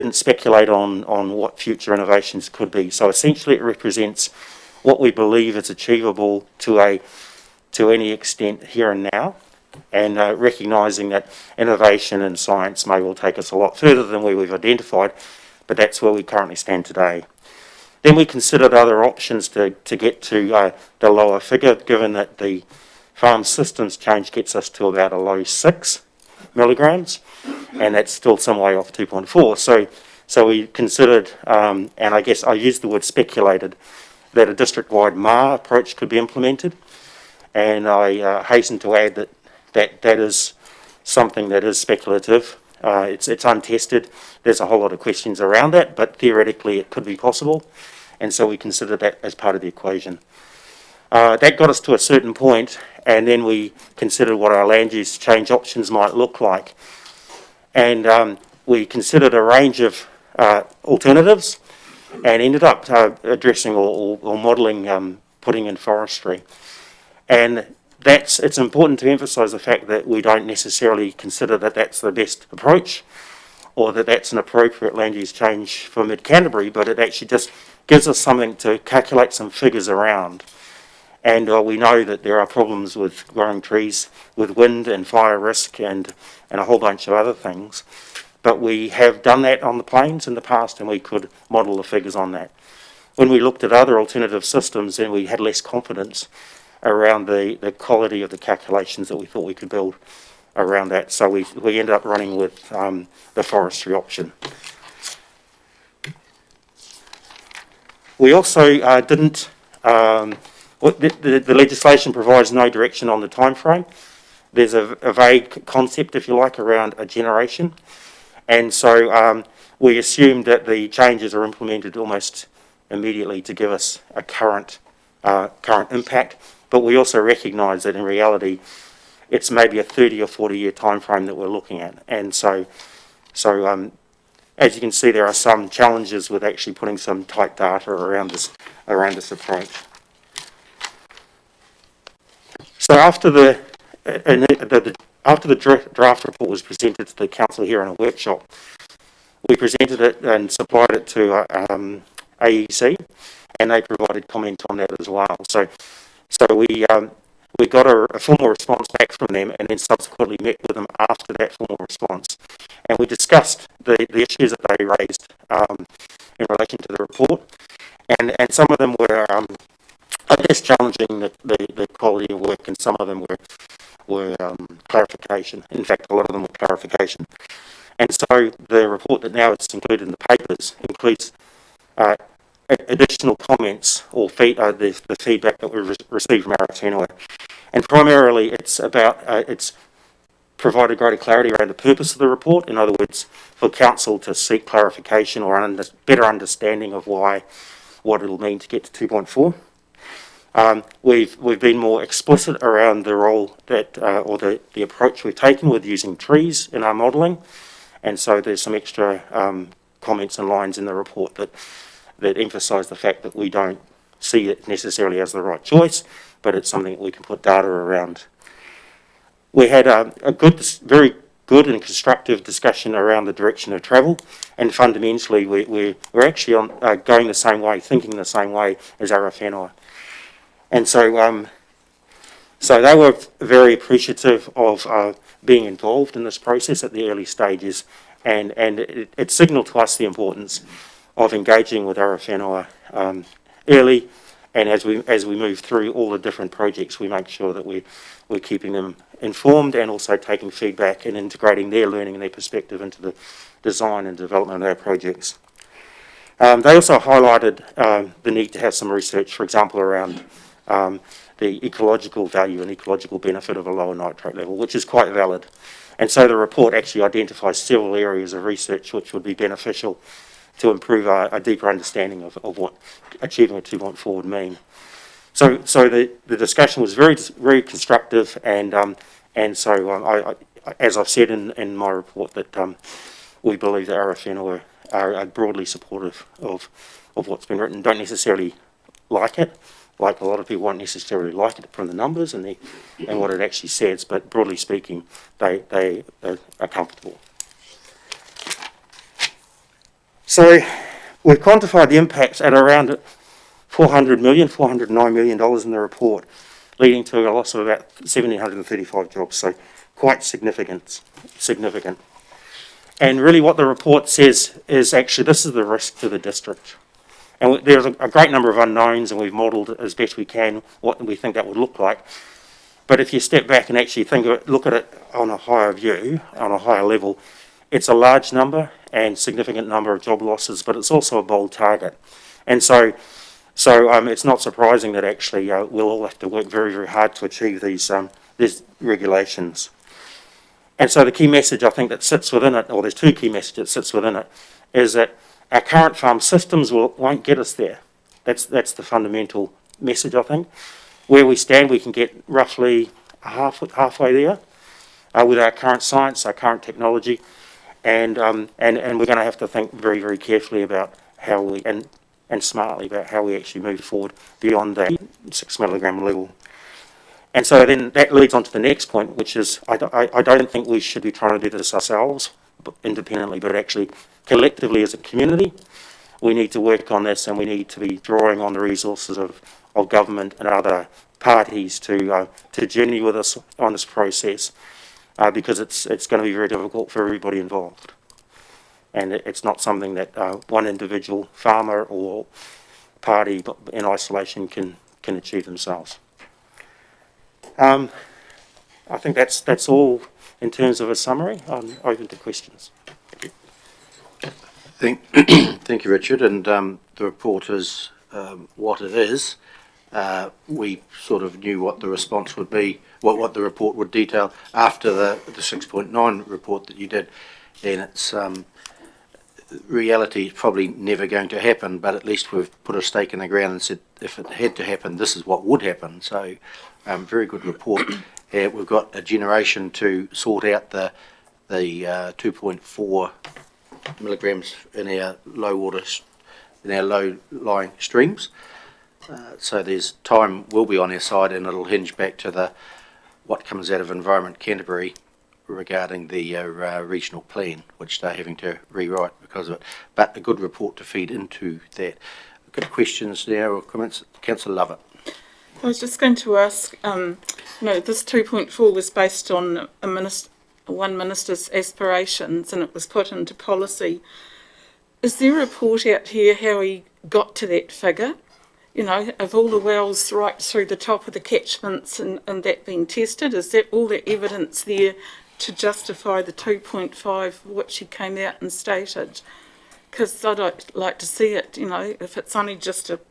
didn't speculate on what future innovations could be. So essentially it represents what we believe is achievable to any extent here and now, and recognising that innovation in science may well take us a lot further than where we've identified, but that's where we currently stand today. Then we considered other options to get to the lower figure, given that the farm systems change gets us to about a low 6 milligrams, and that's still some way off 2.4. So we considered, and I guess I used the word speculated, that a district-wide MAR approach could be implemented, and I hasten to add that is something that is speculative. It's untested. There's a whole lot of questions around that, but theoretically it could be possible, and so we considered that as part of the equation. That got us to a certain point, and then we considered what our land use change options might look like. And we considered a range of alternatives and ended up addressing or modelling putting in forestry. And it's important to emphasise the fact that we don't necessarily consider that that's the best approach or that that's an appropriate land use change for Mid-Canterbury, but it actually just gives us something to calculate some figures around. And we know that there are problems with growing trees, with wind and fire risk and a whole bunch of other things. But we have done that on the plains in the past, and we could model the figures on that. When we looked at other alternative systems, then we had less confidence around the quality of the calculations that we thought we could build around that. So we ended up running with the forestry option. We also didn't... the legislation provides no direction on the time frame. There's a vague concept, if you like, around a generation. And so we assumed that the changes are implemented almost immediately to give us a current impact. But we also recognise that in reality, it's maybe a 30 or 40 year time frame that we're looking at. And so as you can see, there are some challenges with actually putting some tight data around this approach. So after the draft report was presented to the council here in a workshop, we presented it and supplied it to AEC, and they provided comment on that as well. So we got a formal response back from them, and then subsequently met with them after that formal response, and we discussed the issues that they raised in relation to the report, and some of them were I guess challenging the quality of work, and some of them were clarification. In fact, a lot of them were clarification. And so the report that now is included in the papers includes additional comments or the feedback that we received from Aotearoa. And primarily it's about, it's provided greater clarity around the purpose of the report. In other words, for council to seek clarification or better understanding of what it'll mean to get to 2.4. We've been more explicit around the role that or the approach we've taken with using trees in our modelling, and so there's some extra comments and lines in the report that emphasise the fact that we don't see it necessarily as the right choice, but it's something that we can put data around. We had a very good and constructive discussion around the direction of travel, and fundamentally we're actually going the same way, thinking the same way as Aotearoa. And so they were very appreciative of being involved in this process at the early stages, and it signalled to us the importance of engaging with Aotearoa early, and as we move through all the different projects, we make sure that we're keeping them informed and also taking feedback and integrating their learning and their perspective into the design and development of our projects. They also highlighted the need to have some research, for example, around the ecological value and ecological benefit of a lower nitrate level, which is quite valid. And so the report actually identifies several areas of research which would be beneficial to improve a deeper understanding of what achieving a 2.4 would mean. So the discussion was very constructive, and so as I've said in my report, that we believe that Aotearoa are broadly supportive of what's been written. Don't necessarily like it, like a lot of people won't necessarily like it from the numbers and what it actually says, but broadly speaking, they are comfortable. So we've quantified the impacts at around $409 million in the report, leading to a loss of about 1,735 jobs. So quite significant. And really what the report says is actually this is the risk to the district. And there's a great number of unknowns, and we've modelled as best we can what we think that would look like. But if you step back and actually look at it on a higher view, on a higher level, it's a large number and significant number of job losses, but it's also a bold target. And so it's not surprising that actually we'll all have to work very, very hard to achieve these regulations. And so the key message I think that sits within it, or there's two key messages that sits within it, is that our current farm systems won't get us there. That's the fundamental message, I think. Where we stand, we can get roughly halfway there with our current science, our current technology, and we're going to have to think very, very carefully about how we and smartly about how we actually move forward beyond that 6 milligram level. And so then that leads on to the next point, which is I don't think we should be trying to do this ourselves independently, but actually collectively as a community, we need to work on this, and we need to be drawing on the resources of government and other parties to journey with us on this process, because it's going to be very difficult for everybody involved. And it's not something that one individual farmer or party in isolation can achieve themselves. I think that's all in terms of a summary. I'm open to questions. Thank you, Richard. And the report is what it is. We sort of knew what the response would be, what the report would detail after the 6.9 report that you did, and it's reality is probably never going to happen, but at least we've put a stake in the ground and said if it had to happen, this is what would happen. So very good report. We've got a generation to sort out the 2.4 milligrams in our low lying streams. So there's time will be on our side, and it'll hinge back to what comes out of Environment Canterbury regarding the regional plan, which they're having to rewrite because of it. But a good report to feed into that. I've got questions now or comments. Councillor Lovett. I was just going to ask, this 2.4 was based on one minister's aspirations, and it was put into policy. Is there a report out here how he got to that figure? Of all the wells right through the top of the catchments and that being tested, is that all the evidence there to justify the 2.5 which he came out and stated? Because I'd like to see it, if it's only just a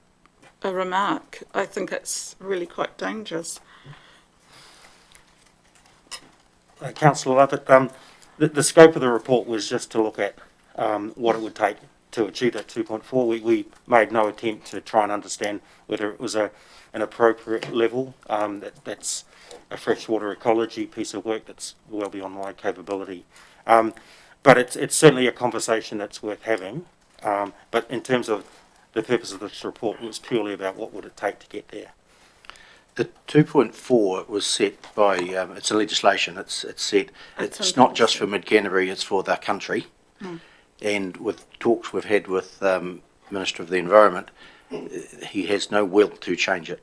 remark, I think it's really quite dangerous. Councillor Lovett, the scope of the report was just to look at what it would take to achieve that 2.4. We made no attempt to try and understand whether it was an appropriate level. That's a freshwater ecology piece of work that's well beyond my capability. But it's certainly a conversation that's worth having. But in terms of the purpose of this report, it was purely about what would it take to get there. The 2.4 was set by, it's a legislation, it's set, it's not just for Mid-Canterbury, it's for the country. And with talks we've had with Minister of the Environment, he has no will to change it.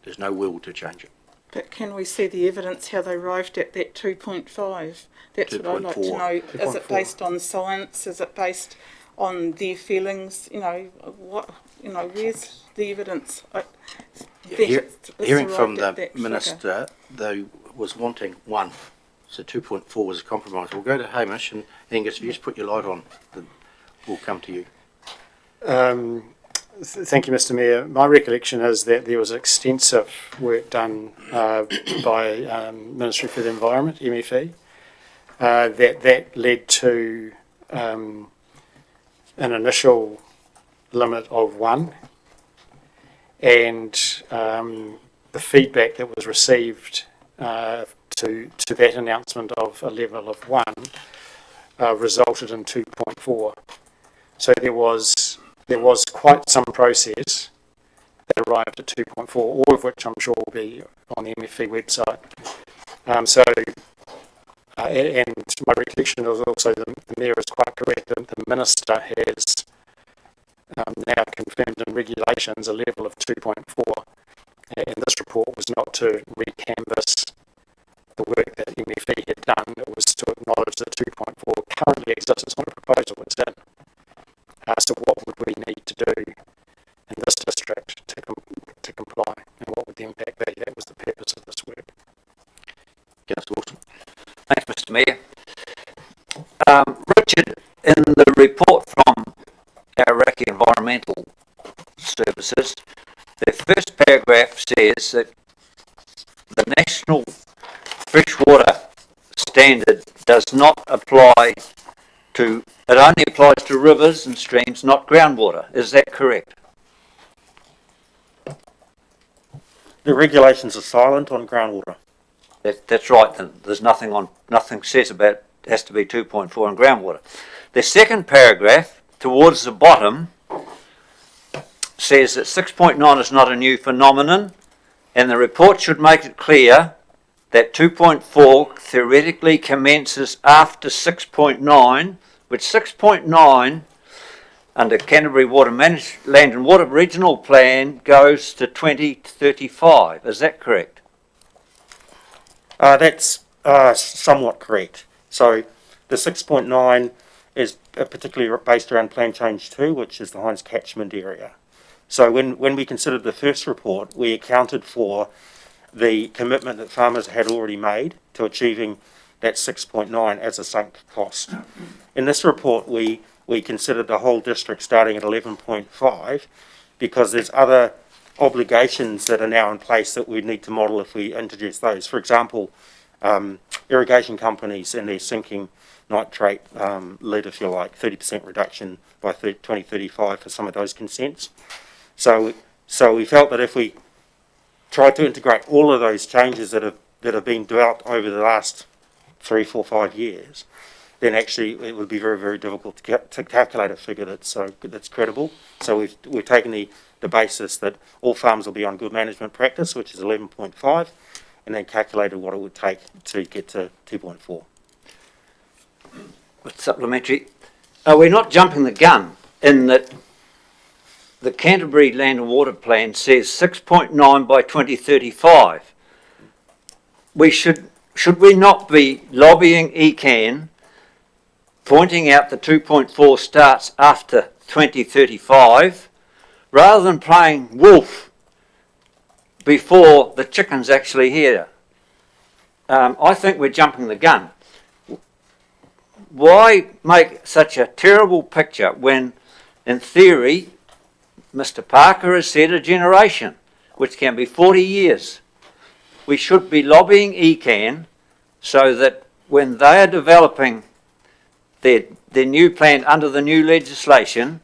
There's no will to change it. But can we see the evidence how they arrived at that 2.5? That's 2. What I'd like to know. 2. Is it based on science? Is it based on their feelings? Where's the evidence? Hearing from the Minister, they was wanting 1. So 2.4 was a compromise. We'll go to Hamish, and Angus, if you just put your light on, then we'll come to you. Thank you, Mr. Mayor. My recollection is that there was extensive work done by Ministry for the Environment, MFE, that led to an initial limit of 1, and the feedback that was received to that announcement of a level of 1 resulted in 2.4. So there was quite some process that arrived at 2.4, all of which I'm sure will be on the MFE website. So And my recollection is also the Mayor is quite correct that the Minister has now confirmed in regulations a level of 2.4, and this report was not to recanvass the work that MFE had done, it was to acknowledge that 2.4 currently exists. It's not a proposal, it's in. So what would we need to do in this district to comply, and what would the impact be? That was the purpose of this work. Councillor Wilson. Thanks, Mr. Mayor. Richard, in the report from Aoraki Environmental Services, the first paragraph says that the National Freshwater Standard does not apply to, it only applies to rivers and streams, not groundwater. Is that correct? The regulations are silent on groundwater. That's right. Then there's nothing says about it has to be 2.4 in groundwater. The second paragraph towards the bottom says that 6.9 is not a new phenomenon, and the report should make it clear that 2.4 theoretically commences after 6.9, which 6.9 under Canterbury Land and Water Regional Plan goes to 2035. Is that correct? That's somewhat correct. So the 6.9 is particularly based around Plan Change 2, which is the Hines catchment area. So when we considered the first report, we accounted for the commitment that farmers had already made to achieving that 6.9 as a sunk cost. In this report, we considered the whole district starting at 11.5 because there's other obligations that are now in place that we need to model if we introduce those. For example, irrigation companies and their sinking nitrate lid, if you like, 30% reduction by 2035 for some of those consents. So we felt that if we tried to integrate all of those changes that have been developed over the last 3, 4, 5 years, then actually it would be very, very difficult to calculate a figure that's credible. So we've taken the basis that all farms will be on good management practice, which is 11.5, and then calculated what it would take to get to 2.4. With supplementary, are we not jumping the gun in that the Canterbury Land and Water Plan says 6.9 by 2035? Should we not be lobbying ECAN, pointing out the 2.4 starts after 2035, rather than playing wolf before the chicken's actually here? I think we're jumping the gun. Why make such a terrible picture when, in theory, Mr. Parker has said a generation, which can be 40 years. We should be lobbying ECAN so that when they are developing their new plan under the new legislation,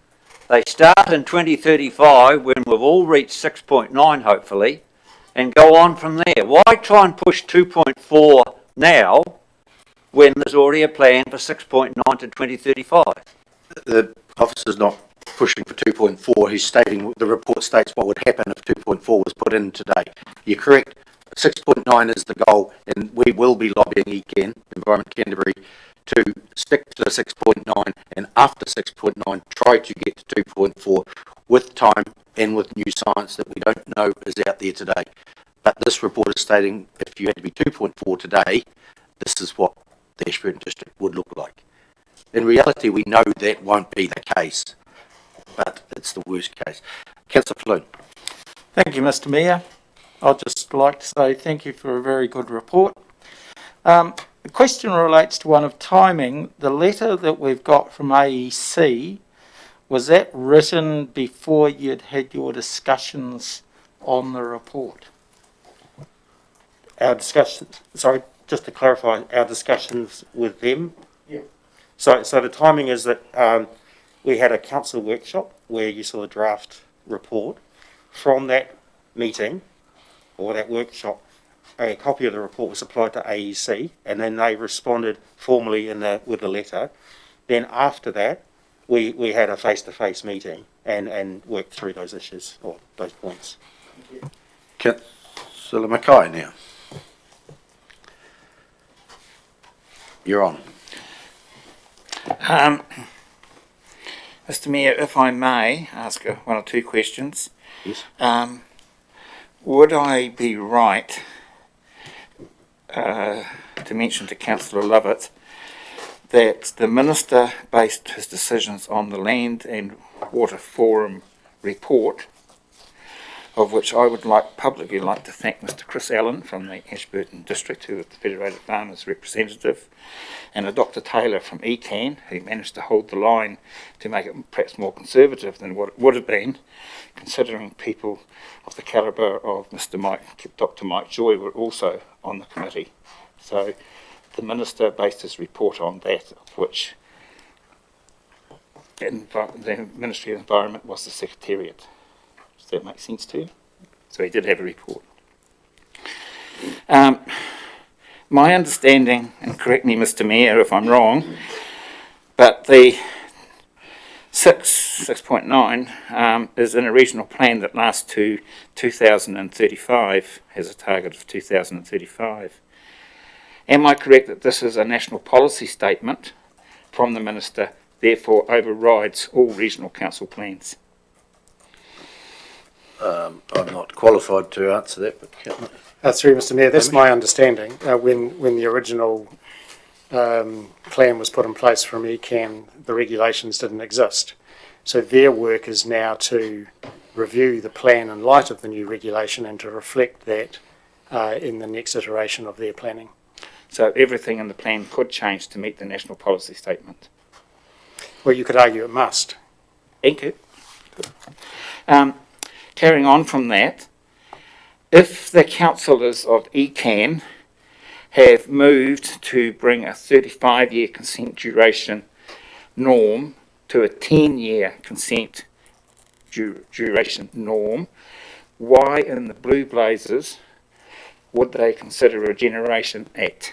they start in 2035 when we've all reached 6.9 hopefully, and go on from there. Why try and push 2.4 now when there's already a plan for 6.9 to 2035? The officer's not pushing for 2.4. He's stating, the report states what would happen if 2.4 was put in today. You're correct. 6.9 is the goal, and we will be lobbying ECAN, Environment Canterbury, to stick to the 6.9, and after 6.9 try to get to 2.4 with time and with new science that we don't know is out there today. But this report is stating if you had to be 2.4 today, this is what the Ashburton district would look like. In reality, we know that won't be the case, but it's the worst case. Councillor Floon. Thank you, Mr. Mayor. I'd just like to say thank you for a very good report. The question relates to one of timing. The letter that we've got from AEC, was that written before you'd had your discussions on the report? Our discussions, sorry, just to clarify, our discussions with them. Yeah. So the timing is that we had a council workshop where you saw the draft report. From that meeting or that workshop, a copy of the report was supplied to AEC, and then they responded formally with the letter. Then after that, we had a face-to-face meeting and worked through those issues or those points. Councillor Mackay now. You're on. Mr Mayor, if I may ask one or two questions. Yes. Would I be right to mention to Councillor Lovett that the Minister based his decisions on the Land and Water Forum report, of which I would publicly like to thank Mr Chris Allen from the Ashburton District, who was the Federated Farmers representative, and a Dr Taylor from ECAN, who managed to hold the line to make it perhaps more conservative than what it would have been, considering people of the calibre of Dr Mike Joy were also on the committee. So the Minister based his report on that, of which the Ministry of Environment was the Secretariat. Does that make sense to you? So he did have a report. My understanding, and correct me Mr Mayor if I'm wrong, but the 6.9 is in a regional plan that lasts to 2035, has a target of 2035. Am I correct that this is a national policy statement from the Minister, therefore overrides all regional council plans? I'm not qualified to answer that, but Through Mr Mayor, that's my understanding. When the original plan was put in place from ECAN, the regulations didn't exist. So their work is now to review the plan in light of the new regulation and to reflect that in the next iteration of their planning. So everything in the plan could change to meet the national policy statement? Well, you could argue it must. Thank you. Carrying on from that, if the councillors of ECAN have moved to bring a 35-year consent duration norm to a 10-year consent duration norm, why in the Blue Blazers would they consider a regeneration at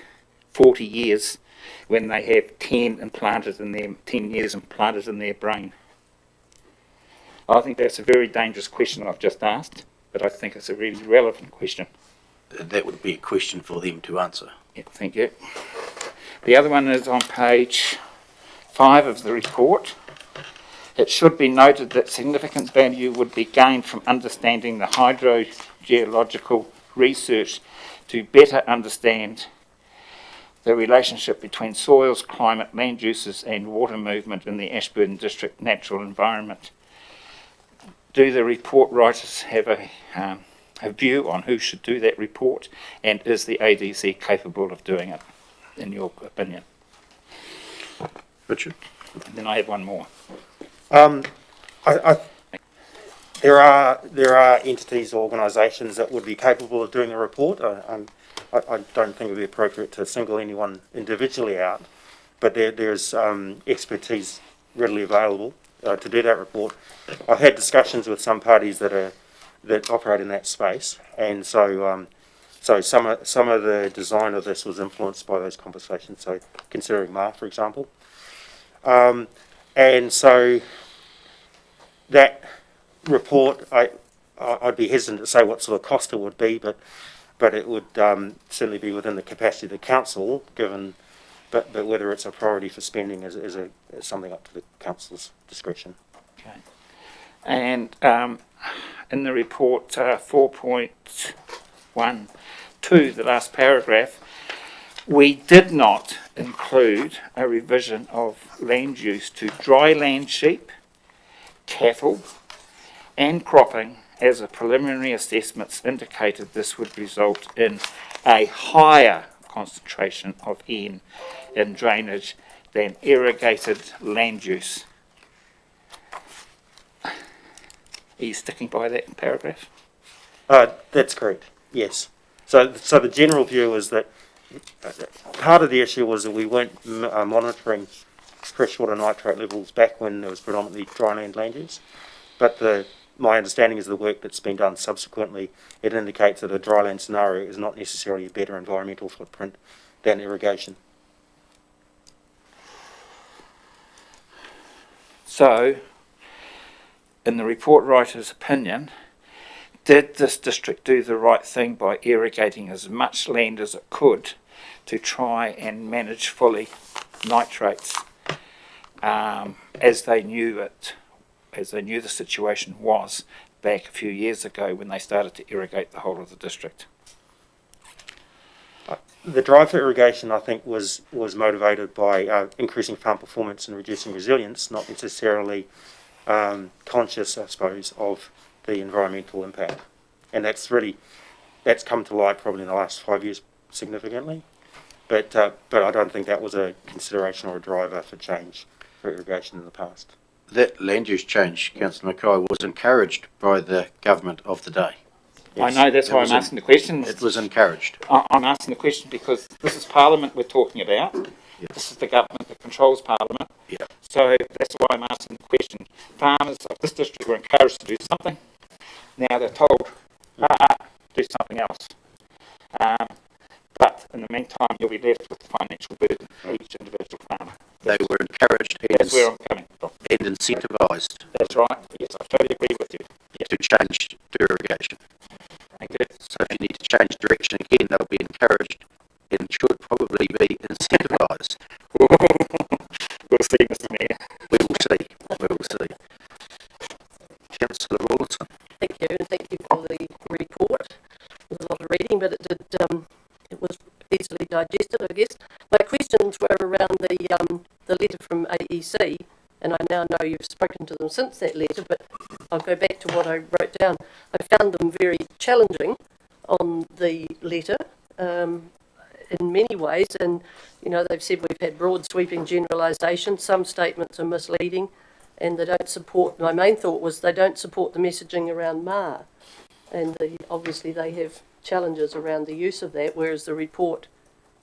40 years when they have 10 years implanted in their brain? I think that's a very dangerous question I've just asked, but I think it's a really relevant question. that would be a question for them to answer. Yeah, thank you. The other one is on page 5 of the report. It should be noted that significant value would be gained from understanding the hydrogeological research to better understand the relationship between soils, climate, land uses and water movement in the Ashburton District natural environment. Do the report writers have a view on who should do that report, and is the ADC capable of doing it, in your opinion? Richard? And then I have one more. There are entities, organisations that would be capable of doing a report. I don't think it would be appropriate to single anyone individually out, but there's expertise readily available to do that report. I've had discussions with some parties that operate in that space, and so some of the design of this was influenced by those conversations. So considering MAR, for example, and so that report, I'd be hesitant to say what sort of cost it would be, but it would certainly be within the capacity of the council, given. But whether it's a priority for spending is something up to the council's discretion. Okay. And in the report 4.12, the last paragraph, we did not include a revision of land use to dry land sheep, cattle and cropping, as the preliminary assessments indicated this would result in a higher concentration of N in drainage than irrigated land use. Are you sticking by that paragraph? That's correct, yes. So the general view is that part of the issue was that we weren't monitoring freshwater nitrate levels back when there was predominantly dryland land use. But my understanding is the work that's been done subsequently, it indicates that a dryland scenario is not necessarily a better environmental footprint than irrigation. So, in the report writer's opinion, did this district do the right thing by irrigating as much land as it could to try and manage fully nitrates as they knew the situation was back a few years ago when they started to irrigate the whole of the district. The drive for irrigation, I think, was motivated by increasing farm performance and reducing resilience, not necessarily conscious, I suppose, of the environmental impact. And that's come to light probably in the last 5 years significantly. But I don't think that was a consideration or a driver for change for irrigation in the past. That land use change, Councillor Mackay, was encouraged by the government of the day. Yes. I know, that's why I'm asking the question. It was encouraged. I'm asking the question because this is Parliament we're talking about. Yep. This is the government that controls Parliament. Yep. So that's why I'm asking the question. Farmers of this district were encouraged to do something. Now they're told, do something else. But in the meantime, you'll be left with the financial burden for each individual farmer. They were encouraged That's where I'm coming from. and incentivised That's right. Yes, I totally agree with you. to change to irrigation. Thank you. So if you need to change direction again, they'll be encouraged and should probably be incentivised. We'll see, Mr. Mayor. We will see. We will see. Councillor Rawlinson. Thank you, and thank you for the report. There was a lot of reading, but it was easily digested, I guess. My questions were around the letter from AEC, and I now know you've spoken to them since that letter, but I'll go back to what I wrote down. I found them very challenging on the letter in many ways, and they've said we've had broad sweeping generalisations, some statements are misleading, and they don't support, my main thought was they don't support the messaging around MAR, and obviously they have challenges around the use of that, whereas the report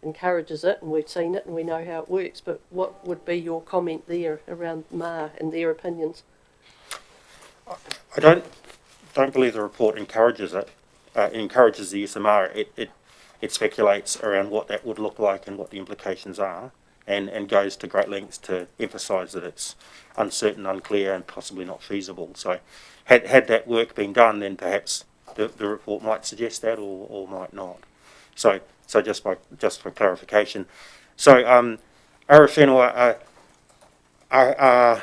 encourages it, and we've seen it and we know how it works. But what would be your comment there around MAR and their opinions? I don't believe the report encourages it. Encourages the use of MAR. It speculates around what that would look like and what the implications are, and goes to great lengths to emphasise that it's uncertain, unclear, and possibly not feasible. So, had that work been done, then perhaps the report might suggest that, or might not. So just for clarification, so Arawhenua are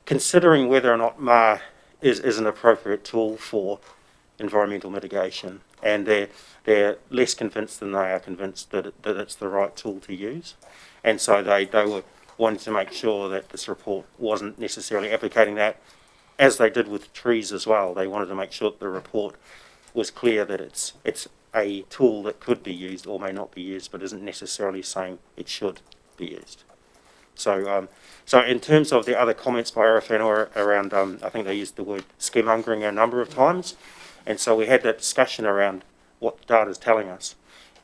considering whether or not MAR is an appropriate tool for environmental mitigation, and they're less convinced than they are convinced that it's the right tool to use, and so they were wanting to make sure that this report wasn't necessarily advocating that, as they did with trees as well. They wanted to make sure that the report was clear that it's a tool that could be used or may not be used, but isn't necessarily saying it should be used. So in terms of the other comments by Arawhenua around, I think they used the word scaremongering a number of times, and so we had that discussion around what the data is telling us,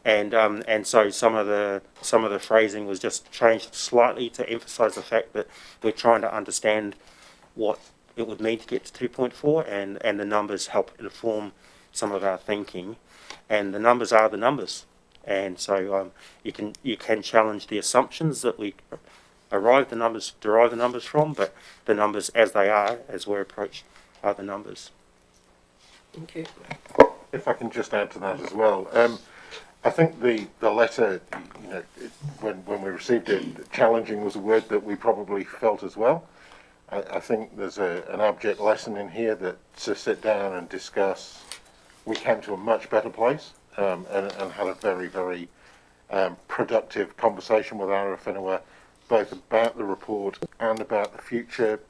and so some of the phrasing was just changed slightly to emphasise the fact that we're trying to understand what it would mean to get to 2.4, and the numbers help inform some of our thinking, and the numbers are the numbers, and so you can challenge the assumptions that we derive the numbers from, but the numbers as they are, as we're approached, are the numbers. Thank you. If I can just add to that as well, I think the letter, when we received it, challenging was a word that we probably felt as well. I think there's an abject lesson in here that to sit down and discuss, we came to a much better place and had a very, very productive conversation with Arawhenua, both about the report and about the future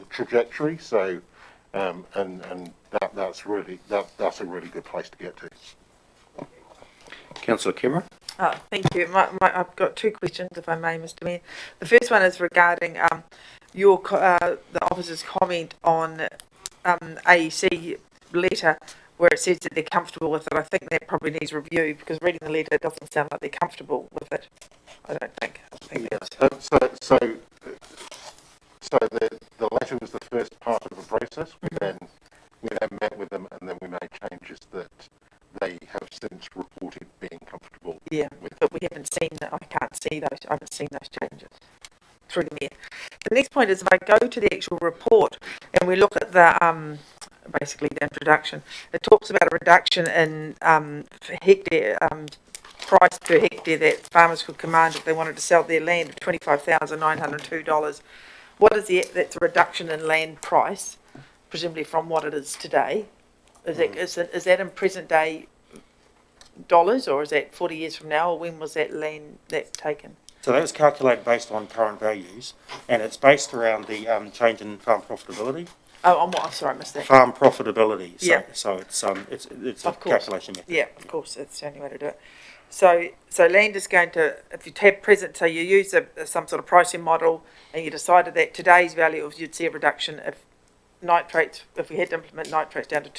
trajectory. So, and that's a really good place to get to. Councillor Cameron. Thank you. I've got two questions, if I may, Mr. Mayor. The first one is regarding the officer's comment on AEC letter, where it says that they're comfortable with it. I think that probably needs review, because reading the letter, it doesn't sound like they're comfortable with it. I don't think. So the letter was the first part of the process. We then met with them, and then we made changes that they have since reported being comfortable. Yeah, with. but we haven't seen that. I haven't seen those changes through the mayor. The next point is, if I go to the actual report and we look at the basically the introduction. It talks about a reduction in hectare price per hectare that farmers could command if they wanted to sell their land of $25,902. What is that's a reduction in land price, presumably from what it is today. Is that in present day dollars, or is that 40 years from now, or when was that land taken? So that was calculated based on current values, and it's based around the change in farm profitability. Oh, I'm sorry, I missed that. Farm profitability. So, Yeah. so it's a Of course. calculation method. Yeah, of course, that's the only way to do it. So land is going to, if you have present, so you use some sort of pricing model, and you decided that today's value, you'd see a reduction if nitrates, if we had to implement nitrates down to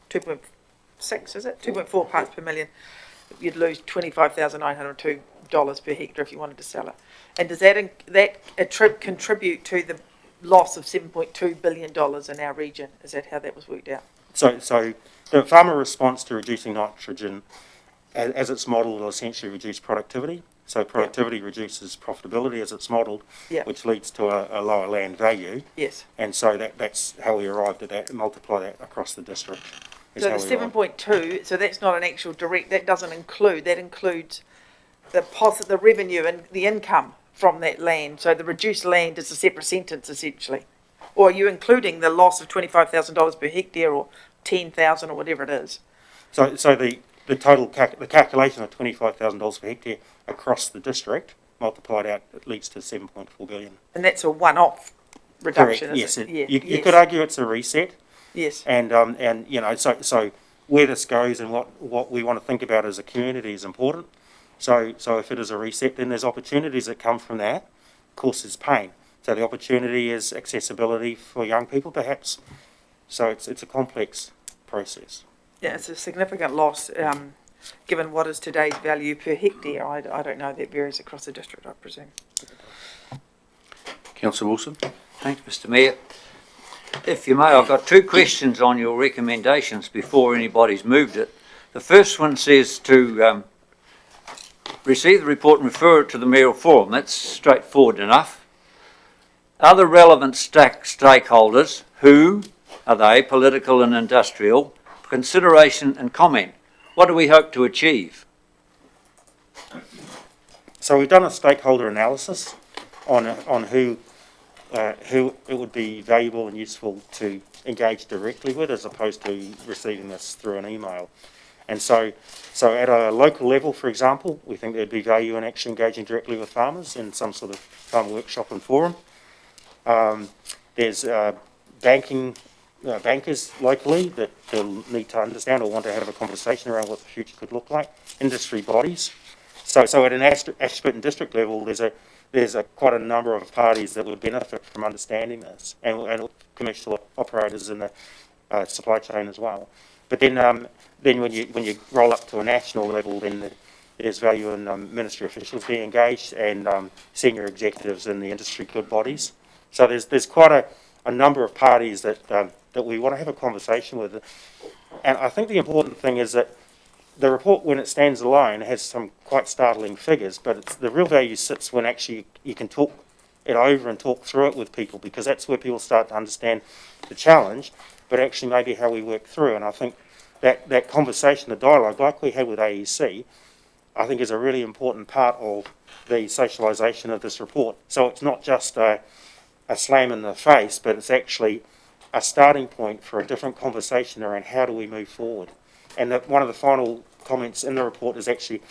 2.6, is it? 2.4 parts per million, you'd lose $25,902 per hectare if you wanted to sell it. And does that contribute to the loss of $7.2 billion in our region? Is that how that was worked out? So the farmer response to reducing nitrogen, as it's modelled, will essentially reduce productivity. So productivity reduces profitability as it's modelled, which leads to a lower land value. Yes. And so that's how we arrived at that, multiply that across the district. So the 7.2, so that's not an actual direct, that doesn't include, that includes the revenue and the income from that land. So the reduced land is a separate sentence essentially. Or are you including the loss of $25,000 per hectare or 10,000 or whatever it is? So the total the calculation of $25,000 per hectare across the district multiplied out, it leads to 7.4 billion. And that's a one-off reduction, Correct. isn't Yes, it? you could argue it's a reset. Yes. And you know, so where this goes and what we want to think about as a community is important. So if it is a reset, then there's opportunities that come from that. Of course, there's pain. So the opportunity is accessibility for young people, perhaps. So it's a complex process. Yeah, it's a significant loss, given what is today's value per hectare. I don't know, that varies across the district, I presume. Councillor Wilson? Thanks, Mr Mayor. If you may, I've got two questions on your recommendations before anybody's moved it. The first one says to receive the report and refer it to the mayoral forum. That's straightforward enough. Other relevant stakeholders, who are they, political and industrial, for consideration and comment. What do we hope to achieve? So we've done a stakeholder analysis on who it would be valuable and useful to engage directly with, as opposed to receiving this through an email. And so at a local level, for example, we think there'd be value in actually engaging directly with farmers in some sort of farm workshop and forum. There's bankers locally that will need to understand or want to have a conversation around what the future could look like. Industry bodies. So at an Ashburton district level, there's quite a number of parties that would benefit from understanding this, and commercial operators in the supply chain as well. But then when you roll up to a national level, then there's value in ministry officials being engaged and senior executives in the industry good bodies. So there's quite a number of parties that we want to have a conversation with. And I think the important thing is that the report, when it stands alone, has some quite startling figures, but the real value sits when actually you can talk it over and talk through it with people, because that's where people start to understand the challenge, but actually maybe how we work through. And I think that conversation, the dialogue, like we had with AEC, I think is a really important part of the socialisation of this report. So it's not just a slam in the face, but it's actually a starting point for a different conversation around how do we move forward. And one of the final comments in the report is actually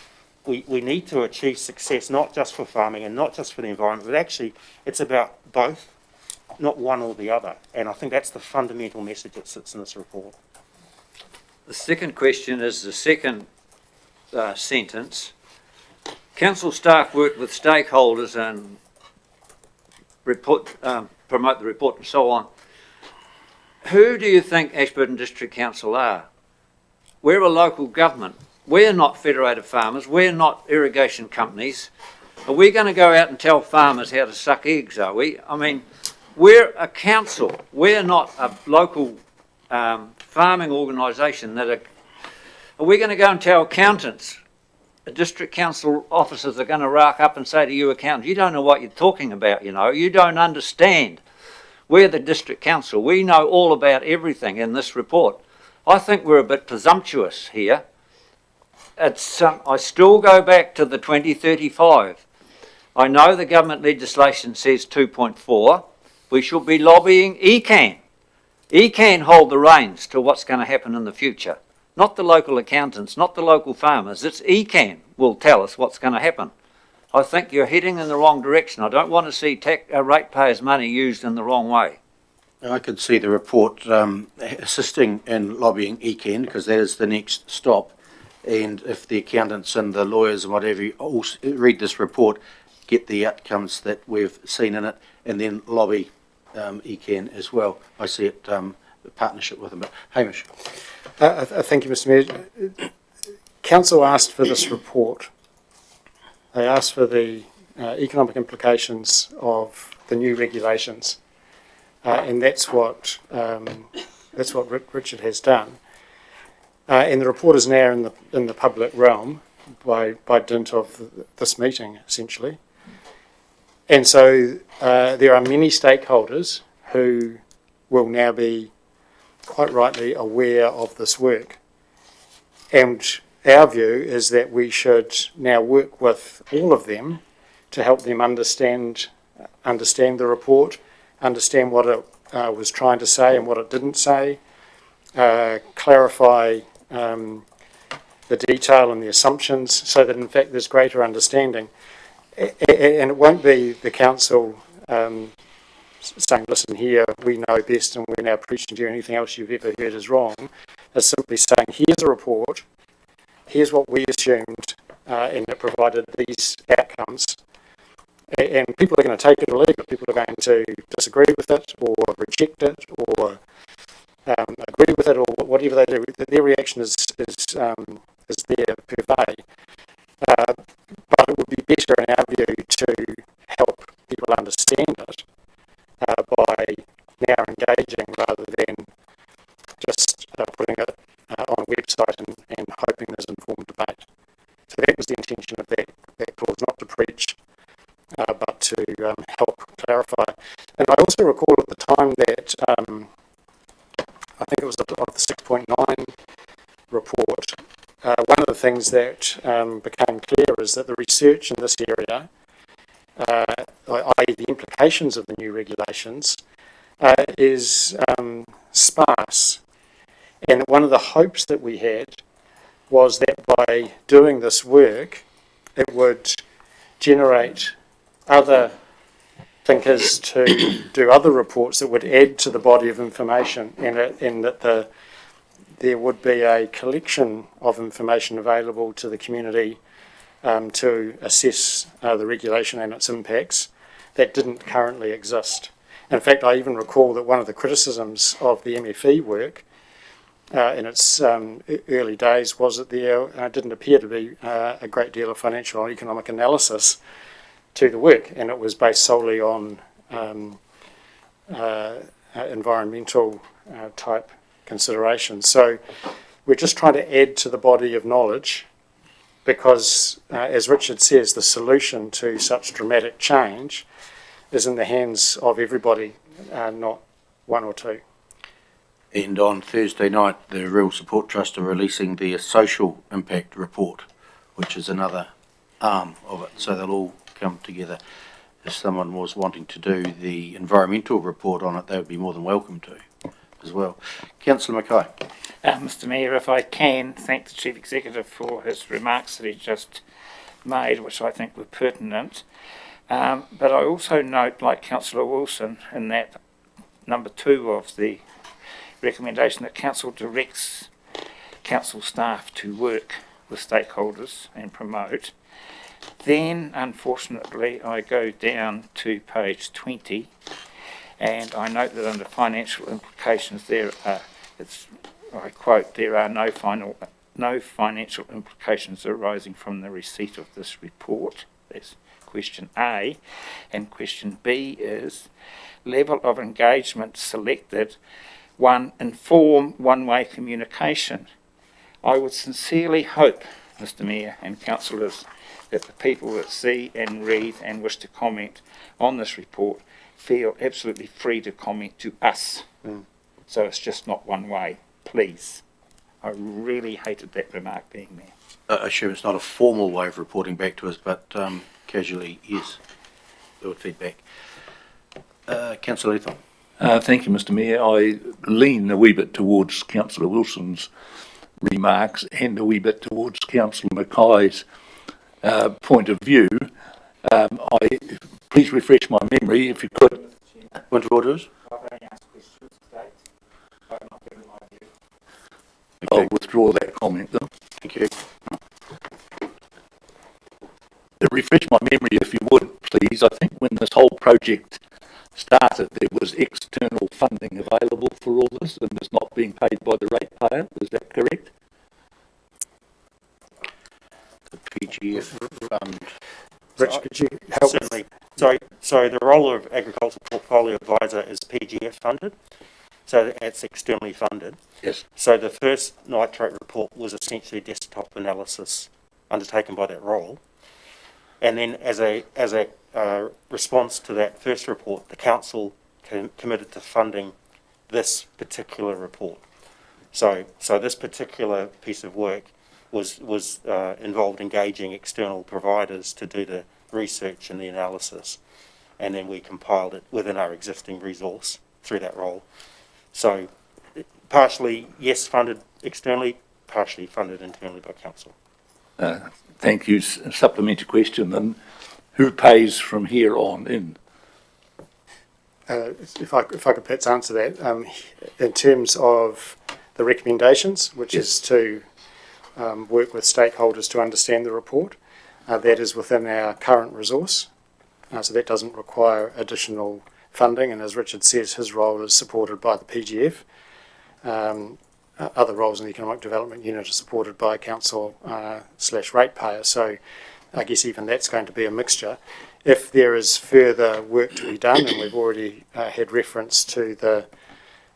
we need to achieve success not just for farming and not just for the environment, but actually it's about both, not one or the other. And I think that's the fundamental message that sits in this report. The second question is the second sentence. Council staff work with stakeholders and promote the report and so on. Who do you think Ashburton District Council are? We're a local government. We're not federated farmers. We're not irrigation companies. Are we going to go out and tell farmers how to suck eggs, are we? I mean, we're a council. We're not a local farming organisation. Are we going to go and tell accountants, district council officers are going to rock up and say to you accountants, you don't know what you're talking about, you know. You don't understand. We're the district council. We know all about everything in this report. I think we're a bit presumptuous here. I still go back to the 2035. I know the government legislation says 2.4. We should be lobbying ECAN. ECAN hold the reins to what's going to happen in the future. Not the local accountants, not the local farmers. It's ECAN will tell us what's going to happen. I think you're heading in the wrong direction. I don't want to see ratepayers' money used in the wrong way. I could see the report assisting in lobbying ECAN, because that is the next stop. And if the accountants and the lawyers and whatever all read this report, get the outcomes that we've seen in it, and then lobby ECAN as well. I see it a partnership with them. But Hamish. Thank you, Mr. Mayor. Council asked for this report. They asked for the economic implications of the new regulations, and that's what Richard has done. And the report is now in the public realm by dint of this meeting, essentially. And so there are many stakeholders who will now be quite rightly aware of this work. And our view is that we should now work with all of them to help them understand the report, understand what it was trying to say and what it didn't say, clarify the detail and the assumptions so that in fact there's greater understanding. And it won't be the council saying, listen here, we know best and we're now preaching to you, anything else you've ever heard is wrong. It's simply saying, here's a report, here's what we assumed, and it provided these outcomes. And people are going to take it or leave it. People are going to disagree with it or reject it or agree with it or whatever they do. Their reaction is there per se. But it would be better in our view to help people understand it by now engaging rather than just putting it on a website and hoping there's informed debate. So that was the intention of that clause, not to preach, but to help clarify. And I also recall at the time that I think it was of the 6.9 report, one of the things that became clear is that the research in this area, i.e. the implications of the new regulations, is sparse. And one of the hopes that we had was that by doing this work, it would generate other thinkers to do other reports that would add to the body of information, and that there would be a collection of information available to the community to assess the regulation and its impacts that didn't currently exist. In fact, I even recall that one of the criticisms of the MFE work in its early days was that there didn't appear to be a great deal of financial and economic analysis to the work, and it was based solely on environmental type considerations. So we're just trying to add to the body of knowledge because, as Richard says, the solution to such dramatic change is in the hands of everybody, not one or two. And on Thursday night, the Rural Support Trust are releasing the social impact report, which is another arm of it. So they'll all come together. If someone was wanting to do the environmental report on it, they would be more than welcome to as well. Councillor Mackay. Mr Mayor, if I can, thank the Chief Executive for his remarks that he just made, which I think were pertinent. But I also note, like Councillor Wilson, in that number 2 of the recommendation that Council directs Council staff to work with stakeholders and promote. Then, unfortunately, I go down to page 20, and I note that under financial implications there are, I quote, there are no financial implications arising from the receipt of this report. That's question A. And question B is level of engagement selected. 1, inform one-way communication. I would sincerely hope, Mr Mayor and councillors, that the people that see and read and wish to comment on this report feel absolutely free to comment to us. So it's just not one way, please. I really hated that remark being there. I assume it's not a formal way of reporting back to us, but casually, yes, there would feedback. Councillor Lethal. Thank you, Mr Mayor. I lean a wee bit towards Councillor Wilson's remarks and a wee bit towards Councillor Mackay's point of view. Please refresh my memory if you could. Point of order is? I'll withdraw that comment then. Thank you. Refresh my memory if you would, please. I think when this whole project started, there was external funding available for all this and it's not being paid by the ratepayer. Is that correct? The PGF fund. Rich, could you help? Certainly. So the role of Agriculture Portfolio Advisor is PGF funded, so it's externally funded. Yes. So the first nitrate report was essentially desktop analysis undertaken by that role. And then as a response to that first report, the council committed to funding this particular report. So this particular piece of work was involved engaging external providers to do the research and the analysis, and then we compiled it within our existing resource through that role. So partially, yes, funded externally, partially funded internally by council. Thank you. Supplementary question then. Who pays from here on in? If I could perhaps answer that, in terms of the recommendations, which is to work with stakeholders to understand the report, that is within our current resource, so that doesn't require additional funding, and as Richard says, his role is supported by the PGF. Other roles in the Economic Development Unit are supported by council / ratepayer, so I guess even that's going to be a mixture. If there is further work to be done, and we've already had reference to the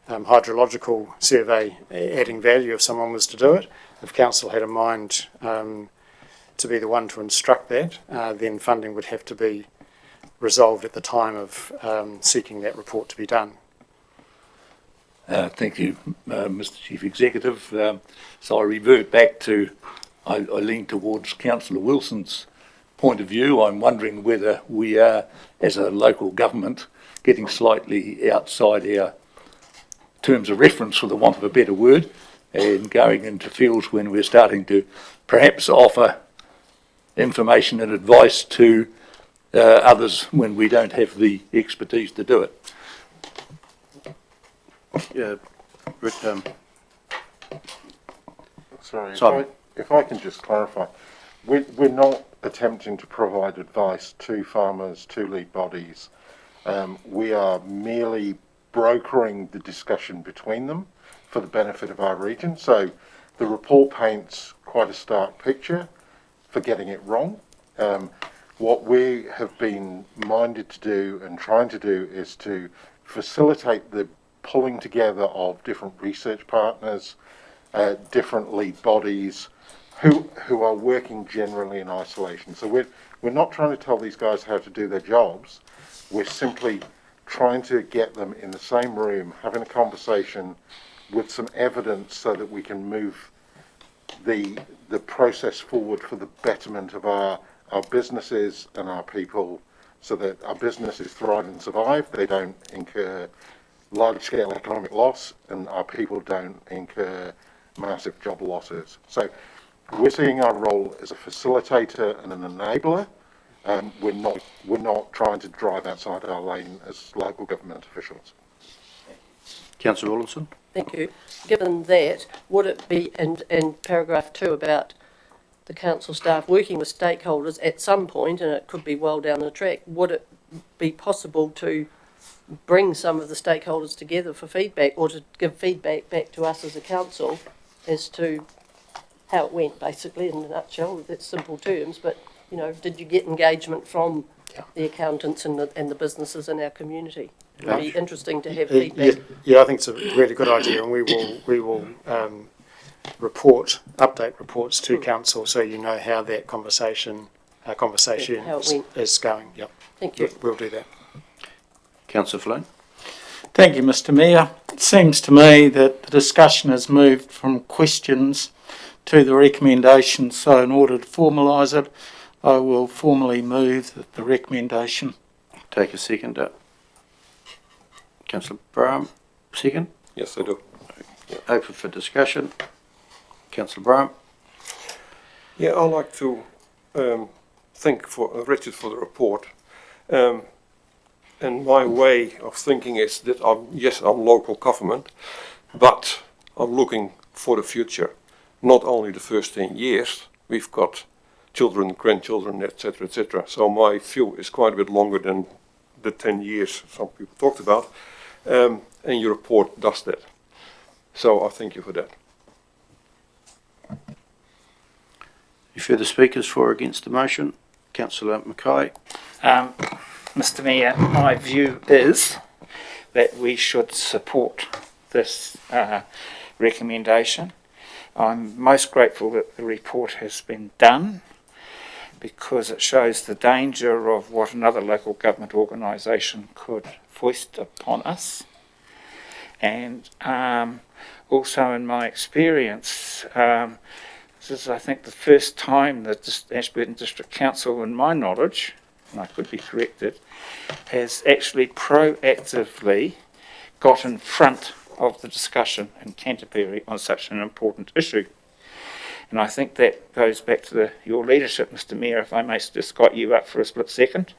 hydrological survey adding value if someone was to do it, if council had in mind to be the one to instruct that, then funding would have to be resolved at the time of seeking that report to be done. Thank you, Mr Chief Executive. So I revert back to, I lean towards Councillor Wilson's point of view. I'm wondering whether we are, as a local government, getting slightly outside our terms of reference, for the want of a better word, and going into fields when we're starting to perhaps offer information and advice to others when we don't have the expertise to do it. Yeah, Rick, Sorry, Simon. if I can just clarify, we're not attempting to provide advice to farmers, to lead bodies. We are merely brokering the discussion between them for the benefit of our region. So the report paints quite a stark picture for getting it wrong. What we have been minded to do and trying to do is to facilitate the pulling together of different research partners, different lead bodies who are working generally in isolation. So we're not trying to tell these guys how to do their jobs. We're simply trying to get them in the same room, having a conversation with some evidence so that we can move the process forward for the betterment of our businesses and our people, so that our businesses thrive and survive, they don't incur large-scale economic loss, and our people don't incur massive job losses. So we're seeing our role as a facilitator and an enabler. We're not trying to drive outside our lane as local government officials. Councillor Rawlinson. Thank you. Given that, would it be, in paragraph 2 about the council staff working with stakeholders at some point, and it could be well down the track, would it be possible to bring some of the stakeholders together for feedback, or to give feedback back to us as a council as to how it went, basically, in a nutshell? That's simple terms, but, you know, did you get engagement from the accountants and the businesses in our community? It would be interesting to have feedback. Yeah, I think it's a really good idea, and we will update reports to council, so you know how that conversation conversation How it went. is going. Yep, Thank you. we'll do that. Councillor Flynn? Thank you, Mr Mayor. It seems to me that the discussion has moved from questions to the recommendation, so in order to formalise it, I will formally move that the recommendation. Take a second. Councillor Brown, second. Yes, I do. Open for discussion. Councillor Brown? Yeah, I'd like to thank Richard for the report. And my way of thinking is that I'm local government, but I'm looking for the future. Not only the first 10 years, we've got children, grandchildren, etc., etc. So my view is quite a bit longer than the 10 years some people talked about, and your report does that. So I thank you for that. Any further speakers for or against the motion? Councillor Mackay? Mr Mayor, my view is that we should support this recommendation. I'm most grateful that the report has been done because it shows the danger of what another local government organisation could foist upon us. And also in my experience, this is I think the first time that the Ashburton District Council, in my knowledge, and I could be corrected, has actually proactively got in front of the discussion in Canterbury on such an important issue. And I think that goes back to your leadership, Mr Mayor, if I may just got you up for a split second,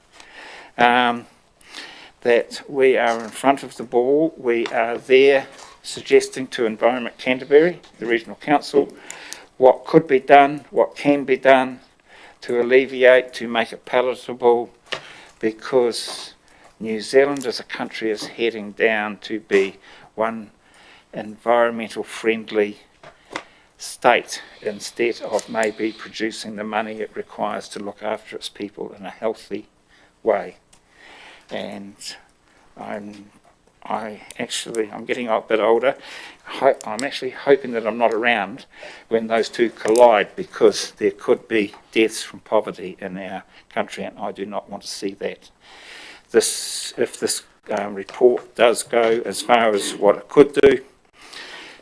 that we are in front of the ball. We are there suggesting to Environment Canterbury, the Regional Council, what could be done, what can be done to alleviate, to make it palatable, because New Zealand as a country is heading down to be one environmental friendly state instead of maybe producing the money it requires to look after its people in a healthy way. And I'm getting a bit older. I'm actually hoping that I'm not around when those two collide, because there could be deaths from poverty in our country, and I do not want to see that. If this report does go as far as what it could do,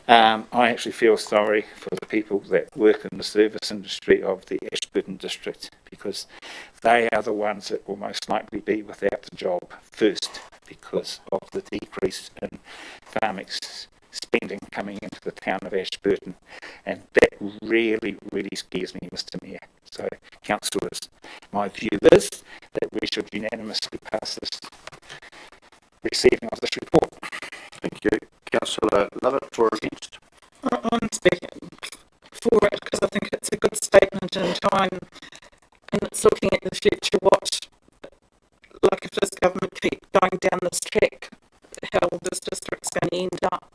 I actually feel sorry for the people that work in the service industry of the Ashburton district, because they are the ones that will most likely be without the job first because of the decrease in farm spending coming into the town of Ashburton. And that really, really scares me, Mr Mayor. So, councillors, my view is that we should unanimously pass this receiving of this report. Thank you. Councillor Lovett, for or against? I'm speaking for it because I think it's a good statement in time, and it's looking at the future. Like if this government keep going down this track, how this district's going to end up.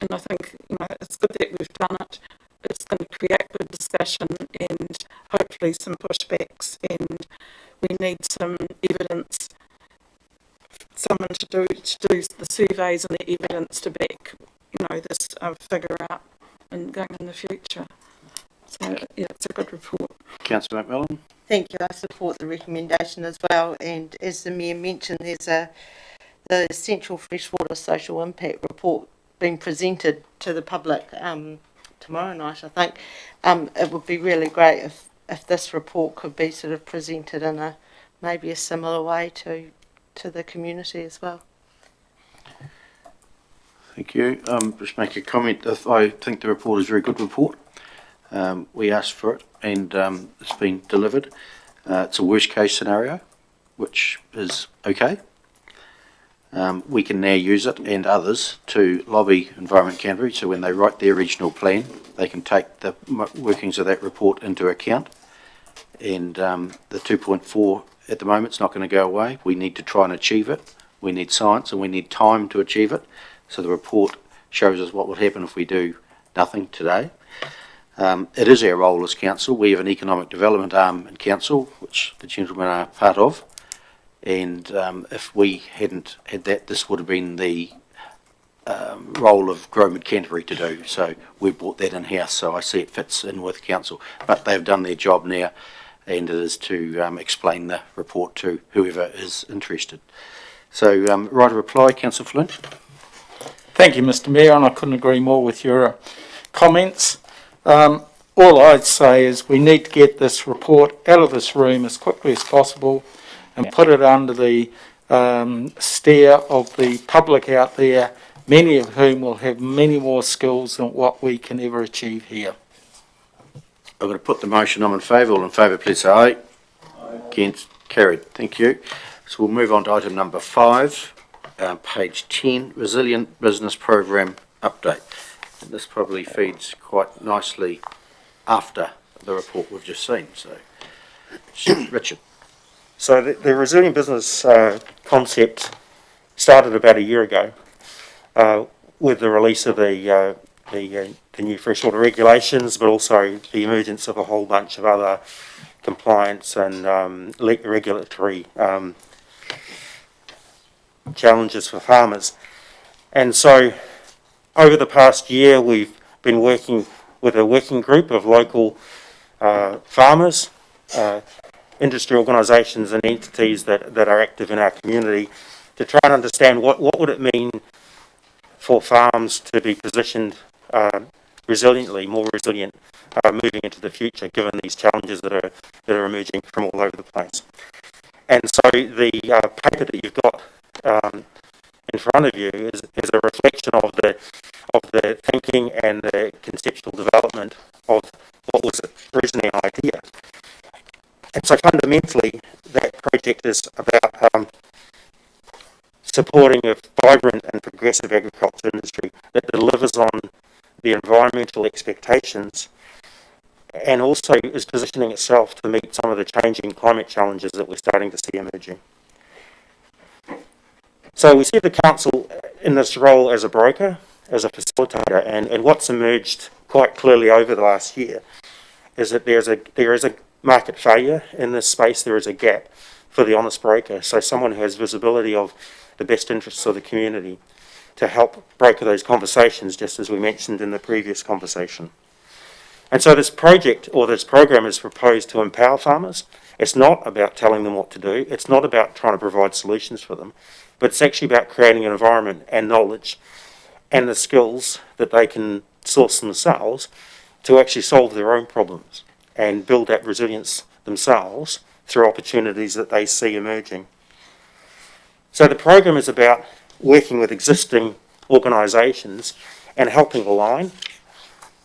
And I think it's good that we've done it. It's going to create good discussion and hopefully some pushbacks. And we need some evidence, someone to do the surveys and the evidence to back this figure up and going in the future. So yeah, it's a good report. Councillor McMillan? Thank you. I support the recommendation as well. And as the Mayor mentioned, there's the Central Freshwater Social Impact Report being presented to the public tomorrow night, I think. It would be really great if this report could be sort of presented in maybe a similar way to the community as well. Thank you. Just make a comment. I think the report is a very good report. We asked for it, and it's been delivered. It's a worst case scenario, which is okay. We can now use it and others to lobby Environment Canterbury, so when they write their regional plan, they can take the workings of that report into account. And the 2.4 at the moment is not going to go away. We need to try and achieve it. We need science and we need time to achieve it. So the report shows us what would happen if we do nothing today. It is our role as council. We have an economic development arm in council, which the gentlemen are part of. And if we hadn't had that, this would have been the role of Growment Canterbury to do. So we brought that in-house, so I see it fits in with council. But they've done their job now. and it is to explain the report to whoever is interested. So, right of reply, Councillor Flynn. Thank you, Mr Mayor, and I couldn't agree more with your comments. All I'd say is we need to get this report out of this room as quickly as possible and put it under the stare of the public out there, many of whom will have many more skills than what we can ever achieve here. I'm going to put the motion. I'm in favour. All in favour, please say aye. Aye. Against? Carried. Thank you. So we'll move on to item number 5, page 10, Resilient Business Program Update. And this probably feeds quite nicely after the report we've just seen. So, Richard. So the resilient business concept started about a year ago with the release of the new freshwater regulations, but also the emergence of a whole bunch of other compliance and regulatory challenges for farmers. And so over the past year we've been working with a working group of local farmers, industry organisations and entities that are active in our community to try and understand what would it mean for farms to be positioned resiliently, more resilient, moving into the future, given these challenges that are emerging from all over the place. And so the paper that you've got in front of you is a reflection of the thinking and the conceptual development of what was originally an idea. And so fundamentally, that project is about supporting a vibrant and progressive agriculture industry that delivers on the environmental expectations and also is positioning itself to meet some of the changing climate challenges that we're starting to see emerging. So we see the council in this role as a broker, as a facilitator, and what's emerged quite clearly over the last year is that there is a market failure in this space. There is a gap for the honest broker, so someone who has visibility of the best interests of the community to help broker those conversations, just as we mentioned in the previous conversation. And so this project or this program is proposed to empower farmers. It's not about telling them what to do. It's not about trying to provide solutions for them, but it's actually about creating an environment and knowledge and the skills that they can source themselves to actually solve their own problems and build that resilience themselves through opportunities that they see emerging. So the program is about working with existing organisations and helping align,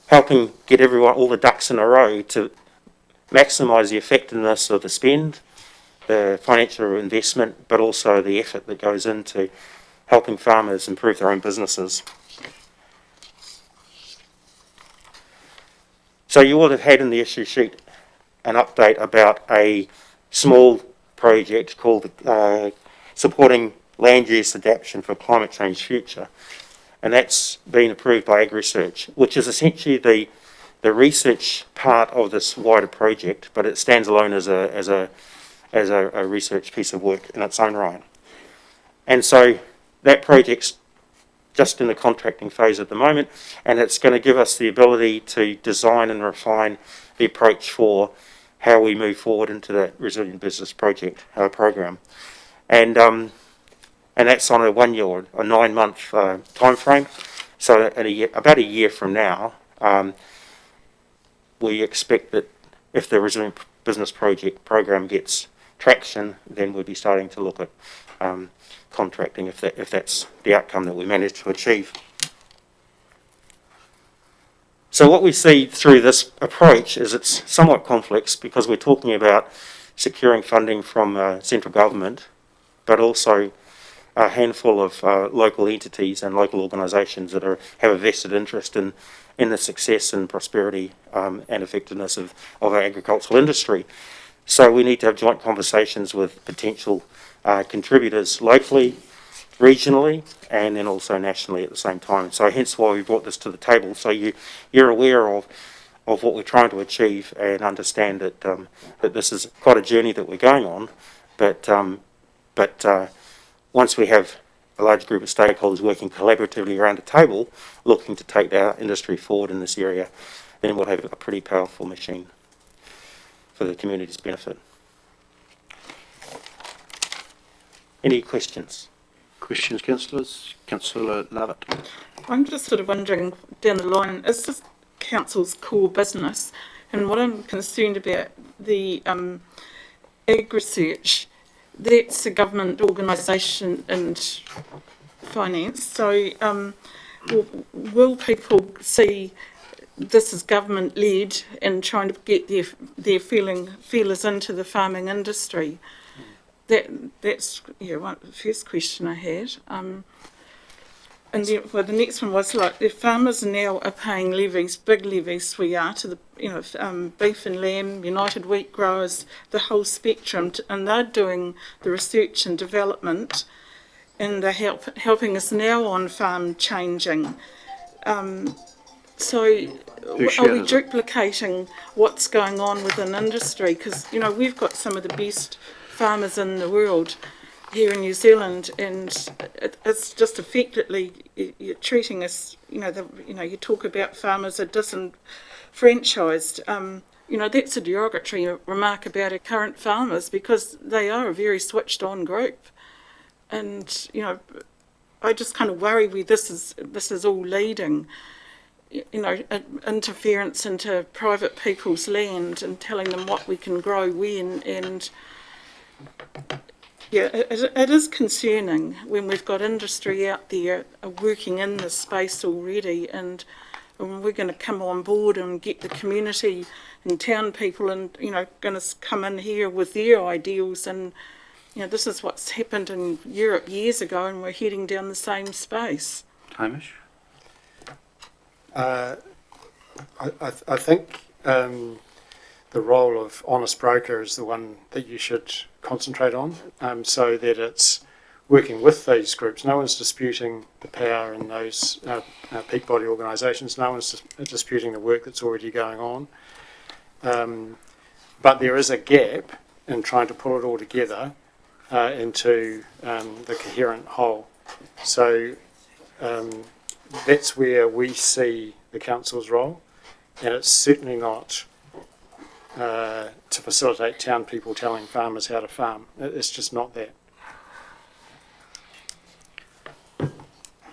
helping get all the ducks in a row to maximise the effectiveness of the spend, the financial investment, but also the effort that goes into helping farmers improve their own businesses. So you will have had in the issue sheet an update about a small project called Supporting Land Use Adaption for Climate Change Future, and that's been approved by Ag Research, which is essentially the research part of this wider project, but it stands alone as a research piece of work in its own right. And so that project's just in the contracting phase at the moment, and it's going to give us the ability to design and refine the approach for how we move forward into that resilient business project program. And that's on a 1 year or a 9 month time frame. So about a year from now, we expect that if the resilient business project program gets traction, then we'll be starting to look at contracting if that's the outcome that we manage to achieve. So what we see through this approach is it's somewhat complex because we're talking about securing funding from central government, but also a handful of local entities and local organisations that have a vested interest in the success and prosperity and effectiveness of our agricultural industry. So we need to have joint conversations with potential contributors locally, regionally, and then also nationally at the same time. So hence why we brought this to the table, so you're aware of what we're trying to achieve and understand that that this is quite a journey that we're going on, but once we have a large group of stakeholders working collaboratively around a table looking to take our industry forward in this area, then we'll have a pretty powerful machine. for the community's benefit. Any questions? Questions, councillors? Councillor Lovett. I'm just sort of wondering down the line, is this council's core business? And what I'm concerned about, the ag research, that's a government organisation and finance. So will people see this is government led and trying to get their feelers into the farming industry? That's one the first question I had. And then, well, the next one was like, if farmers now are paying levies, big levies we are, to the, beef and lamb, United Wheat Growers, the whole spectrum, and they're doing the research and development, and they're helping us now on farm changing. So are we duplicating what's going on within industry? Because, we've got some of the best farmers in the world here in New Zealand, and it's just effectively you're treating us. You talk about farmers are disenfranchised. That's a derogatory remark about our current farmers, because they are a very switched-on group, and I just kind of worry where this is all leading. Interference into private people's land and telling them what we can grow when, and yeah, it is concerning when we've got industry out there working in this space already, and we're going to come on board and get the community and town people and, going to come in here with their ideals, and, this is what's happened in Europe years ago, and we're heading down the same space. Hamish? I think the role of honest broker is the one that you should concentrate on, so that it's working with these groups. No one's disputing the power in those peak body organisations. No one's disputing the work that's already going on. But there is a gap in trying to pull it all together into the coherent whole. So that's where we see the council's role, and it's certainly not to facilitate town people telling farmers how to farm. It's just not that.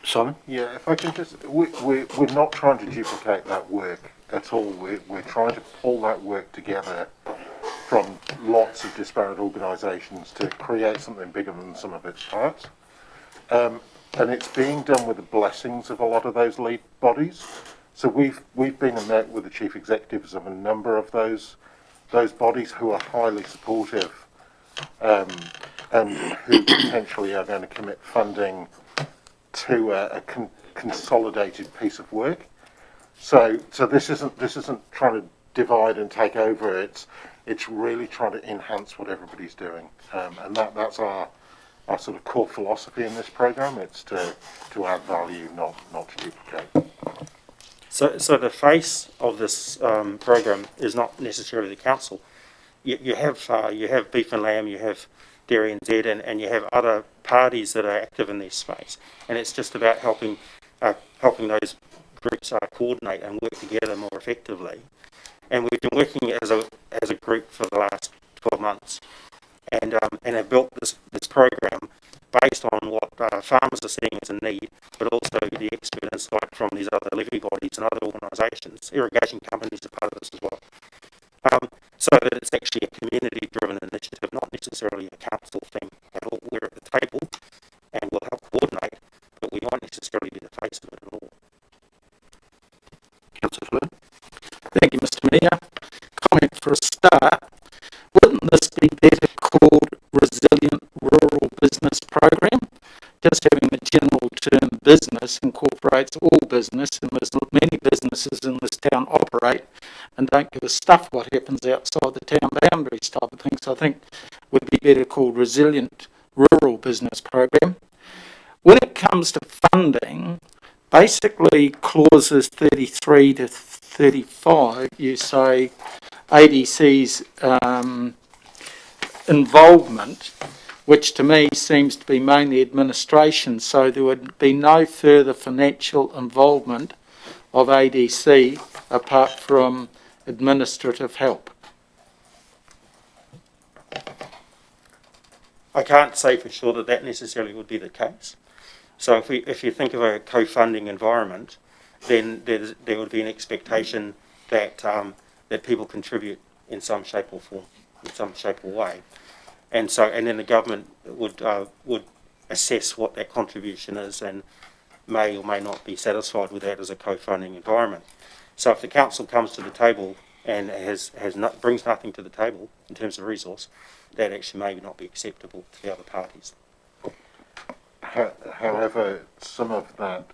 Simon? Yeah, if I can just, we're not trying to duplicate that work at all. We're trying to pull that work together from lots of disparate organisations to create something bigger than some of its parts. And it's being done with the blessings of a lot of those lead bodies. So we've been and met with the chief executives of a number of those bodies who are highly supportive, and who potentially are going to commit funding to a consolidated piece of work. So this isn't trying to divide and take over. It's really trying to enhance what everybody's doing, and that's our sort of core philosophy in this program. It's to add value, not to duplicate. So the face of this program is not necessarily the council. You have beef and lamb, you have dairy and Z, and you have other parties that are active in this space, and it's just about helping those groups coordinate and work together more effectively. And we've been working as a group for the last 12 months, and have built this program based on what farmers are seeing as a need, but also the expert insight from these other levy bodies and other organisations. Irrigation companies are part of this as well. So that it's actually a community-driven initiative, not necessarily a council thing at all. We're at the table and we'll help coordinate, but we won't necessarily be the face of it at all. Councillor Flynn? Thank you, Mr Mayor. Comment for a start. Wouldn't this be better called Resilient Rural Business Program? Just having the general term business incorporates all business, and there's many businesses in this town operate and don't give a stuff what happens outside the town boundaries type of thing. So I think it would be better called Resilient Rural Business Program. When it comes to funding, basically clauses 33 to 35, you say ADC's involvement, which to me seems to be mainly administration, so there would be no further financial involvement of ADC apart from administrative help. I can't say for sure that that necessarily would be the case. So if you think of a co-funding environment, then there would be an expectation that that people contribute in some shape or form, in some shape or way, and then the government would assess what that contribution is and may or may not be satisfied with that as a co-funding environment. So if the council comes to the table and brings nothing to the table in terms of resource, that actually may not be acceptable to the other parties. However, some of that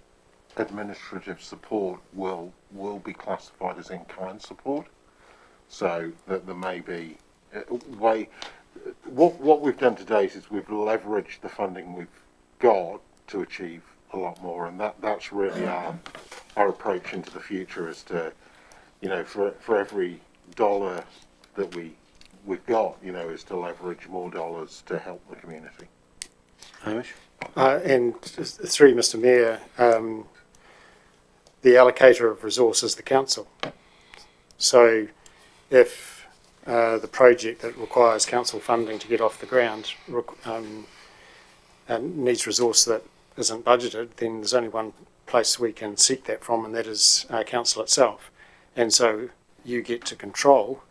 administrative support will be classified as in-kind support, so that there may be what we've done to date is we've leveraged the funding we've got to achieve a lot more, and that's really our approach into the future, is to, for every dollar that we've got, is to leverage more dollars to help the community. Hamish? And through Mr Mayor, the allocator of resource is the council. So if the project that requires council funding to get off the ground needs resource that isn't budgeted, then there's only one place we can seek that from, and that is council itself. And so you get to control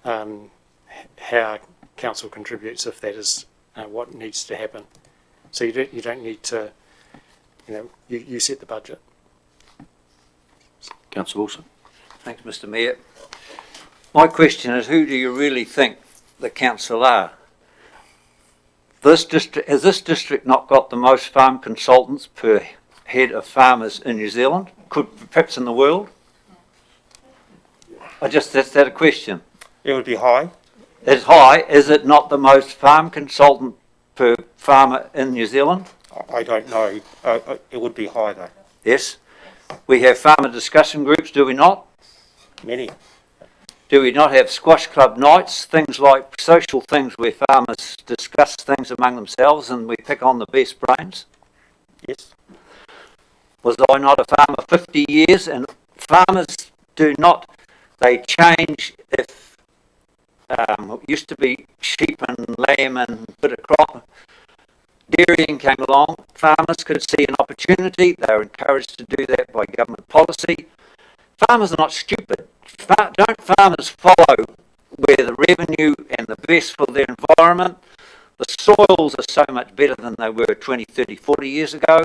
how council contributes if that is what needs to happen. So you don't need to, you set the budget. Councillor Wilson? Thanks, Mr Mayor. My question is, who do you really think the council are? Has this district not got the most farm consultants per head of farmers in New Zealand? Perhaps in the world? That's that a question. It would be high. It's high. Is it not the most farm consultant per farmer in New Zealand? I don't know. It would be high though. Yes. We have farmer discussion groups, do we not? Many. Do we not have squash club nights, things like social things where farmers discuss things among themselves and we pick on the best brains? Yes. Was I not a farmer 50 years? And farmers they change. If it used to be sheep and lamb and bit of crop, dairying came along, farmers could see an opportunity. They were encouraged to do that by government policy. Farmers are not stupid. Don't farmers follow where the revenue and the best for their environment? The soils are so much better than they were 20, 30, 40 years ago.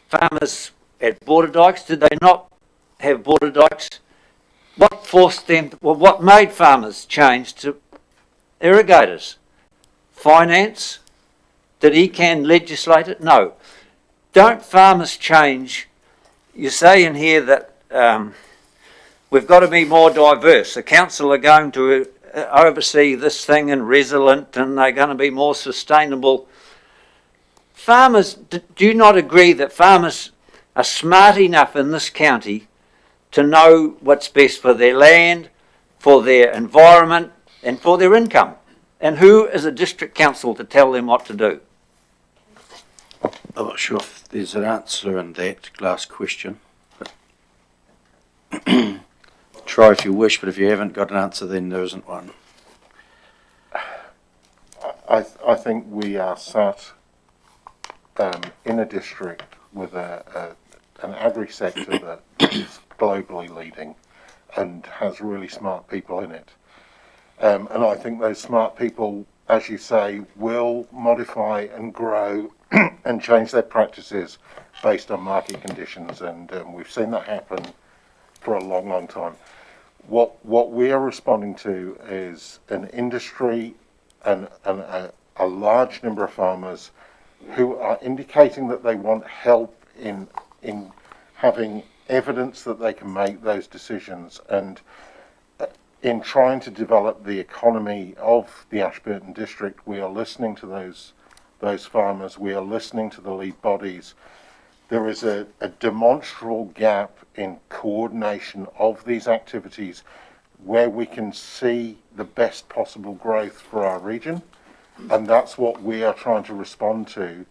Farmers at border dikes, did they not have border dikes? What forced them, what made farmers change to irrigators? Finance? Did ECAN legislate it? No. Don't farmers change? You say in here that we've got to be more diverse. The council are going to oversee this thing and resilient, and they're going to be more sustainable. Farmers, do you not agree that farmers are smart enough in this county to know what's best for their land, for their environment, and for their income? And who is a district council to tell them what to do? I'm not sure if there's an answer in that last question. Try if you wish, but if you haven't got an answer, then there isn't one. I think we are sat in a district with an agri-sector that is globally leading and has really smart people in it. And I think those smart people, as you say, will modify and grow and change their practices based on market conditions. And we've seen that happen for a long, long time. What we are responding to is an industry and a large number of farmers who are indicating that they want help in having evidence that they can make those decisions, and in trying to develop the economy of the Ashburton district. We are listening to those farmers. We are listening to the lead bodies. There is a demonstrable gap in coordination of these activities where we can see the best possible growth for our region, and that's what we are trying to respond to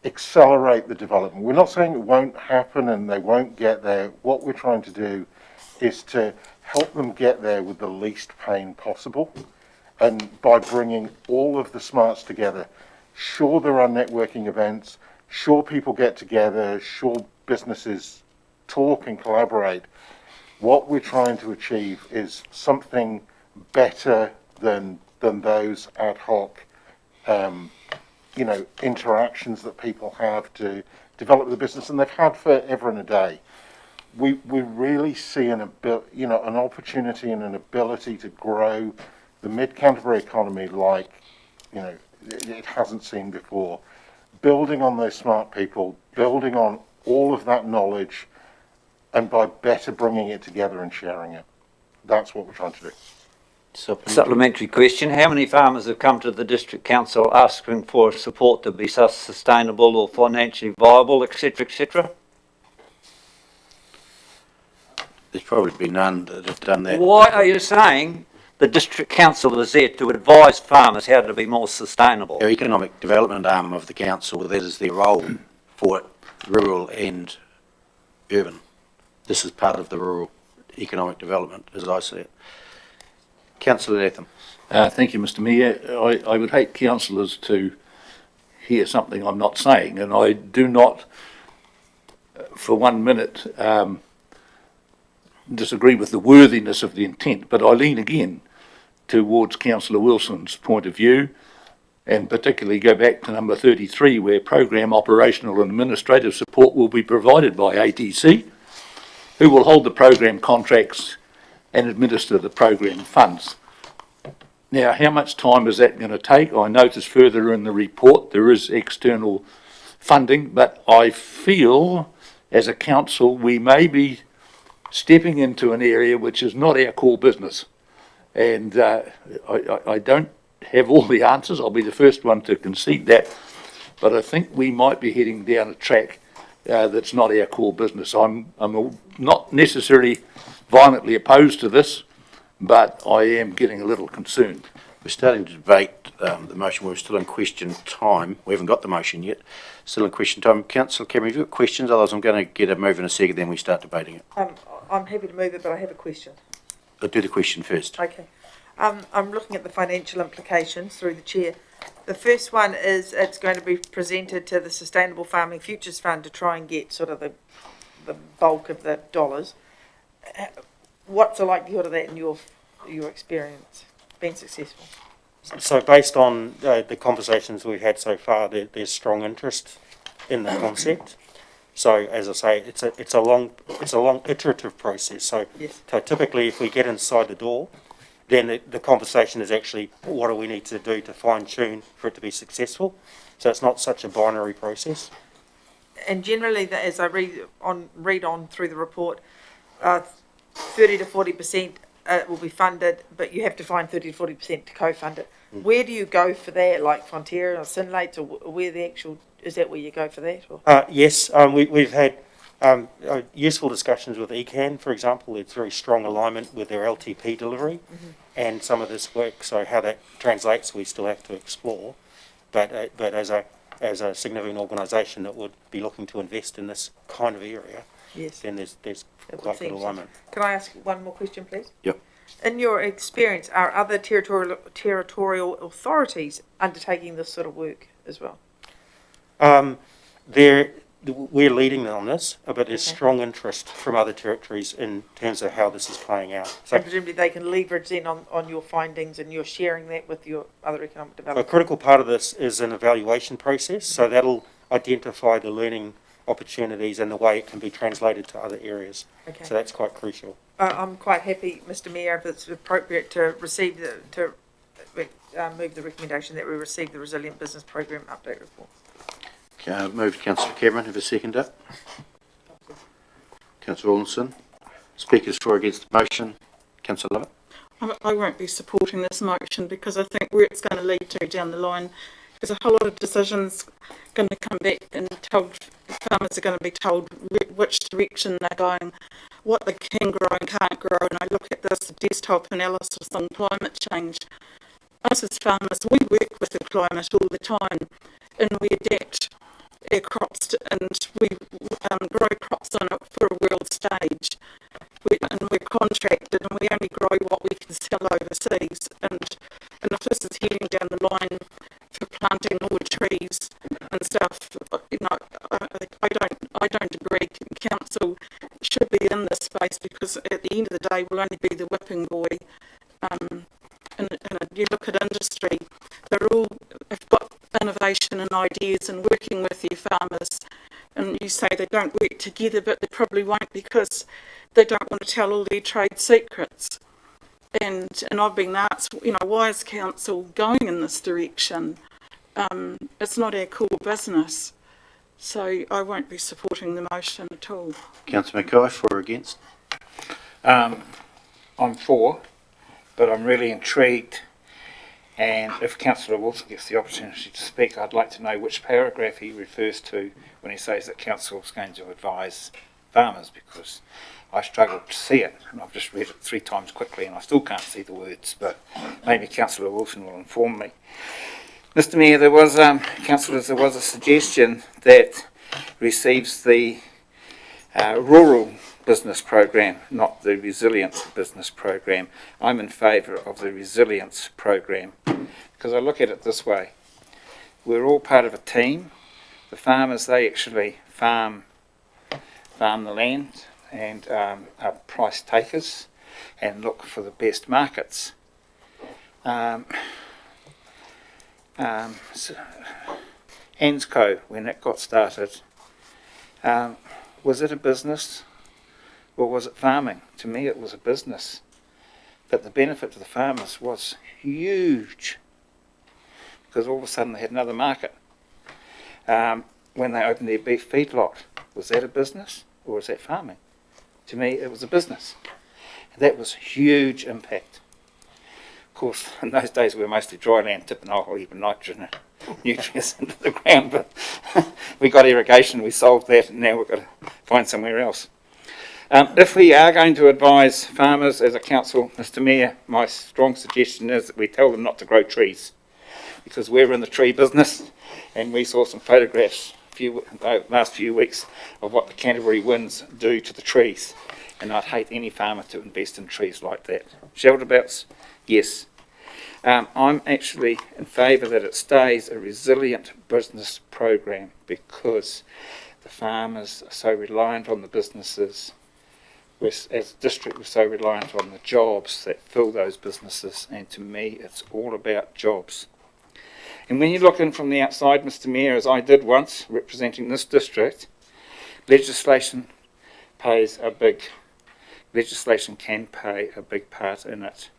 accelerate the development. We're not saying it won't happen and they won't get there. What we're trying to do is to help them get there with the least pain possible, And by bringing all of the smarts together, sure, there are networking events, sure, people get together, sure, businesses talk and collaborate. What we're trying to achieve is something better than those ad hoc, interactions that people have to develop the business, and they've had forever and a day. We really see an opportunity and an ability to grow the mid-Canterbury economy like, it hasn't seen before. Building on those smart people, building on all of that knowledge, and by better bringing it together and sharing it. That's what we're trying to do. Supplementary question, how many farmers have come to the District Council asking for support to be sustainable or financially viable, etc., etc.? There's probably been none that have done that. Why are you saying the District Council is there to advise farmers how to be more sustainable? Our economic development arm of the council, that is their role for rural and urban. This is part of the rural economic development, as I see it. Councillor Latham. Thank you, Mr Mayor. I would hate councillors to hear something I'm not saying, and I do not, for 1 minute, disagree with the worthiness of the intent, but I lean again towards Councillor Wilson's point of view, and particularly go back to number 33, where program operational and administrative support will be provided by ATC, who will hold the program contracts and administer the program funds. Now, how much time is that going to take? I notice further in the report there is external funding, but I feel as a council we may be stepping into an area which is not our core business. And I don't have all the answers. I'll be the first one to concede that. But I think we might be heading down a track that's not our core business. I'm not necessarily violently opposed to this, but I am getting a little concerned. We're starting to debate the motion. We're still in question time. We haven't got the motion yet. Still in question time. Councillor Cameron, have you got questions? Otherwise, I'm going to get a move in a second, then we start debating it. I'm happy to move it, but I have a question. I'll do the question first. Okay. I'm looking at the financial implications through the chair. The first one is it's going to be presented to the Sustainable Farming Futures Fund to try and get sort of the bulk of the dollars. What's the likelihood of that in your experience being successful? So based on the conversations we've had so far, there's strong interest in the concept. So as I say, it's a long iterative process. So, yes. So typically, if we get inside the door, then the conversation is actually what do we need to do to fine tune for it to be successful. So it's not such a binary process. And generally, as I read on through the report, 30 to 40% will be funded, but you have to find 30 to 40% to co-fund it. Where do you go for that, like Fonterra or Synlates, or where the actual, is that where you go for that? Or? Yes, we've had useful discussions with ECAN, for example. It's very strong alignment with their LTP delivery and some of this work. So how that translates, we still have to explore. But as a significant organisation that would be looking to invest in this kind of area, yes, then there's quite good alignment. Can I ask one more question, please? Yep. In your experience, are other territorial authorities undertaking this sort of work as well? We're leading on this, but there's strong interest from other territories in terms of how this is playing out. So, and presumably they can leverage then on your findings, and you're sharing that with your other economic development. a critical part of this is an evaluation process, so that'll identify the learning opportunities and the way it can be translated to other areas. Okay. So that's quite crucial. I'm quite happy, Mr Mayor, if it's appropriate to receive move the recommendation that we receive the Resilient Business Program update report. Moved Councillor Cameron. Have a second up. Councillor Rawlinson. Speakers for or against the motion. Councillor Lovett. I won't be supporting this motion because I think where it's going to lead to down the line, there's a whole lot of decisions going to come back and farmers are going to be told which direction they're going, what they can grow and can't grow. And I look at this desktop analysis on climate change. Us as farmers, we work with the climate all the time and we adapt our crops and we grow crops on it for a world stage. And we're contracted and we only grow what we can sell overseas. And stuff, you know, I don't agree. Council should be in this space because at the end of the day, we'll only be the whipping boy. And you look at industry, they're all have got innovation and ideas and working with their farmers. And you say they don't work together, but they probably won't because they don't want to tell all their trade secrets. And I've been asked, you know, why is council going in this direction? It's not our core business. So I won't be supporting the motion at all. Councillor Mackay, for or against? I'm for, but I'm really intrigued, and if Councillor Wilson gets the opportunity to speak, I'd like to know which paragraph he refers to when he says that council is going to advise farmers, because I struggle to see it, and I've just read it 3 times quickly and I still can't see the words, but maybe Councillor Wilson will inform me. Mr Mayor, there was, councillors, there was a suggestion that receives the rural business program, not the resilience business program. I'm in favour of the resilience program because I look at it this way. We're all part of a team. The farmers, they actually farm the land and are price takers and look for the best markets. Ansco, when it got started, was it a business or was it farming? To me it was a business, but the benefit to the farmers was huge because all of a sudden they had another market. When they opened their beef feedlot, was that a business or was that farming? To me it was a business. That was huge impact. Of course, in those days we were mostly dry land, tipping or even nitrogen and nutrients into the ground, but we got irrigation, we solved that, and now we've got to find somewhere else. If we are going to advise farmers as a council, Mr Mayor, my strong suggestion is that we tell them not to grow trees, because we're in the tree business, and we saw some photographs last few weeks of what the Canterbury winds do to the trees, and I'd hate any farmer to invest in trees like that. Shelter belts? Yes. I'm actually in favour that it stays a resilient business program because the farmers are so reliant on the businesses, as a district we're so reliant on the jobs that fill those businesses, and to me it's all about jobs. And when you look in from the outside, Mr Mayor, as I did once representing this district, legislation can play a big part in it.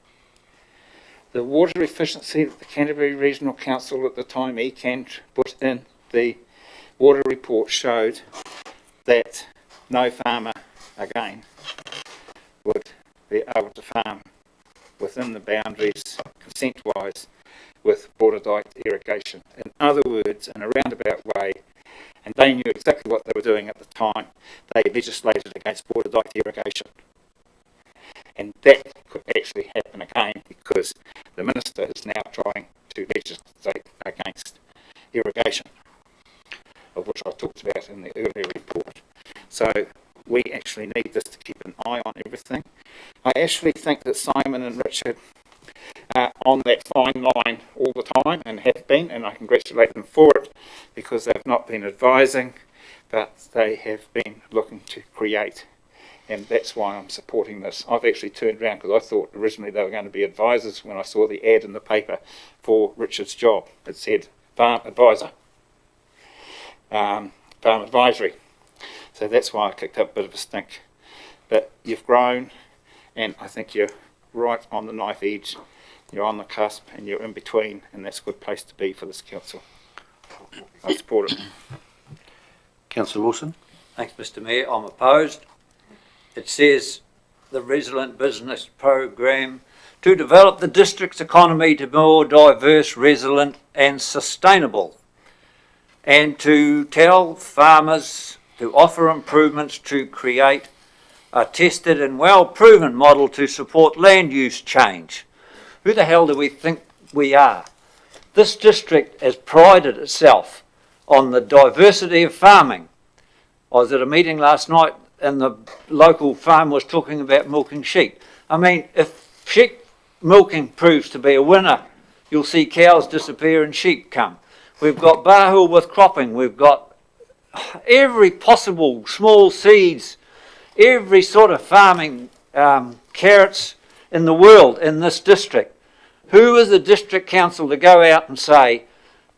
The water efficiency that the Canterbury Regional Council at the time, ECAN, put in the water report showed that no farmer, again, would be able to farm within the boundaries, consent-wise, with border dike irrigation. In other words, in a roundabout way, and they knew exactly what they were doing at the time, they legislated against border dike irrigation. And that could actually happen again because the Minister is now trying to legislate against irrigation, of which I talked about in the earlier report. So we actually need this to keep an eye on everything. I actually think that Simon and Richard are on that fine line all the time and have been, and I congratulate them for it because they've not been advising, but they have been looking to create. And that's why I'm supporting this. I've actually turned around because I thought originally they were going to be advisors when I saw the ad in the paper for Richard's job. It said farm advisor, farm advisory. So that's why I kicked up a bit of a stink. But you've grown, and I think you're right on the knife edge. You're on the cusp, and you're in between, and that's a good place to be for this council. I support it. Councillor Wilson? Thanks, Mr Mayor. I'm opposed. It says the Resilient Business Program to develop the district's economy to be more diverse, resilient and sustainable, and to tell farmers to offer improvements to create a tested and well-proven model to support land use change. Who the hell do we think we are? This district has prided itself on the diversity of farming. I was at a meeting last night and the local farm was talking about milking sheep. I mean, if sheep milking proves to be a winner, you'll see cows disappear and sheep come. we've got Bahul with cropping, we've got every possible small seeds, every sort of farming, carrots in the world in this district. Who is the district council to go out and say,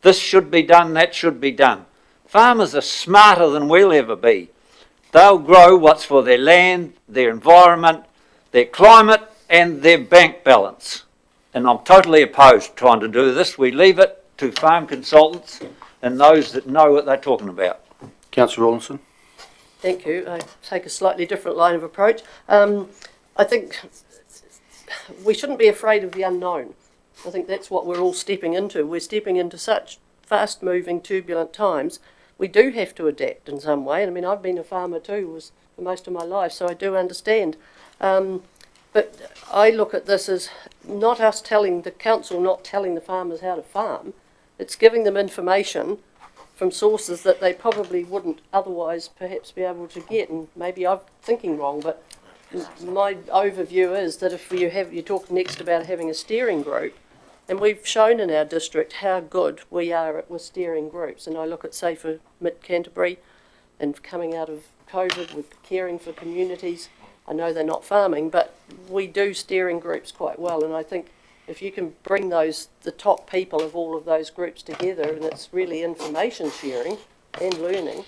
this should be done, that should be done? Farmers are smarter than we'll ever be. They'll grow what's for their land, their environment, their climate and their bank balance. And I'm totally opposed to trying to do this. We leave it to farm consultants and those that know what they're talking about. Councillor Rawlinson. Thank you. I take a slightly different line of approach. I think we shouldn't be afraid of the unknown. I think that's what we're all stepping into. We're stepping into such fast-moving, turbulent times. We do have to adapt in some way. I mean, I've been a farmer too for most of my life, so I do understand. But I look at this as not us telling the council, not telling the farmers how to farm. It's giving them information from sources that they probably wouldn't otherwise perhaps be able to get. And maybe I'm thinking wrong, but my overview is that if you talk next about having a steering group, and we've shown in our district how good we are with steering groups. And I look at, say, for Mid-Canterbury and coming out of COVID with caring for communities. I know they're not farming, but we do steering groups quite well. And I think if you can bring the top people of all of those groups together, and it's really information sharing and learning,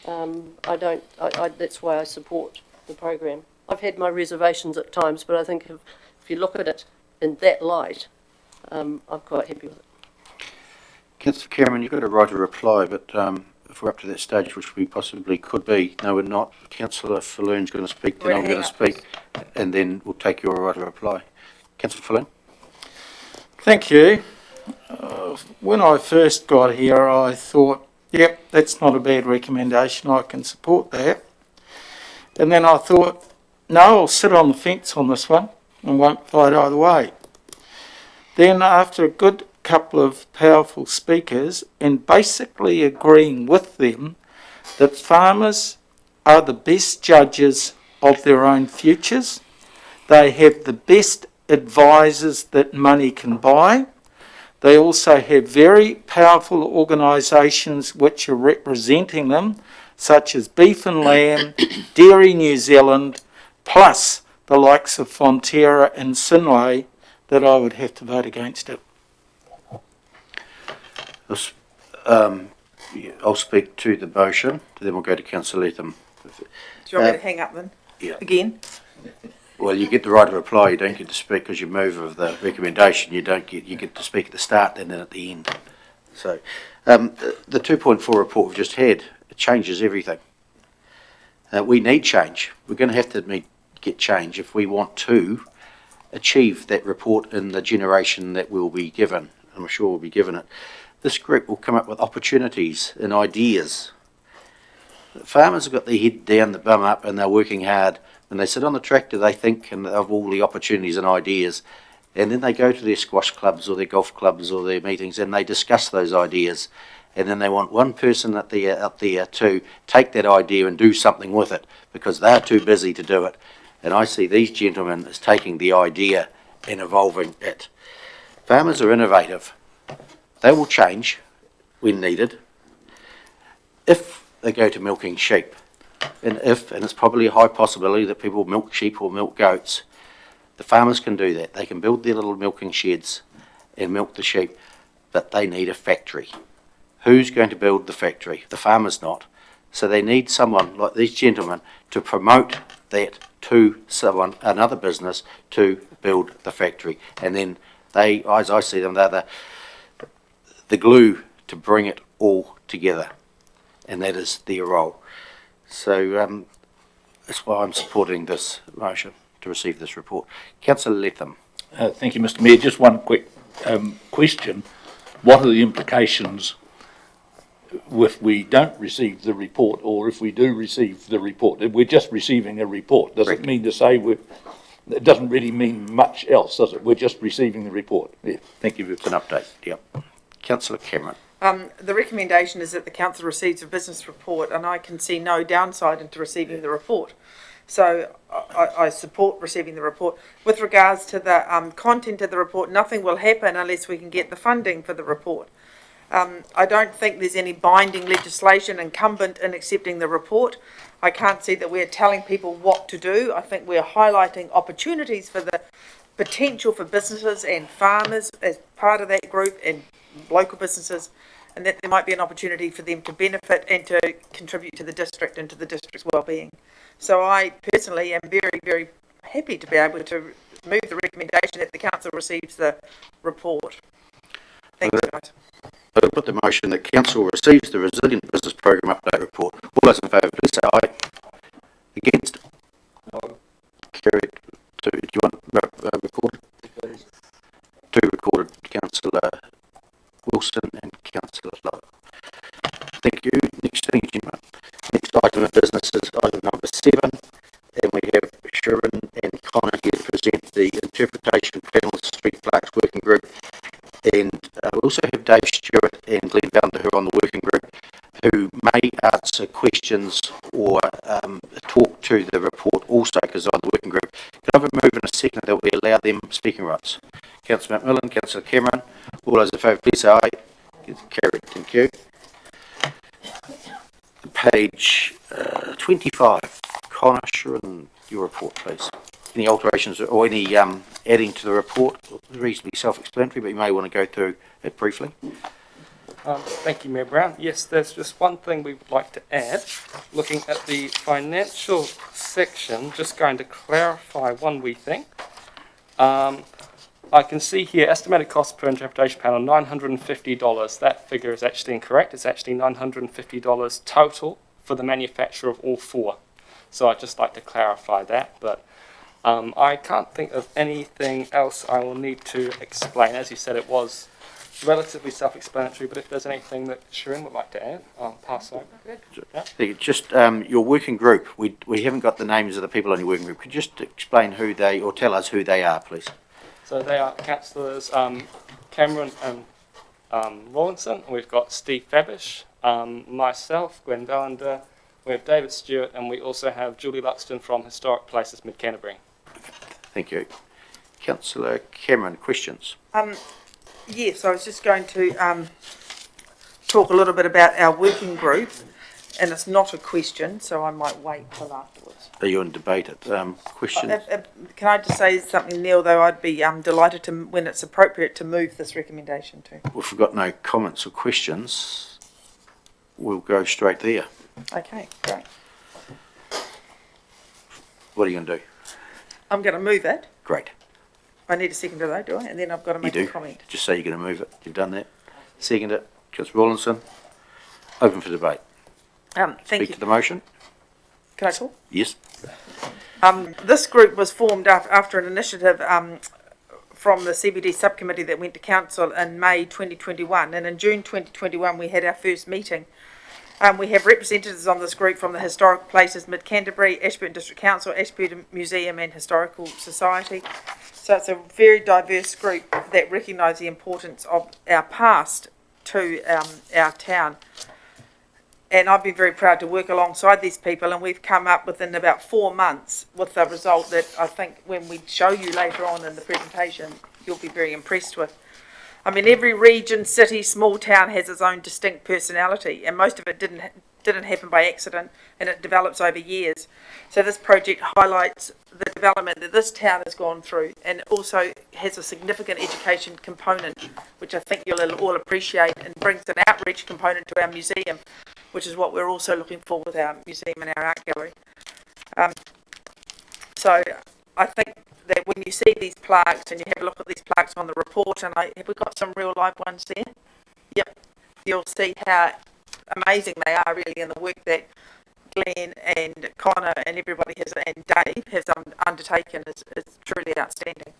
that's why I support the program. I've had my reservations at times, but I think if you look at it in that light, I'm quite happy with it. Councillor Cameron, you've got a right to reply, but if we're up to that stage, which we possibly could be, no, we're not. Councillor Falloon's going to speak, then I'm going to speak, and then we'll take your right to reply. Councillor Falloon. Thank you. When I first got here, I thought, yep, that's not a bad recommendation. I can support that. And then I thought, no, I'll sit on the fence on this one and won't fight either way. Then after a good couple of powerful speakers and basically agreeing with them that farmers are the best judges of their own futures, they have the best advisors that money can buy. They also have very powerful organisations which are representing them, such as Beef and Lamb, Dairy New Zealand, plus the likes of Fonterra and Synlait, that I would have to vote against it. I'll speak to the motion, then we'll go to Councillor Latham. Do you want me to hang up then? Yeah. Again? Well, you get the right to reply. You don't get to speak because you move of the recommendation. You get to speak at the start and then at the end. So, the 2.4 report we've just had, it changes everything. We need change. We're going to have to get change if we want to achieve that report in the generation that we'll be given. I'm sure we'll be given it. This group will come up with opportunities and ideas. Farmers have got their head down, the bum up, and they're working hard. When they sit on the tractor, they think of all the opportunities and ideas. And then they go to their squash clubs or their golf clubs or their meetings and they discuss those ideas. And then they want one person up there to take that idea and do something with it because they're too busy to do it. And I see these gentlemen as taking the idea and evolving it. Farmers are innovative. They will change when needed. If they go to milking sheep, and it's probably a high possibility that people milk sheep or milk goats, the farmers can do that. They can build their little milking sheds and milk the sheep, but they need a factory. Who's going to build the factory? The farmer's not. So they need someone like these gentlemen to promote that to another business to build the factory. And then they, as I see them, they're the glue to bring it all together. And that is their role. So that's why I'm supporting this motion to receive this report. Councillor Latham. Thank you, Mr. Mayor. Just one quick question. What are the implications if we don't receive the report, or if we do receive the report? If we're just receiving a report, does it mean to say it doesn't really mean much else, does it? We're just receiving the report. Yeah, thank you. It's an update. Yep. Councillor Cameron. The recommendation is that the council receives a business report, and I can see no downside into receiving the report. So I support receiving the report. With regards to the content of the report, nothing will happen unless we can get the funding for the report. I don't think there's any binding legislation incumbent in accepting the report. I can't see that we're telling people what to do. I think we're highlighting opportunities for the potential for businesses and farmers as part of that group and local businesses, and that there might be an opportunity for them to benefit and to contribute to the district and to the district's well-being. So I personally am very, very happy to be able to move the recommendation that the council receives the report. Thanks, guys. I'll put the motion that council receives the Resilient Business Program Update Report. All those in favour, please say aye. Against? Carried. Do you want recorded? Two recorded, Councillor Wilson and Councillor Lowe. Thank you. Next item of business is item number 7, and we have Sharon and Connor here to present the Interpretation Panelist Street Clerks Working Group, and we also have Dave Stewart and Glenn Valenter who are on the working group, who may answer questions or talk to the report also, because they're on the working group. Can I have a move in a second that we allow them speaking rights? Councillor McMillan, Councillor Cameron, all those in favour, please say aye. Carried. Thank you. Page 25. Connor, Sharon, your report, please. Any alterations or any adding to the report? Reasonably self-explanatory, but you may want to go through it briefly. Thank you, Mayor Brown. Yes, there's just one thing we would like to add. Looking at the financial section, just going to clarify one wee thing. I can see here estimated cost per interpretation panel $950. That figure is actually incorrect. It's actually $950 total for the manufacture of all 4. So I'd just like to clarify that, but I can't think of anything else I will need to explain. As you said, it was relatively self-explanatory, but if there's anything that Sharon would like to add, I'll pass over. Yeah. Just your working group, we haven't got the names of the people on your working group. Could you just explain who they, or tell us who they are, please? So they are councillors Cameron and Rawlinson. We've got Steve Fabish, myself, Glenn Valenter, we have David Stewart, and we also have Julie Luxton from Historic Places Mid Canterbury. Thank you. Councillor Cameron, questions? Yes, I was just going to talk a little bit about our working group, and it's not a question, so I might wait till afterwards. Are you in debate at questions? Can I just say something, Neil, though? I'd be delighted to, when it's appropriate, to move this recommendation to. Well, if we've got no comments or questions, we'll go straight there. Okay, great. What are you going to do? I'm going to move it. Great. I need a seconder though, do I? And then I've got to make a comment. Just say you're going to move it. You've done that. Second it. Councillor Rawlinson. Open for debate. Thank Speak you. to the motion. Can I talk? Yes. This group was formed after an initiative from the CBD subcommittee that went to council in May 2021, and in June 2021 we had our first meeting. We have representatives on this group from the Historic Places Mid Canterbury, Ashburton District Council, Ashburton Museum and Historical Society. So it's a very diverse group that recognise the importance of our past to our town. And I've been very proud to work alongside these people, and we've come up within about 4 months with a result that I think when we show you later on in the presentation, you'll be very impressed with. I mean, every region, city, small town has its own distinct personality, and most of it didn't happen by accident, and it develops over years. So this project highlights the development that this town has gone through, and also has a significant education component, which I think you'll all appreciate, and brings an outreach component to our museum, which is what we're also looking for with our museum and our art gallery. So I think that when you see these plaques and you have a look at these plaques on the report, and have we got some real live ones there? Yep. You'll see how amazing they are really, in the work that Glenn and Connor and everybody has, and Dave has undertaken is truly outstanding.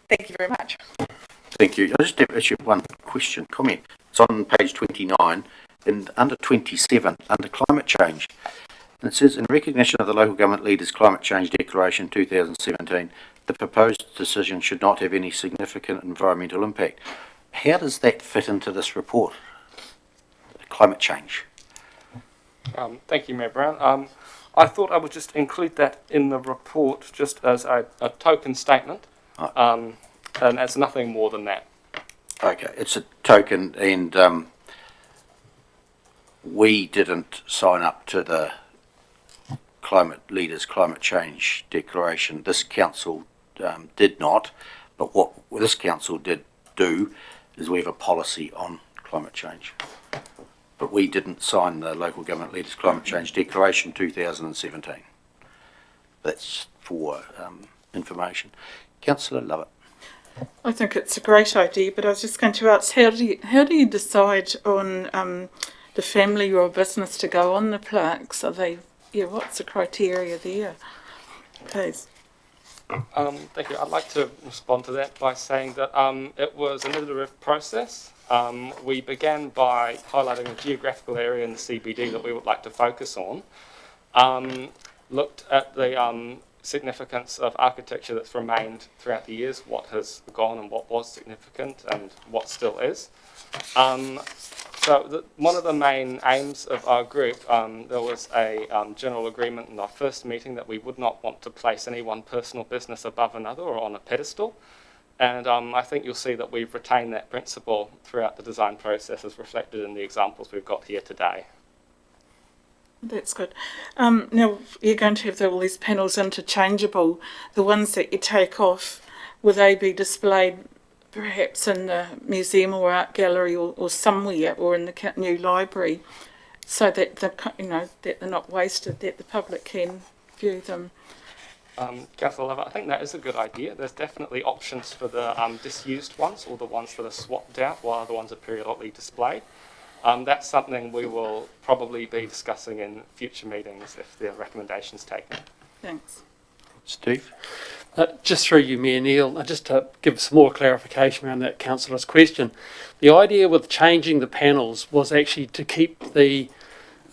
Thank you very much. Thank you. I just have issue one question, comment. It's on page 29 and under 27, under climate change. And it says, in recognition of the local government leaders' climate change declaration 2017, the proposed decision should not have any significant environmental impact. How does that fit into this report? Climate change. Thank you, Mayor Brown. I thought I would just include that in the report just as a token statement, and as nothing more than that. Okay, it's a token, and we didn't sign up to the climate leaders' climate change declaration. This council did not, but what this council did do is we have a policy on climate change. But we didn't sign the local government leaders' climate change declaration 2017. That's for information. Councillor Lovett. I think it's a great idea, but I was just going to ask, how do you decide on the family or business to go on the plaques? Are they, what's the criteria there? Please. Thank you. I'd like to respond to that by saying that it was an iterative process. We began by highlighting a geographical area in the CBD that we would like to focus on. Looked at the significance of architecture that's remained throughout the years, what has gone and what was significant and what still is. One of the main aims of our group, there was a general agreement in our first meeting that we would not want to place any one personal business above another or on a pedestal. And I think you'll see that we've retained that principle throughout the design process as reflected in the examples we've got here today. That's good. Now, you're going to have all these panels interchangeable. The ones that you take off, will they be displayed perhaps in the museum or art gallery or somewhere, or in the new library, so that that they're not wasted, that the public can view them? Councillor Lovett, I think that is a good idea. There's definitely options for the disused ones or the ones that are swapped out while other ones are periodically displayed. That's something we will probably be discussing in future meetings if the recommendation's taken. Thanks. Steve? Just through you, Mayor Neil, just to give some more clarification around that councillor's question. The idea with changing the panels was actually to keep the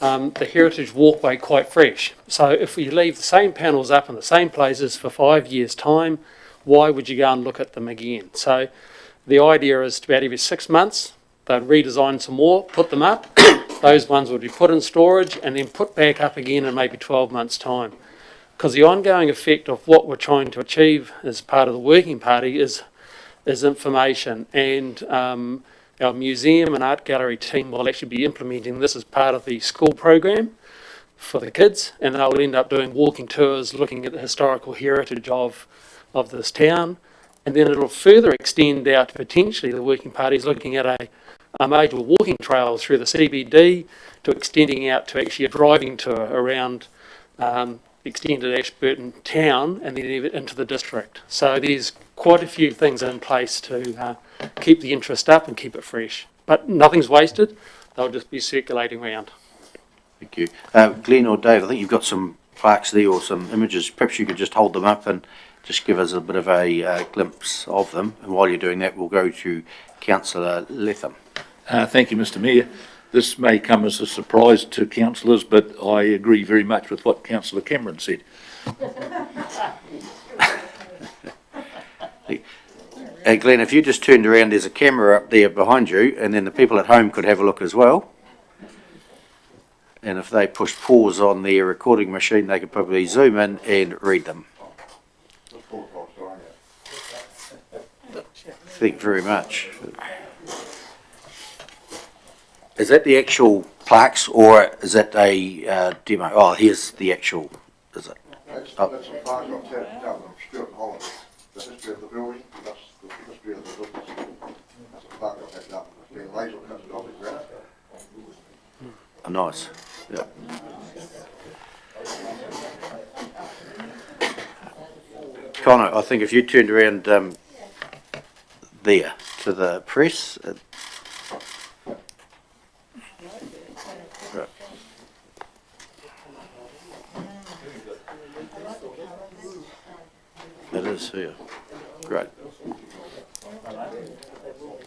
heritage walkway quite fresh. So if we leave the same panels up in the same places for 5 years' time, why would you go and look at them again? So the idea is about every 6 months, they'd redesign some more, put them up. Those ones would be put in storage and then put back up again in maybe 12 months' time. Because the ongoing effect of what we're trying to achieve as part of the working party is information, and our museum and art gallery team will actually be implementing this as part of the school program for the kids, and they'll end up doing walking tours looking at the historical heritage of this town, and then it'll further extend out to potentially the working parties looking at a major walking trail through the CBD to extending out to actually a driving tour around extended Ashburton town and then even into the district. So there's quite a few things in place to keep the interest up and keep it fresh. But nothing's wasted, they'll just be circulating around. Thank you. Glenn or Dave, I think you've got some plaques there or some images. Perhaps you could just hold them up and just give us a bit of a glimpse of them. And while you're doing that, we'll go to Councillor Letham. Thank you, Mr Mayor. This may come as a surprise to councillors, but I agree very much with what Councillor Cameron said. Hey, Glenn, if you just turned around, there's a camera up there behind you, and then the people at home could have a look as well. And if they push pause on their recording machine, they could probably zoom in and read them. Thank you very much. Is that the actual plaques, or is it a demo? Oh, here's the actual, is it? That's a plaque I've taken down from Stuart Holland. The history of the building, that's the history of the building. That's a plaque I've taken down. It's been laser cut off the granite. Oh, nice. Yeah. Connor, I think if you turned around there to the press. Right. It is here. Great.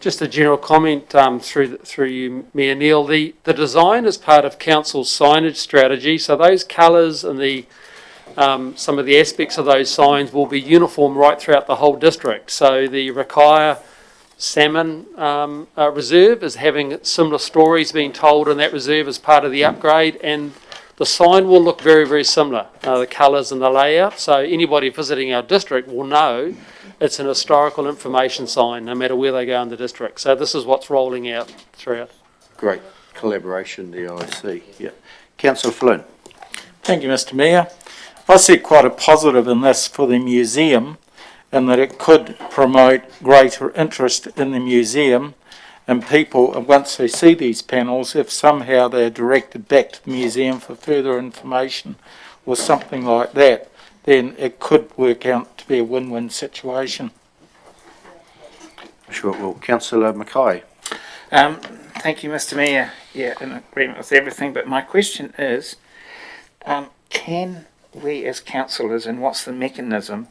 Just a general comment through you, Mayor Neil. The design is part of council's signage strategy, so those colours and the some of the aspects of those signs will be uniform right throughout the whole district. So the Rakaya Salmon Reserve is having similar stories being told in that reserve as part of the upgrade, and the sign will look very, very similar, the colours and the layout. So anybody visiting our district will know it's an historical information sign, no matter where they go in the district. So this is what's rolling out throughout. Great collaboration there, I see. Yeah. Councillor Flynn. Thank you, Mr. Mayor. I see quite a positive in this for the museum, in that it could promote greater interest in the museum, and people, once they see these panels, if somehow they're directed back to the museum for further information or something like that, then it could work out to be a win-win situation. Sure it will. Councillor Mackay. Thank you, Mr. Mayor. Yeah, in agreement with everything, but my question is, can we as councillors, and what's the mechanism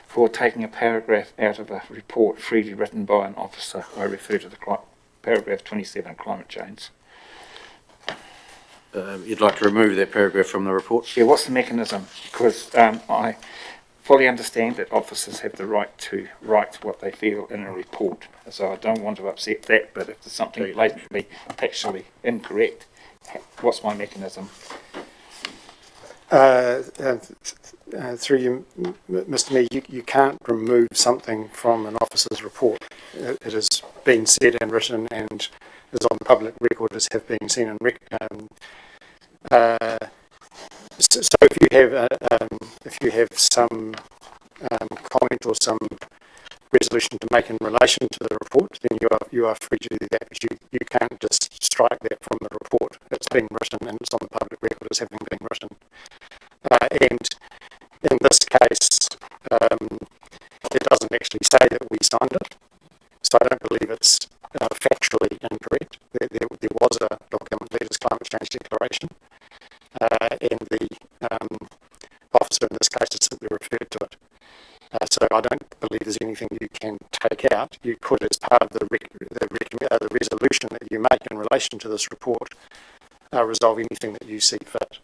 for taking a paragraph out of a report freely written by an officer? I refer to the paragraph 27, climate change. You'd like to remove that paragraph from the report? Yeah, what's the mechanism? Because I fully understand that officers have the right to write what they feel in a report, so I don't want to upset that, but if there's something blatantly factually incorrect, what's my mechanism? Through you, Mr. Mayor, you can't remove something from an officer's report. It has been said and written and is on the public record as have been seen and so if you have some comment or some resolution to make in relation to the report, then you are free to do that, but you can't just strike that from the report. It's been written and it's on the public record as having been written. And in this case, it doesn't actually say that we signed it, so I don't believe it's factually incorrect. There was a document, Leaders Climate Change Declaration, and the officer in this case has simply referred to it. So I don't believe there's anything you can take out. You could, as part of the resolution that you make in relation to this report, resolve anything that you see fit.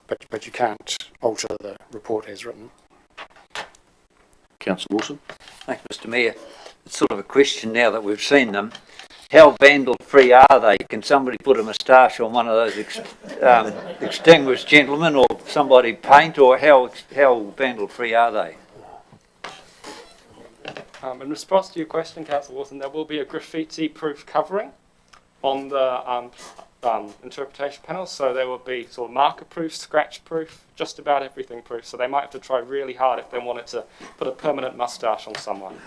But you can't alter the report as written. Councillor Wilson. Thank you, Mr. Mayor. It's sort of a question now that we've seen them. How vandal-free are they? Can somebody put a moustache on one of those extinguished gentlemen, or somebody paint, or how vandal-free are they? In response to your question, Councillor Wilson, there will be a graffiti-proof covering on the interpretation panels, so there will be sort of marker-proof, scratch-proof, just about everything-proof. So they might have to try really hard if they wanted to put a permanent moustache on someone.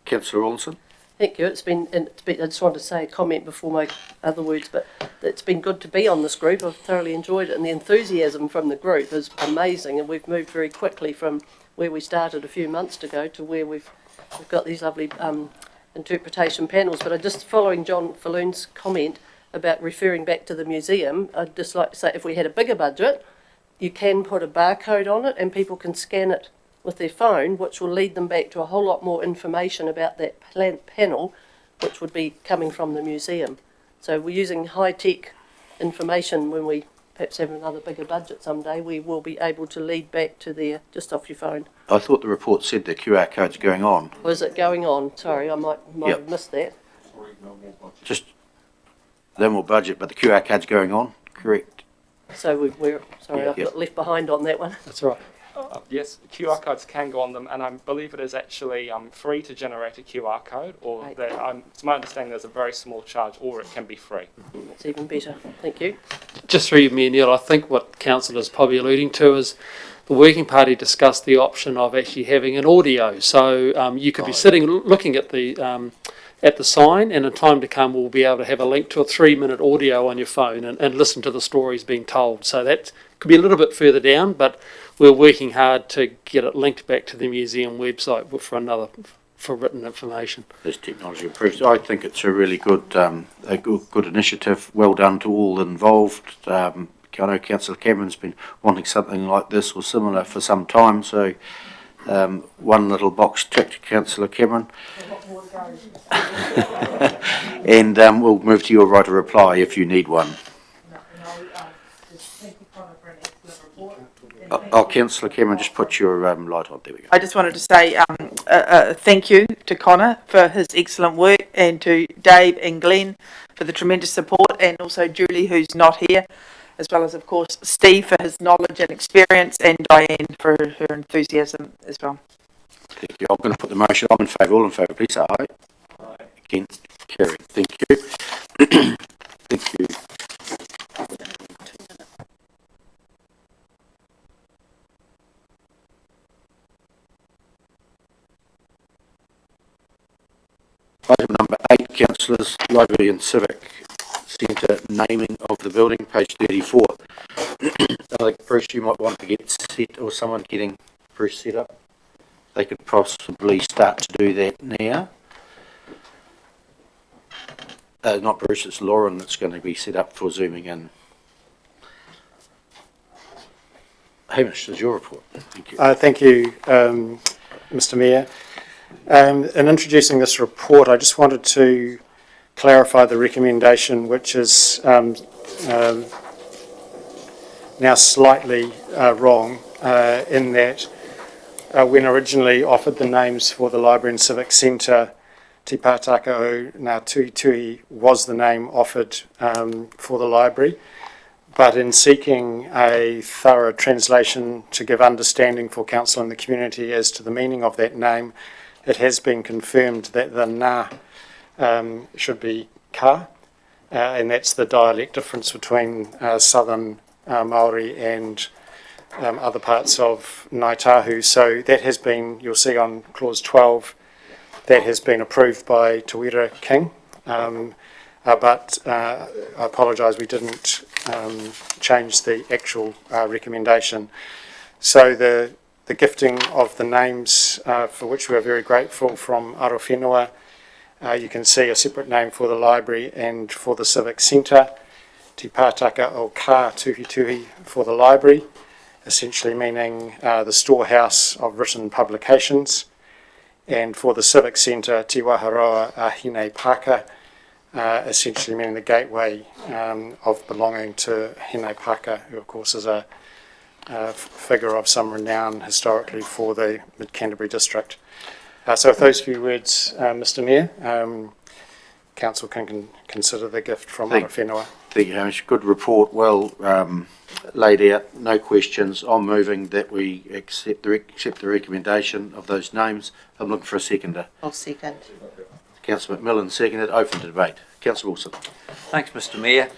Councillor Rawlinson. Thank you. It's been, I just wanted to say a comment before my other words, but it's been good to be on this group. I've thoroughly enjoyed it, and the enthusiasm from the group is amazing, and we've moved very quickly from where we started a few months ago to where we've got these lovely interpretation panels. But just following John Falloon's comment about referring back to the museum, I'd just like to say if we had a bigger budget, you can put a barcode on it and people can scan it with their phone, which will lead them back to a whole lot more information about that panel, which would be coming from the museum. So we're using high-tech information. When we perhaps have another bigger budget someday, we will be able to lead back to there just off your phone. I thought the report said the QR code's going on. Was it going on? Sorry, I might have missed that. Just no more budget, but the QR code's going on, correct? So we're sorry, I've got left behind on that one. That's right. Yes, QR codes can go on them, and I believe it is actually free to generate a QR code, or it's my understanding there's a very small charge, or it can be free. That's even better. Thank you. Just through you, Mayor Neil, I think what Council is probably alluding to is the Working Party discussed the option of actually having an audio. So you could be sitting looking at the sign, and in time to come we'll be able to have a link to a 3-minute audio on your phone and listen to the stories being told. So that could be a little bit further down, but we're working hard to get it linked back to the museum website for written information. As technology improves, I think it's a really good initiative. Well done to all involved. I know Councillor Cameron's been wanting something like this or similar for some time, so one little box ticked, Councillor Cameron. And we'll move to your right of reply if you need one. Councillor Cameron, just put your light on. There we go. I just wanted to say thank you to Connor for his excellent work, and to Dave and Glenn for the tremendous support, and also Julie, who's not here. as well as, of course, Steve for his knowledge and experience, and Diane for her enthusiasm as well. Thank you. I'm going to put the motion. I'm in favour. All in favour, please say aye. Aye. Against? Carried. Thank you. Thank you. Item number 8, Councillors, Library and Civic Centre naming of the building, page 34. I think Bruce, you might want to get set, or someone getting Bruce set up. They could possibly start to do that now. Not Bruce, it's Lauren that's going to be set up for zooming in. Hamish, is your report. Thank you. Thank you, Mr. Mayor. In introducing this report, I just wanted to clarify the recommendation, which is now slightly wrong, in that when originally offered the names for the Library and Civic Centre, Te Pātaka o Ngā Tuhi was the name offered for the library. But in seeking a thorough translation to give understanding for council and the community as to the meaning of that name, it has been confirmed that the ngā should be ka, and that's the dialect difference between southern Māori and other parts of Ngāi Tahu. So that has been, you'll see on clause 12, that has been approved by Te Wira King. But I apologise, we didn't change the actual recommendation. So the gifting of the names, for which we are very grateful, from Arowhenua, you can see a separate name for the library and for the civic centre, Te Pātaka o Ka Tuhi Tuhi for the library, essentially meaning the storehouse of written publications, and for the civic centre, Te Waharoa a Hine Pāka, essentially meaning the gateway of belonging to Hine Pāka, who of course is a figure of some renown historically for the Mid-Canterbury district. So with those few words, Mr Mayor, Council can consider the gift from Arowhenua. Thank you, Hamish. Good report, well laid out, no questions. I'm moving that we accept the recommendation of those names. I'm looking for a seconder. I'll second. Councillor McMillan seconded. Open to debate. Councillor Wilson. Thanks, Mr Mayor.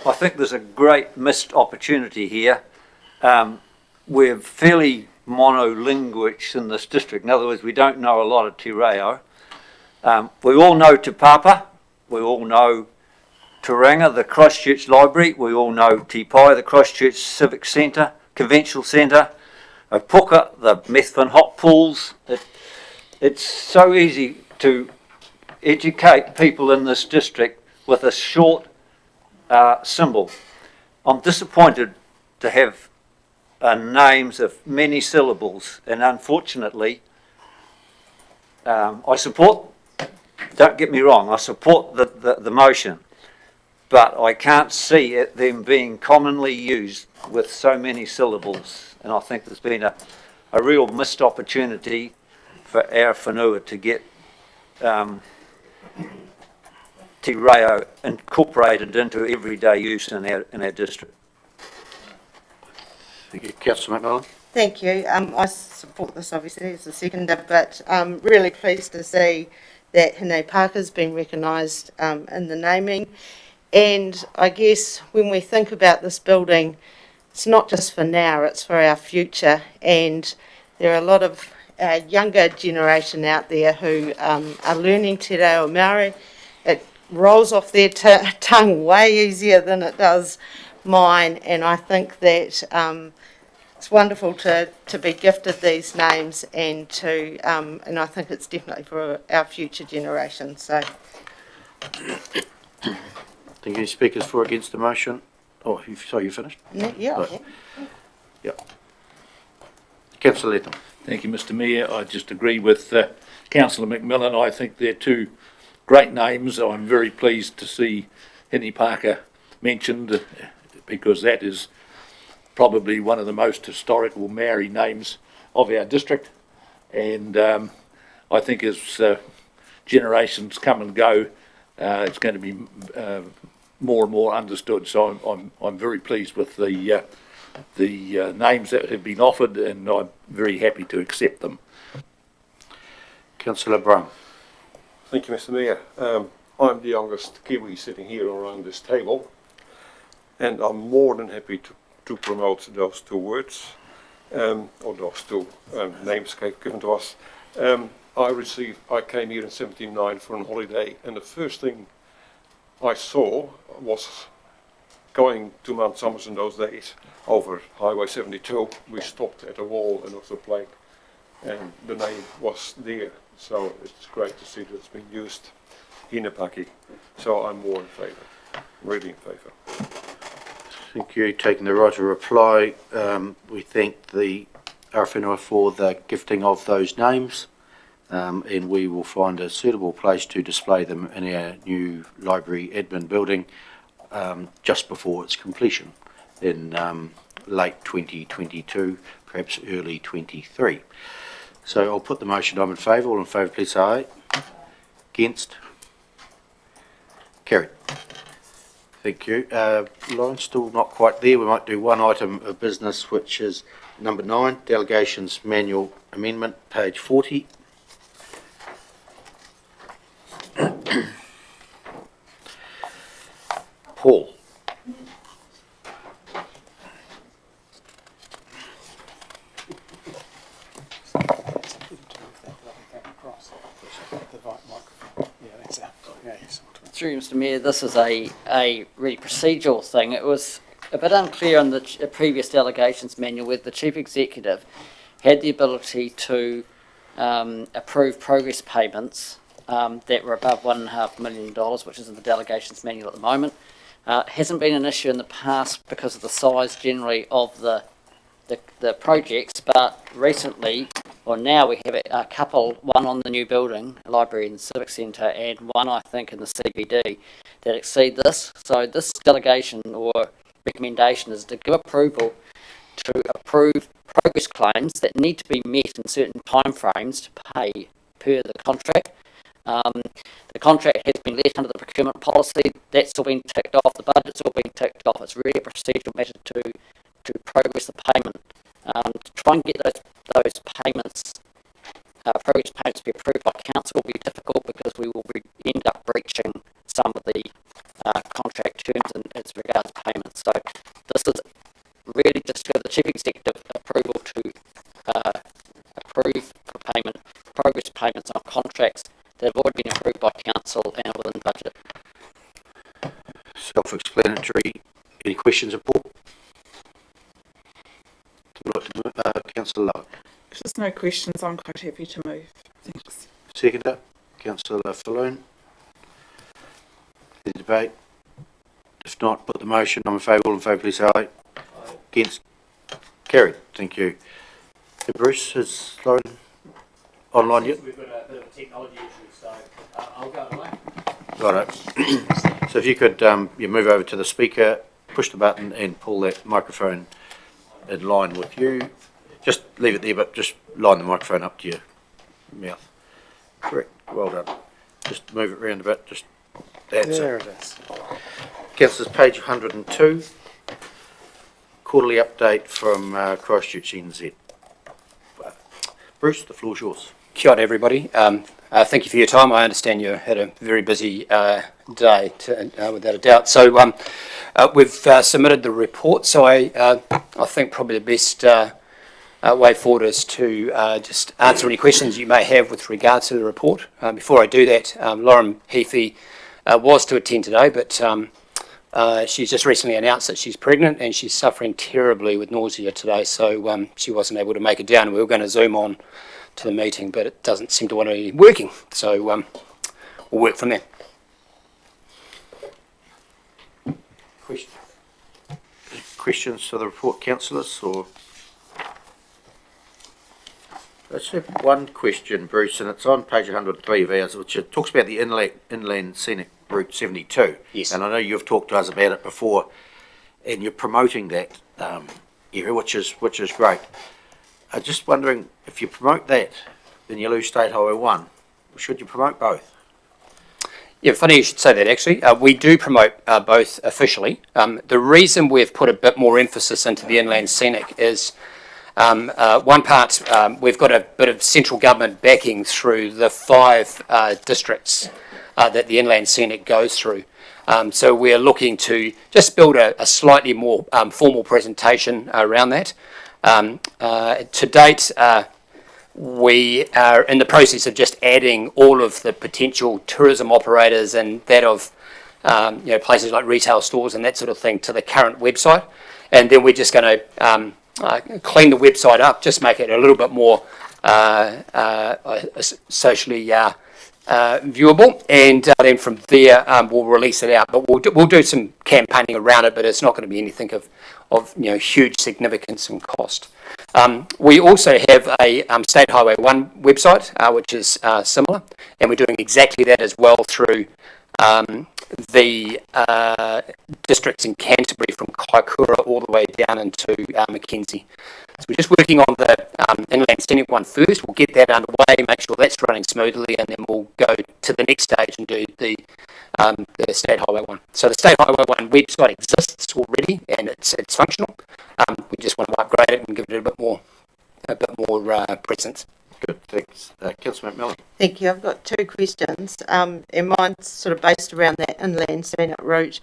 I think there's a great missed opportunity here. We're fairly monolinguish in this district. In other words, we don't know a lot of Te Reo. We all know Te Papa. We all know Tauranga, the Christchurch Library. We all know Te Pai, the Christchurch Civic Centre, Conventional Centre. Puka, the Methven Hot Pools. It's so easy to educate people in this district with a short symbol. I'm disappointed to have names of many syllables, and unfortunately I support, don't get me wrong, I support the motion, but I can't see them being commonly used with so many syllables, and I think there's been a real missed opportunity for our whanua to get Te Reo incorporated into everyday use in our district. Thank you. Councillor McMillan. Thank you. I support this obviously as a seconder, but I'm really pleased to see that Hine Pāka has been recognised in the naming. And I guess when we think about this building, it's not just for now, it's for our future. And there are a lot of younger generation out there who are learning Te Reo Māori. It rolls off their tongue way easier than it does mine, and I think that it's wonderful to be gifted these names, and to and I think it's definitely for our future generations. So, Thank you. Speakers for or against the motion? Oh, sorry, you finished? yeah. Right. Yep. Councillor Latham. Thank you, Mr Mayor. I just agree with Councillor McMillan. I think they're two great names. I'm very pleased to see Hine Pāka mentioned, because that is probably one of the most historical Maori names of our district, and I think as generations come and go, it's going to be more and more understood. So I'm very pleased with the names that have been offered, and I'm very happy to accept them. Councillor Brown. Thank you, Mr. Mayor. I'm the youngest Kiwi sitting here around this table, and I'm more than happy to promote those two words, or those two names given to us. I came here in 79 for a holiday, and the first thing I saw was going to Mount Somers in those days over Highway 72. We stopped at a wall and there was a plaque, and the name was there. So it's great to see that it's been used in Apaki. So I'm more in favour, really in favour. Thank you. Taking the right to reply, we thank the Arawhenua for the gifting of those names, and we will find a suitable place to display them in our new library admin building just before its completion in late 2022, perhaps early 23. So I'll put the motion. I'm in favour. All in favour, please say aye. Against? Carried. Thank you. Line's still not quite there. We might do one item of business, which is number 9, Delegations Manual Amendment, page 40. Paul. Through Mr. Mayor, this is a really procedural thing. It was a bit unclear in the previous delegations manual whether the Chief Executive had the ability to approve progress payments that were above $1.5 million, which is in the delegations manual at the moment. It hasn't been an issue in the past because of the size generally of the projects, but recently, or now we have a couple, one on the new building, library and civic centre, and one I think in the CBD that exceed this. So this delegation or recommendation is to give approval to approve progress claims that need to be met in certain timeframes to pay per the contract. The contract has been let under the procurement policy. That's all been ticked off. The budget's all been ticked off. It's really a procedural matter to progress the payment. To try and get those payments, progress payments to be approved by council will be difficult because we will end up breaching some of the contract terms as regards payments. So this is really just for the Chief Executive approval to approve for payment, progress payments on contracts that have already been approved by council and are within budget. Self-explanatory. Any questions of Paul? Councillor Lowe. If there's no questions, I'm quite happy to move. Thanks. Seconder, Councillor Falloon. Any debate? If not, put the motion. I'm in favour. All in favour, please say aye. Against? Carried. Thank you. Hey, Bruce, is Lauren online yet? We've got a bit of a technology issue, so I'll go away. Righto. So if you could you move over to the speaker, push the button and pull that microphone in line with you. Just leave it there, but just line the microphone up to your mouth. Correct. Well done. Just move it around a bit. Just that's There it. it is. Councillors, page 102. Quarterly update from Christchurch NZ. Bruce, the floor's yours. Kia ora, everybody. Thank you for your time. I understand you had a very busy day, without a doubt. So we've submitted the report. So I think probably the best way forward is to just answer any questions you may have with regards to the report. Before I do that, Lauren Heafy was to attend today, but she's just recently announced that she's pregnant and she's suffering terribly with nausea today. So she wasn't able to make it down. We were going to Zoom on to the meeting, but it doesn't seem to want to be working. So we'll work from there. Questions for the report, councillors, or? I just have one question, Bruce, and it's on page 103 of ours, which it talks about the inland scenic route 72. Yes. And I know you've talked to us about it before, and you're promoting that area, which is great. I'm just wondering, if you promote that, then you lose State Highway 1. Should you promote both? Yeah, funny you should say that actually. We do promote both officially. The reason we've put a bit more emphasis into the inland scenic is one part, we've got a bit of central government backing through the 5 districts that the inland scenic goes through. So we're looking to just build a slightly more formal presentation around that. To date, we are in the process of just adding all of the potential tourism operators and that of places like retail stores and that sort of thing to the current website, and then we're just going to clean the website up, just make it a little bit more socially viewable, and then from there we'll release it out. But we'll do some campaigning around it, but it's not going to be anything of huge significance and cost. We also have a State Highway 1 website, which is similar, and we're doing exactly that as well through the districts in Canterbury from Kaikoura all the way down into Mackenzie. So we're just working on the inland scenic one first. We'll get that underway, make sure that's running smoothly, and then we'll go to the next stage and do the State Highway 1. So the State Highway 1 website exists already and it's functional. We just want to upgrade it and give it a bit more presence. Good, thanks. Councillor McMillan. Thank you. I've got 2 questions, and mine's sort of based around that inland scenic route.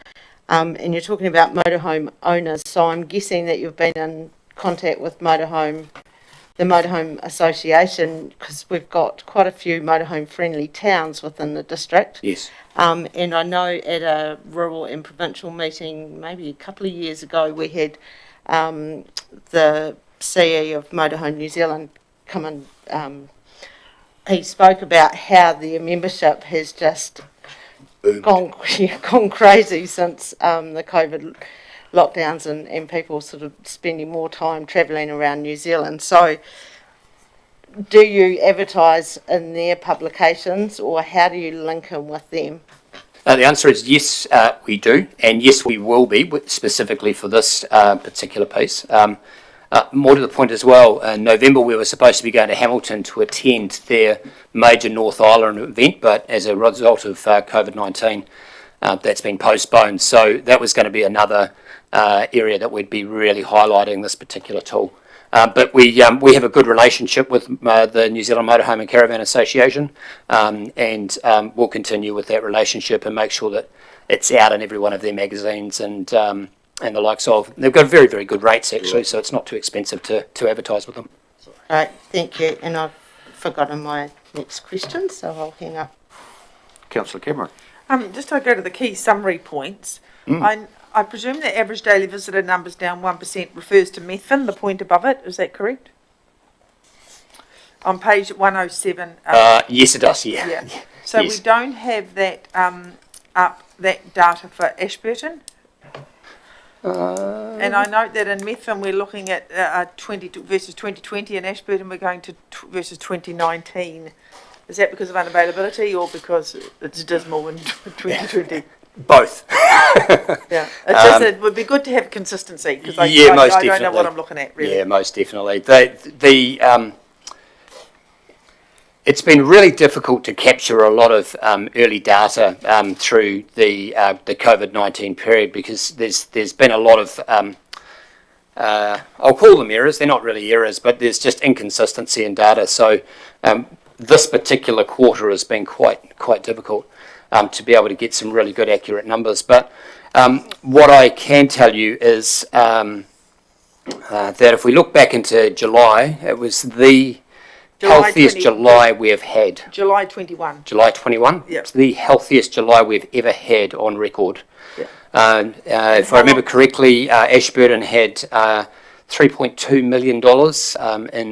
And you're talking about motorhome owners, so I'm guessing that you've been in contact with the Motorhome Association, because we've got quite a few motorhome-friendly towns within the district. Yes. And I know at a rural and provincial meeting, maybe a couple of years ago, we had the CE of Motorhome New Zealand come and he spoke about how their membership has just gone crazy since the COVID lockdowns and people sort of spending more time travelling around New Zealand. So do you advertise in their publications, or how do you link in with them? The answer is yes, we do, and yes, we will be, specifically for this particular piece. More to the point as well, in November we were supposed to be going to Hamilton to attend their major North Island event, but as a result of COVID-19, that's been postponed. So that was going to be another area that we'd be really highlighting this particular tool. But we have a good relationship with the New Zealand Motorhome and Caravan Association, and we'll continue with that relationship and make sure that it's out in every one of their magazines and the likes of. They've got very, very good rates actually, so it's not too expensive to advertise with them. Right, thank you. And I've forgotten my next question, so I'll hang up. Councillor Cameron. Just to go to the key summary points, I presume the average daily visitor numbers down 1% refers to Methven, the point above it. Is that correct? On page 107. Yes, it does. Yeah. So yes. We don't have that that data for Ashburton. And I note that in Methven we're looking at 20 versus 2020, and Ashburton we're going to versus 2019. Is that because of unavailability or because it's dismal in 2020? Both. Yeah, it's just it would be good to have consistency, because I don't know what I'm looking at really. Yeah, most definitely. It's been really difficult to capture a lot of early data through the COVID-19 period, because there's been a lot of I'll call them errors. They're not really errors, but there's just inconsistency in data. So this particular quarter has been quite difficult to be able to get some really good, accurate numbers. But what I can tell you is that if we look back into July, it was the healthiest July we have had. July 21. July 21? Yeah. It's the healthiest July we've ever had on record. Yeah. If I remember correctly, Ashburton had $3.2 million in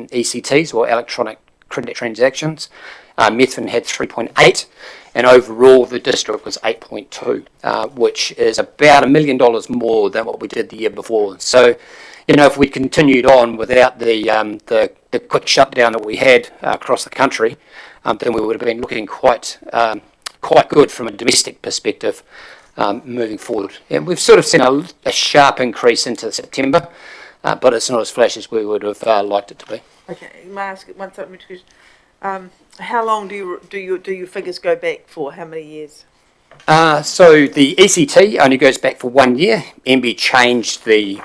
ECTs, or electronic credit transactions. Methven had 3.8, and overall the district was 8.2, which is about $1 million more than what we did the year before. So, if we continued on without the quick shutdown that we had across the country, then we would have been looking quite good from a domestic perspective moving forward. And we've sort of seen a sharp increase into September, but it's not as flash as we would have liked it to be. Okay, may I ask one question? How long do your figures go back for? How many years? So the ECT only goes back for 1 year. MB changed the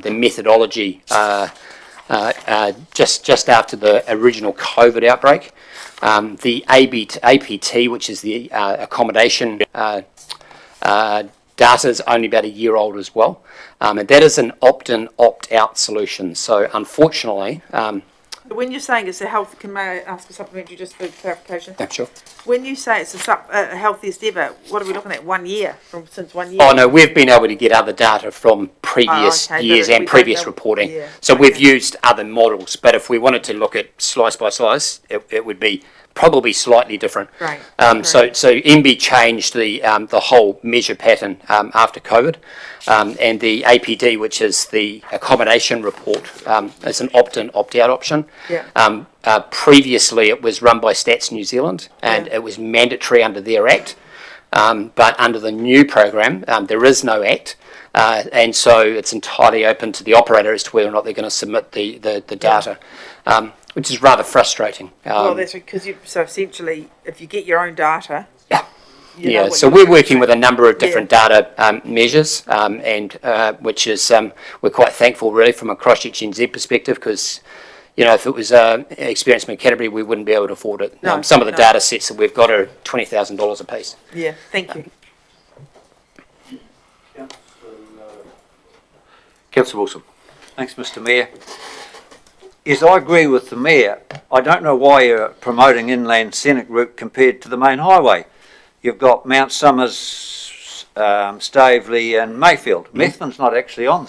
methodology just after the original COVID outbreak. The APT, which is the accommodation data, is only about a year old as well, and that is an opt-in, opt-out solution. So unfortunately, When you're saying it's a health, can I ask a supplementary just for clarification? yeah, sure. When you say it's a healthiest ever, what are we looking at? 1 year since 1 year? Oh no, we've been able to get other data from previous okay, years but and we don't previous know- reporting. yeah, So we've used other models, but if we wanted to look at slice by slice, it would be probably slightly different. Right. So MB changed the whole measure pattern after COVID, and the APD, which is the accommodation report, is an opt-in, opt-out option. Yeah. Previously, it was run by Stats New Zealand, and it was mandatory under their act. But under the new program, there is no act, and so it's entirely open to the operator as to whether or not they're going to submit the data, which is rather frustrating. Well, that's because so essentially, if you get your own data. you know Yeah, what so you're we're looking working at. with a number of different data measures, and which is we're quite thankful really from a Christchurch NZ perspective, because you know if it was Experience in Canterbury, we wouldn't be able to afford it. No, some of the no. data sets that we've got are $20,000 a piece. Yeah, thank you. Councillor Wilson. Thanks, Mr Mayor. Yes, I agree with the Mayor. I don't know why you're promoting inland scenic route compared to the main highway. You've got Mount Somers, Staveley and Mayfield. Methven's not actually on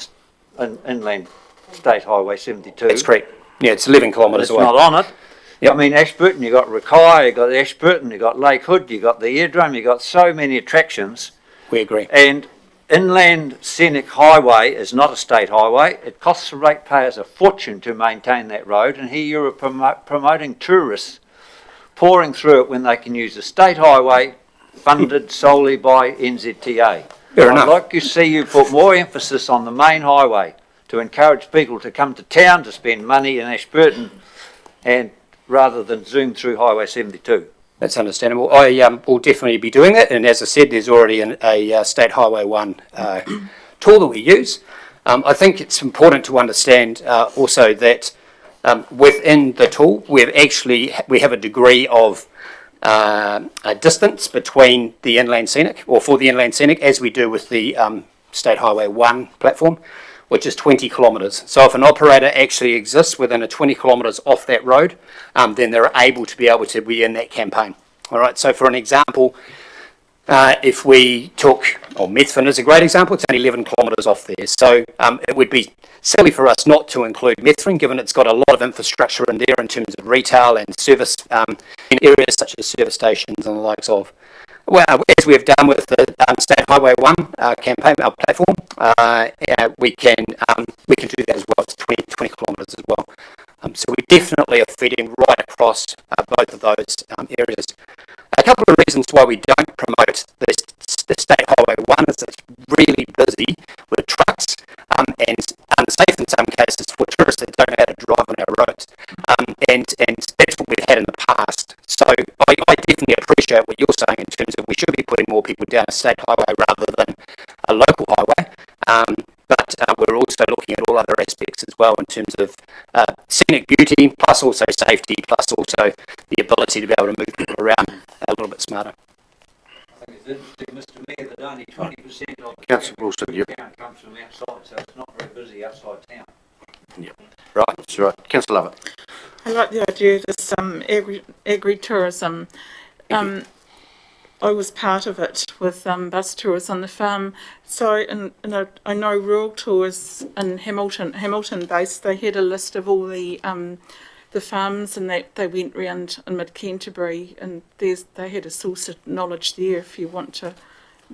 inland State Highway 72. That's correct. Yeah, it's 11 kilometres It's away. not on it. Yep. I mean, Ashburton, you got Rakai, you got Ashburton, you got Lake Hood, you got the Airdrome, you got so many attractions. We agree. And inland scenic highway is not a state highway. It costs the ratepayers a fortune to maintain that road, and here you're promoting tourists pouring through it when they can use a state highway funded solely by NZTA. Fair I'd enough. like to see you put more emphasis on the main highway to encourage people to come to town to spend money in Ashburton, and rather than zoom through Highway 72. That's understandable. I will definitely be doing that, and as I said, there's already a State Highway 1 tool that we use. I think it's important to understand also that within the tool, we have a degree of a distance between the inland scenic, or for the inland scenic, as we do with the State Highway 1 platform, which is 20 kilometres. So if an operator actually exists within a 20 kilometres off that road, then they're able to be in that campaign. All right, so for an example, if we took, Methven is a great example, it's only 11 kilometres off there. So it would be silly for us not to include Methven, given it's got a lot of infrastructure in there in terms of retail and service in areas such as service stations and the likes of. Well, as we've done with the State Highway 1 campaign, our platform, we can do that as well. It's 20 kilometres as well. So we definitely are feeding right across both of those areas. A couple of reasons why we don't promote the State Highway 1 is it's really busy with trucks and unsafe in some cases for tourists that don't know how to drive on our roads. And that's what we've had in the past. So I definitely appreciate what you're saying in terms of we should be putting more people down a state highway rather than a local highway. But we're also looking at all other aspects as well in terms of scenic beauty, plus also safety, plus also the ability to be able to move people around a little bit smarter. I think it's interesting, Mr Mayor, that only 20% of the Councillor Wilson, yep. town comes from outside, so it's not very busy outside town. Right, that's right. Councillor Lovett. I like the idea of this agri-tourism. I was part of it with bus tours on the farm. So I know Rural Tours in Hamilton based, they had a list of all the farms, and they went round in mid-Canterbury, and they had a source of knowledge there if you want to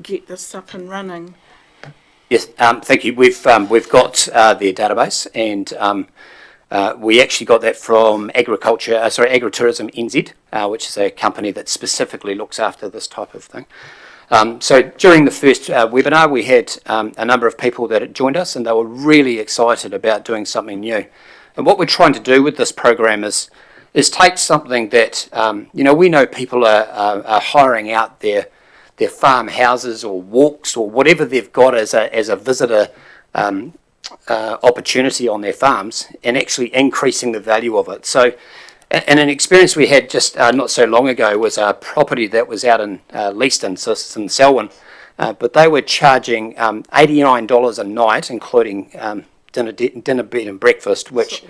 get this up and running. Yes, thank you. We've got their database, and we actually got that from Agritourism NZ, which is a company that specifically looks after this type of thing. So during the first webinar, we had a number of people that had joined us, and they were really excited about doing something new. And what we're trying to do with this program is take something that we know people are hiring out their farmhouses or walks or whatever they've got as a visitor opportunity on their farms, and actually increasing the value of it. So, and an experience we had just not so long ago was a property that was out in Leaston, so it's in Selwyn, but they were charging $89 a night, including dinner, bed and breakfast, which,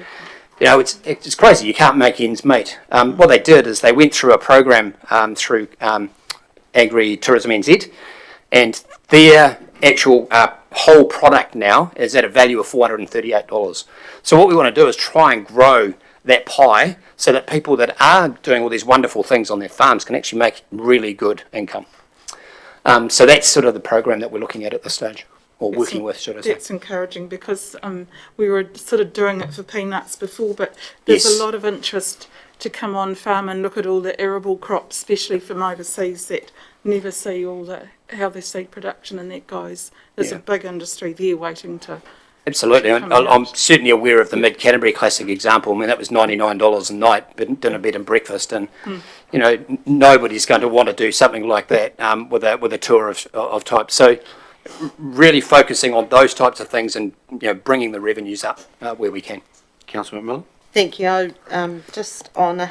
you know, it's crazy. You can't make ends meet. What they did is they went through a program through Agri Tourism NZ, and their actual whole product now is at a value of $438. So what we want to do is try and grow that pie so that people that are doing all these wonderful things on their farms can actually make really good income. So that's sort of the program that we're looking at this stage, or working with, should I say. That's encouraging, because we were sort of doing it for peanuts before, but there's a lot of interest to come on farm and look at all the arable crops, especially from overseas, that never see how the seed production and that goes. There's a big industry there waiting to... Absolutely. I'm certainly aware of the Mid-Canterbury Classic example. I mean, that was $99 a night, dinner, bed and breakfast. And, you know, nobody's going to want to do something like that with a tour of type. So really focusing on those types of things and, you know, bringing the revenues up where we can. Councillor McMillan? Thank you. Just on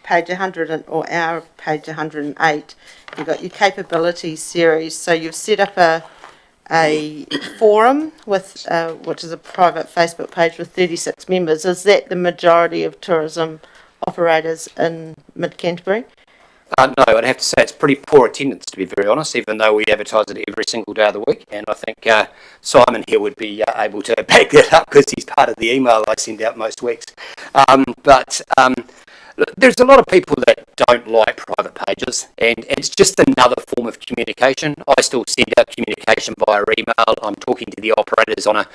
page 100 or our page 108, you've got your capabilities series. So you've set up a forum with which is a private Facebook page with 36 members. Is that the majority of tourism operators in Mid-Canterbury? No, I'd have to say it's pretty poor attendance, to be very honest, even though we advertise it every single day of the week. And I think Simon here would be able to back that up because he's part of the email I send out most weeks. But there's a lot of people that don't like private pages, and it's just another form of communication. I still send out communication via email. I'm talking to the operators on a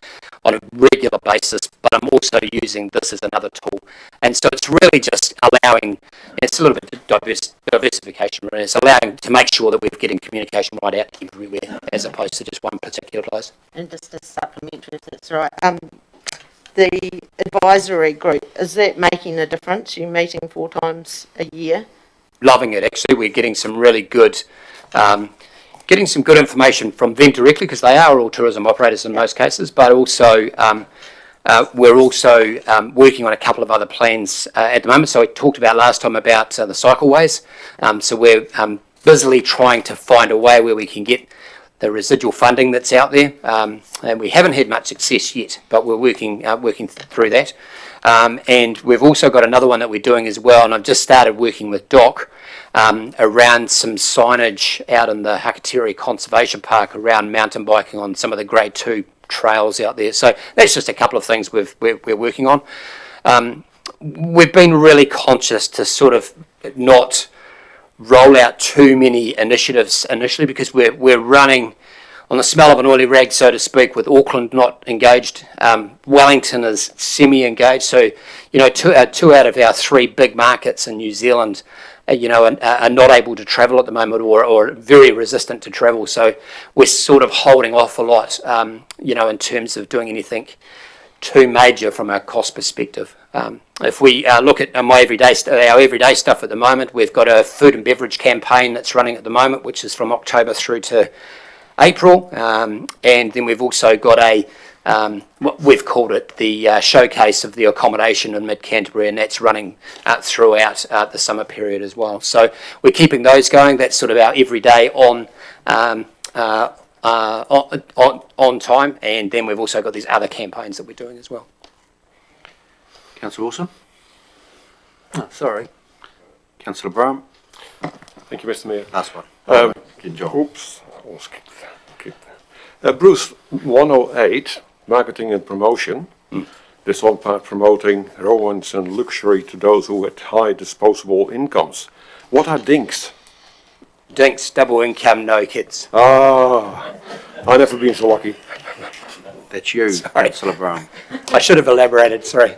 regular basis, but I'm also using this as another tool. And so it's really just allowing, it's a little bit of diversification, really. It's allowing to make sure that we're getting communication right out everywhere, as opposed to just one particular place. And just a supplementary, if that's right. The advisory group, is that making a difference? You're meeting 4 times a year? Loving it, actually. We're getting some really good, getting some good information from them directly, because they are all tourism operators in most cases, but also we're also working on a couple of other plans at the moment. So we talked about last time about the cycleways. So we're busily trying to find a way where we can get the residual funding that's out there, and we haven't had much success yet, but we're working through that. And we've also got another one that we're doing as well, and I've just started working with Doc around some signage out in the Hakatiri Conservation Park around mountain biking on some of the Grade 2 trails out there. So that's just a couple of things we're working on. We've been really conscious to sort of not roll out too many initiatives initially, because we're running on the smell of an oily rag, so to speak, with Auckland not engaged. Wellington is semi-engaged, so, you know, two out of our 3 big markets in New Zealand, you know, are not able to travel at the moment, or very resistant to travel. So we're sort of holding off a lot, you know, in terms of doing anything too major from a cost perspective. If we look at our everyday stuff at the moment, we've got a food and beverage campaign that's running at the moment, which is from October through to April, and then we've also got what we've called it the showcase of the accommodation in Mid-Canterbury, and that's running throughout the summer period as well. So we're keeping those going. That's sort of our everyday on time, and then we've also got these other campaigns that we're doing as well. Councillor Wilson? Oh, sorry. Councillor Brown? Thank you, Mr. Mayor. Last one. Good job. Oops. Bruce 108, marketing and promotion. This one part promoting romance and luxury to those who had high disposable incomes. What are dinks? Dinks, double income, no kids. Ah, I've never been so lucky. That's you, Councillor Brown. I should have elaborated, sorry.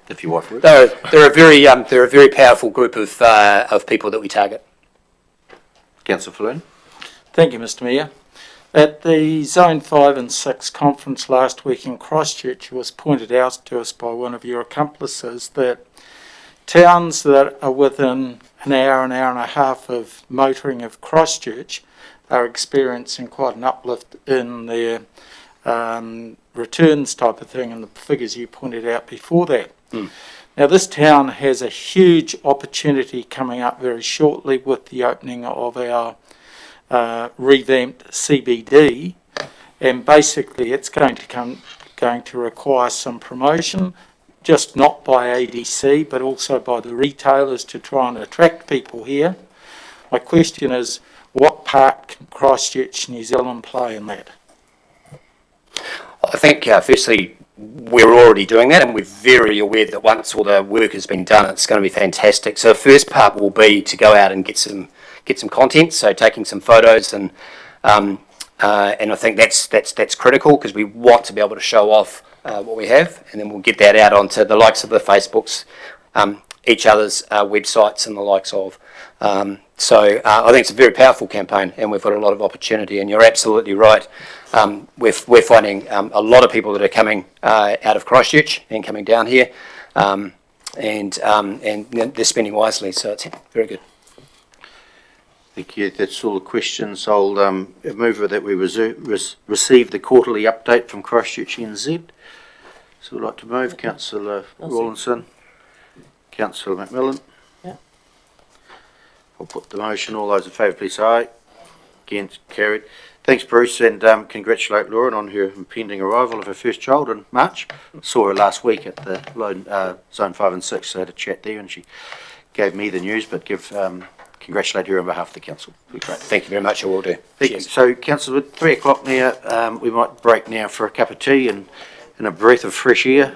If you wife would. They're a very powerful group of people that we target. Councillor Flynn. Thank you, Mr. Mayor. At the Zone 5 and 6 conference last week in Christchurch, it was pointed out to us by one of your accomplices that towns that are within an hour and a half of motoring of Christchurch, are experiencing quite an uplift in their returns type of thing, and the figures you pointed out before that. Now, this town has a huge opportunity coming up very shortly with the opening of our revamped CBD, and basically it's going to require some promotion, just not by ADC but also by the retailers to try and attract people here. My question is, what part can Christchurch, New Zealand play in that? I think, firstly, we're already doing that, and we're very aware that once all the work has been done, it's going to be fantastic. So the first part will be to go out and get some content, so taking some photos, and I think that's critical, because we want to be able to show off what we have, and then we'll get that out onto the likes of the Facebooks, each other's websites, and the likes of. So I think it's a very powerful campaign, and we've got a lot of opportunity. And you're absolutely right. We're finding a lot of people that are coming out of Christchurch and coming down here, and they're spending wisely. So it's very good. Thank you. That's all the questions. I'll move that we receive the quarterly update from Christchurch NZ. So we'd like to move. Councillor Rawlinson, Councillor McMillan. Yeah. I'll put the motion. All those in favour, please say aye. Against, carried. Thanks, Bruce, and congratulate Lauren on her impending arrival of her first child in March. Saw her last week at the Zone 5 and 6, so I had a chat there, and she gave me the news, but congratulate her on behalf of the council. Great. Thank you very much. I will do. Thank you. So, Councillor, at 3 o'clock now, we might break now for a cup of tea and a breath of fresh air.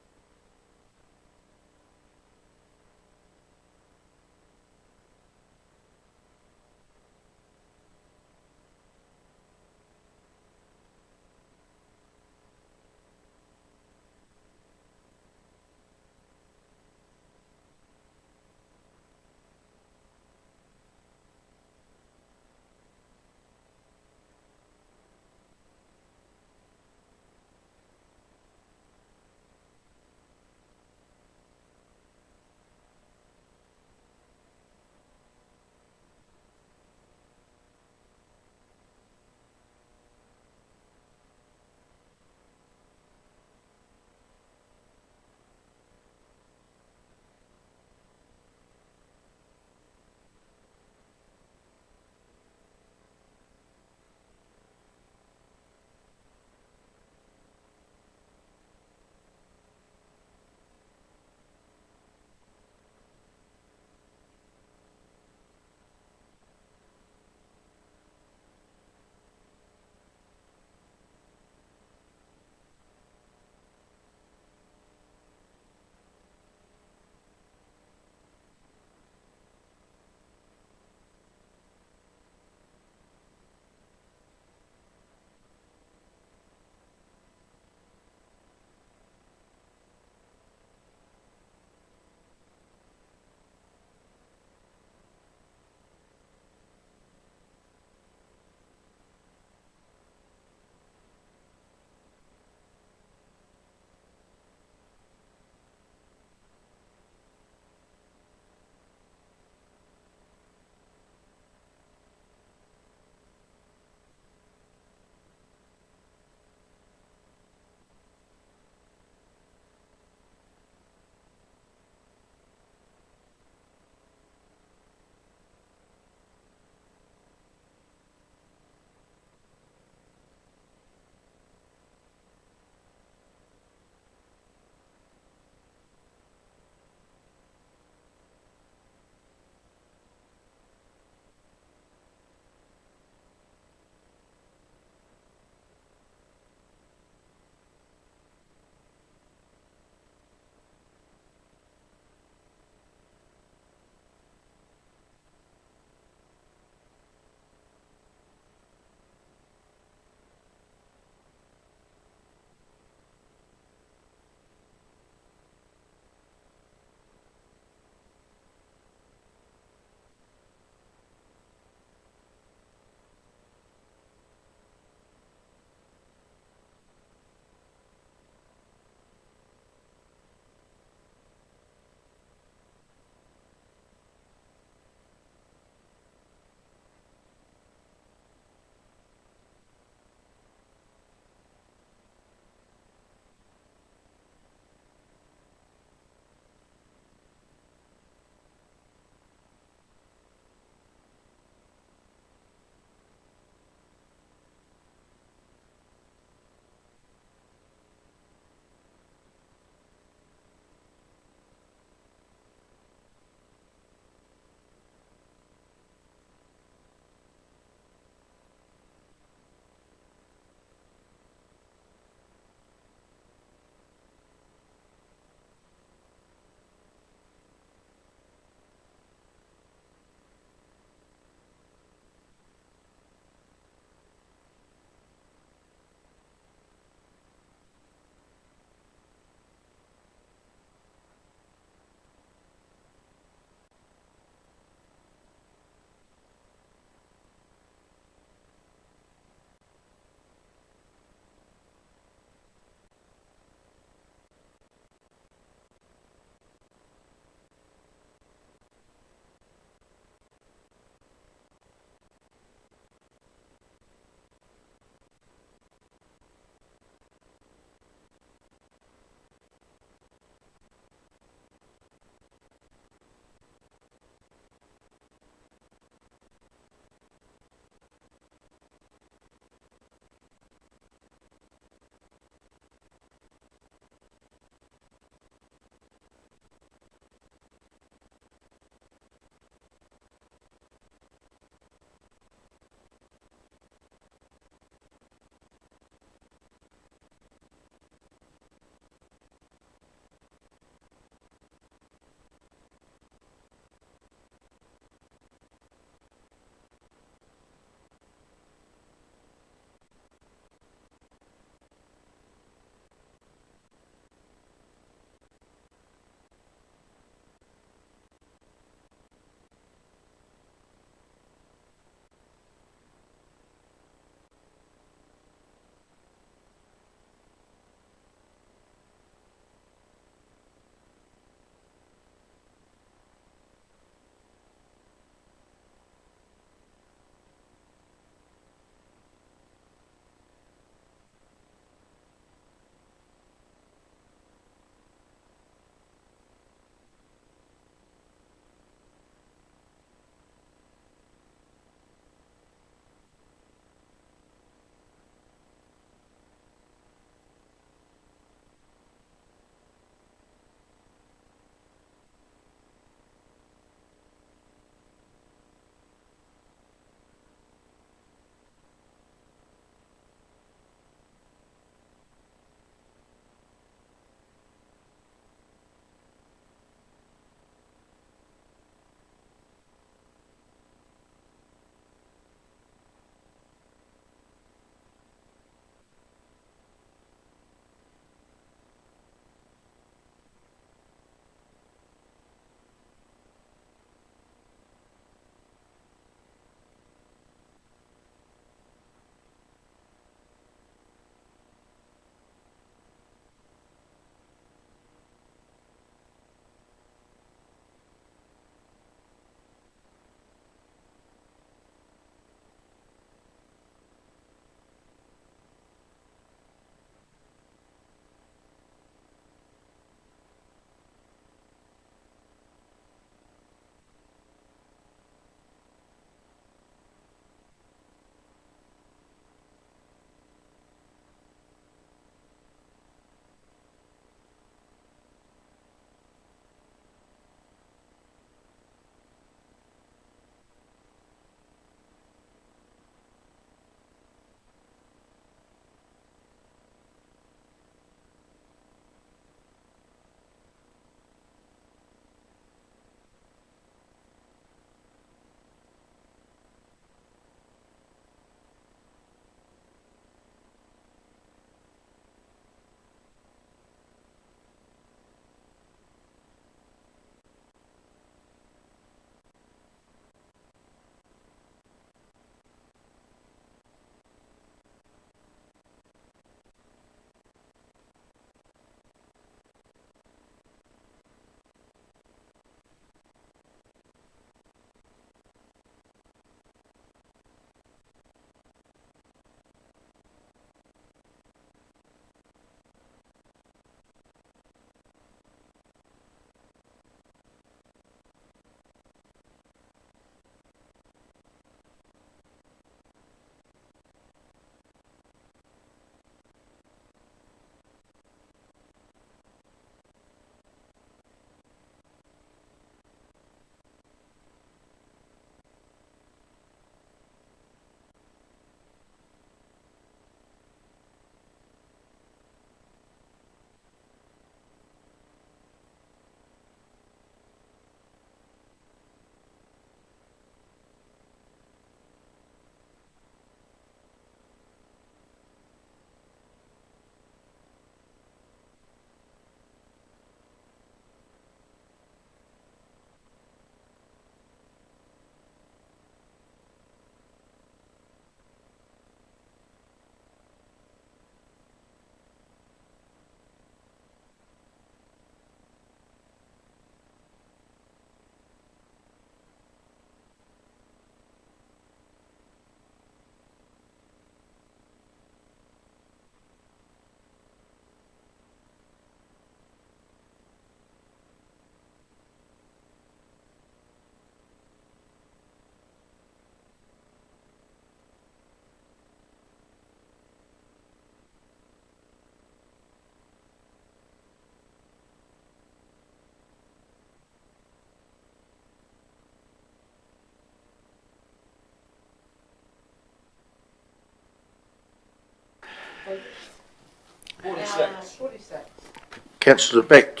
Councillor, back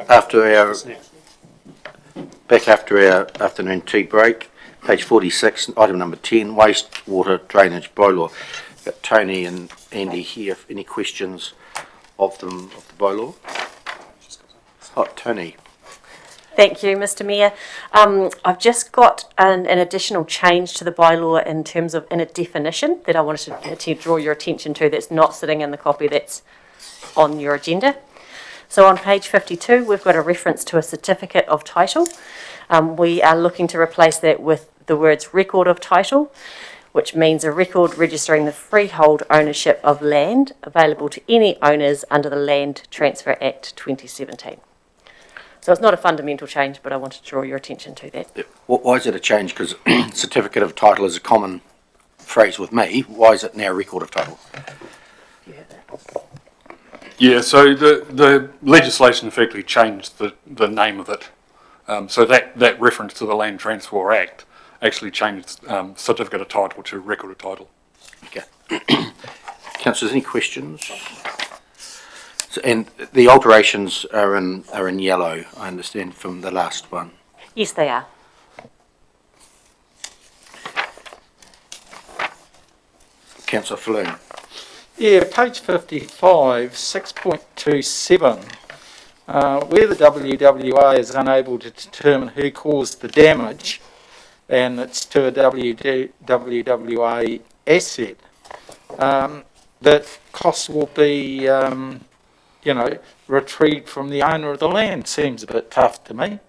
after our afternoon tea break, page 46, item number 10, wastewater drainage bylaw. Got Tony and Andy here. Any questions of the bylaw? Oh, Tony. Thank you, Mr. Mayor. I've just got an additional change to the bylaw in terms of in a definition that I wanted to draw your attention to that's not sitting in the copy that's on your agenda. So on page 52, we've got a reference to a certificate of title. We are looking to replace that with the words record of title, which means a record registering the freehold ownership of land available to any owners under the Land Transfer Act 2017. So it's not a fundamental change, but I wanted to draw your attention to that. Why is it a change? Because certificate of title is a common phrase with me. Why is it now record of title? Yeah, so the legislation effectively changed the name of it. So that reference to the Land Transfer Act actually changed certificate of title to record of title. Okay. Councillors, any questions? So, and the alterations are in yellow, I understand, from the last one. Yes, they are. Councillor Falloon. Yeah, page 55, 6.27, where the WWA is unable to determine who caused the damage, and it's to a WWA asset, that costs will be, retrieved from the owner of the land. Seems a bit tough to me.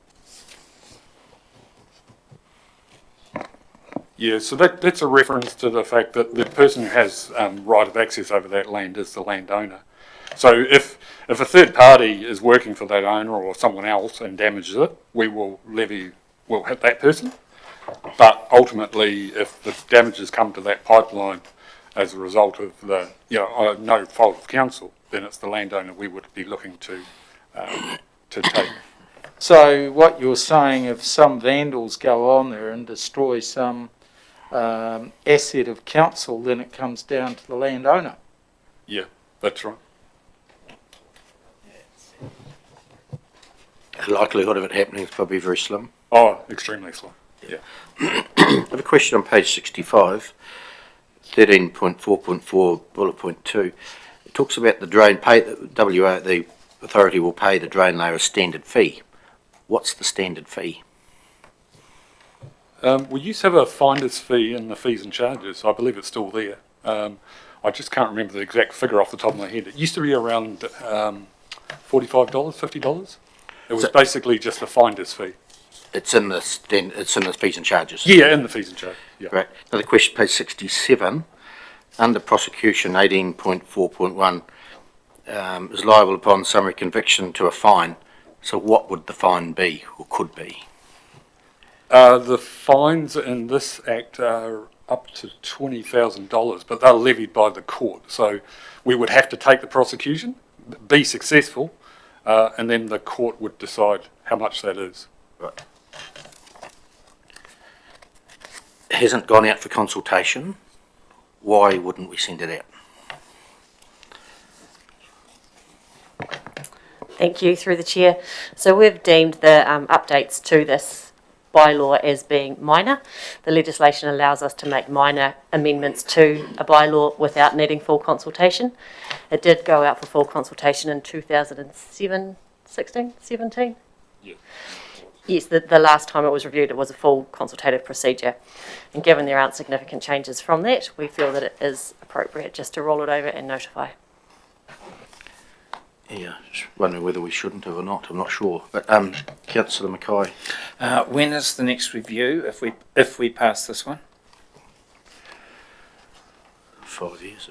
Yeah, so that's a reference to the fact that the person who has right of access over that land is the landowner. So if a third party is working for that owner or someone else and damages it, we'll hit that person. But ultimately, if the damages come to that pipeline as a result of no fault of council, then it's the landowner we would be looking to take. So what you're saying, if some vandals go on there and destroy some asset of council, then it comes down to the landowner. Yeah, that's right. The likelihood of it happening is probably very slim. Oh, extremely slim. Yeah. I have a question on page 65, 13.4.4, bullet point 2. It talks about the drain pay. The authority will pay the drain layer a standard fee. What's the standard fee? We used to have a finder's fee in the fees and charges. I believe it's still there. I just can't remember the exact figure off the top of my head. It used to be around $45, $50. It was basically just a finder's fee. It's in the fees and charges. Yeah, in the fees and charges. Yeah. Right. Another question, page 67, under prosecution 18.4.1, is liable upon summary conviction to a fine. So what would the fine be or could be? The fines in this act are up to $20,000, but they're levied by the court. So we would have to take the prosecution, be successful, and then the court would decide how much that is. Right. It hasn't gone out for consultation. Why wouldn't we send it out? Thank you, through the chair. So we've deemed the updates to this bylaw as being minor. The legislation allows us to make minor amendments to a bylaw without needing full consultation. It did go out for full consultation in 2017? Yeah. Yes, the last time it was reviewed, it was a full consultative procedure. And given there aren't significant changes from that, we feel that it is appropriate just to roll it over and notify. Yeah, just wondering whether we shouldn't have or not. I'm not sure. But Councillor Mackay. When is the next review if we pass this one? 5 years.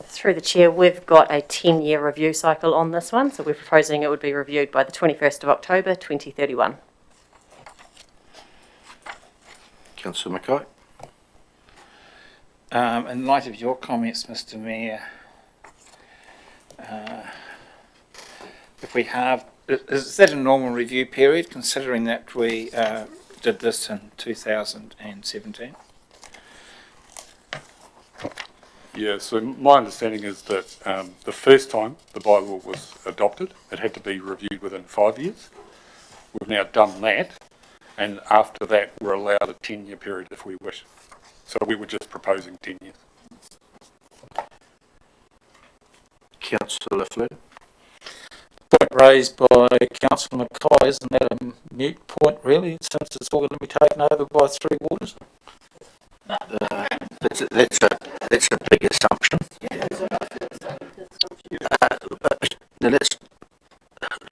Through the chair, we've got a 10-year review cycle on this one, so we're proposing it would be reviewed by the 21st of October 2031. Councillor Mackay. In light of your comments, Mr. Mayor, if we have, is that a normal review period, considering that we did this in 2017? Yeah, so my understanding is that the first time the bylaw was adopted, it had to be reviewed within 5 years. We've now done that, and after that, we're allowed a 10-year period if we wish. So we were just proposing 10 years. Councillor Flynn. Point raised by Councillor Mackay, isn't that a moot point really, since it's all going to be taken over by Three Waters? That's a big assumption. Now let's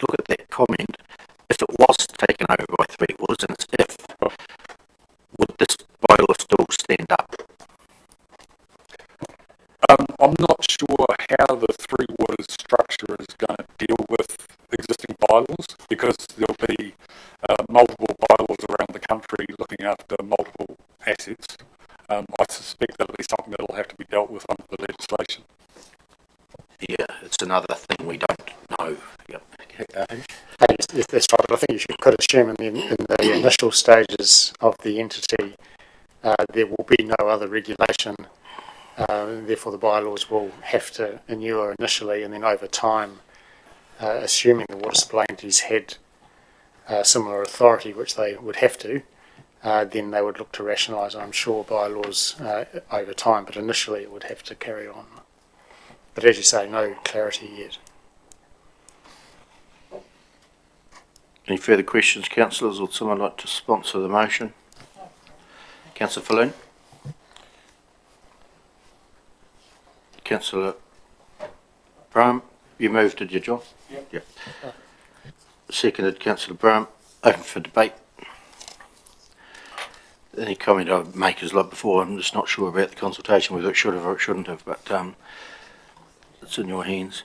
look at that comment. If it was taken over by Three Waters, and it's if, would this bylaw still stand up? I'm not sure how the Three Waters structure is going to deal with existing bylaws, because there'll be multiple bylaws around the country looking after multiple assets. I suspect that'll be something that'll have to be dealt with under the legislation. Yeah, it's another thing we don't know. Yep. Yes, that's right. I think you could assume in the initial stages of the entity, there will be no other regulation. Therefore, the bylaws will have to inure initially, and then over time, assuming the water supply entities had similar authority, which they would have to, then they would look to rationalise, I'm sure, bylaws over time. But initially, it would have to carry on. But as you say, no clarity yet. Any further questions, councillors? Would someone like to sponsor the motion? Councillor Falloon. Councillor Brown, you moved, did you, John? Yep. Seconded, Councillor Brown. Open for debate. Any comment I would make, as like before, I'm just not sure about the consultation, whether it should have or it shouldn't have, but it's in your hands.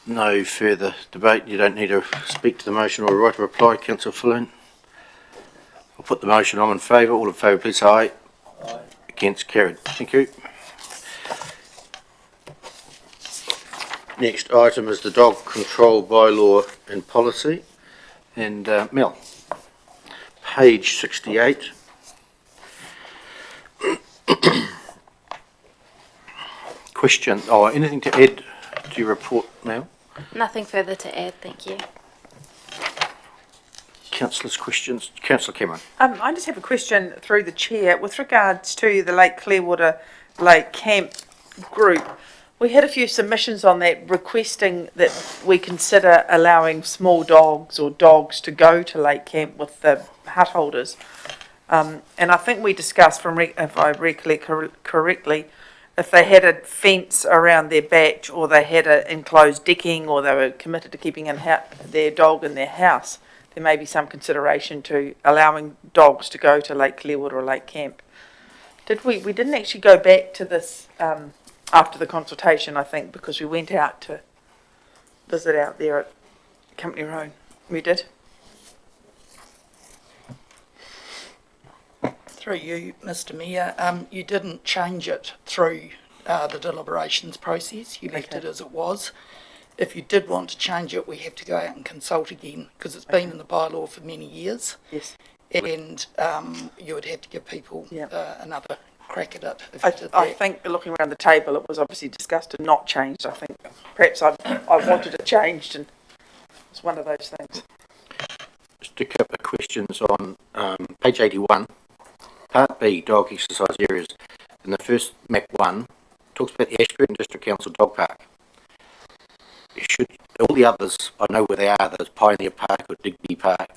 No further debate. You don't need to speak to the motion or write a reply, Councillor Falloon. I'll put the motion on in favour. All in favour, please say aye. Aye. Against, carried. Thank you. Next item is the dog control bylaw and policy. And Mel, page 68. Question, anything to add to your report, Mel? Nothing further to add, thank you. Councillors' questions? Councillor Cameron. I just have a question through the chair with regards to the Lake Clearwater Lake Camp group. We had a few submissions on that requesting that we consider allowing small dogs or dogs to go to Lake Camp with the hut holders. And I think we discussed, if I recollect correctly, if they had a fence around their back or they had an enclosed decking or they were committed to keeping their dog in their house, there may be some consideration to allowing dogs to go to Lake Clearwater or Lake Camp. We didn't actually go back to this after the consultation, I think, because we went out to visit out there at Company Road. We did. Through you, Mr Mayor, you didn't change it through the deliberations process. You left it as it was. If you did want to change it, we have to go out and consult again, because it's been in the bylaw for many years. Yes. And you would have to give people another crack at it. If I think, looking around the table, it was obviously discussed and not changed. I think perhaps I wanted it changed, and it's one of those things. Just a couple of questions on page 81. Part B, dog exercise areas. In the first map 1, talks about the Ashburton District Council Dog Park. All the others, I know where they are, there's Pioneer Park or Digby Park.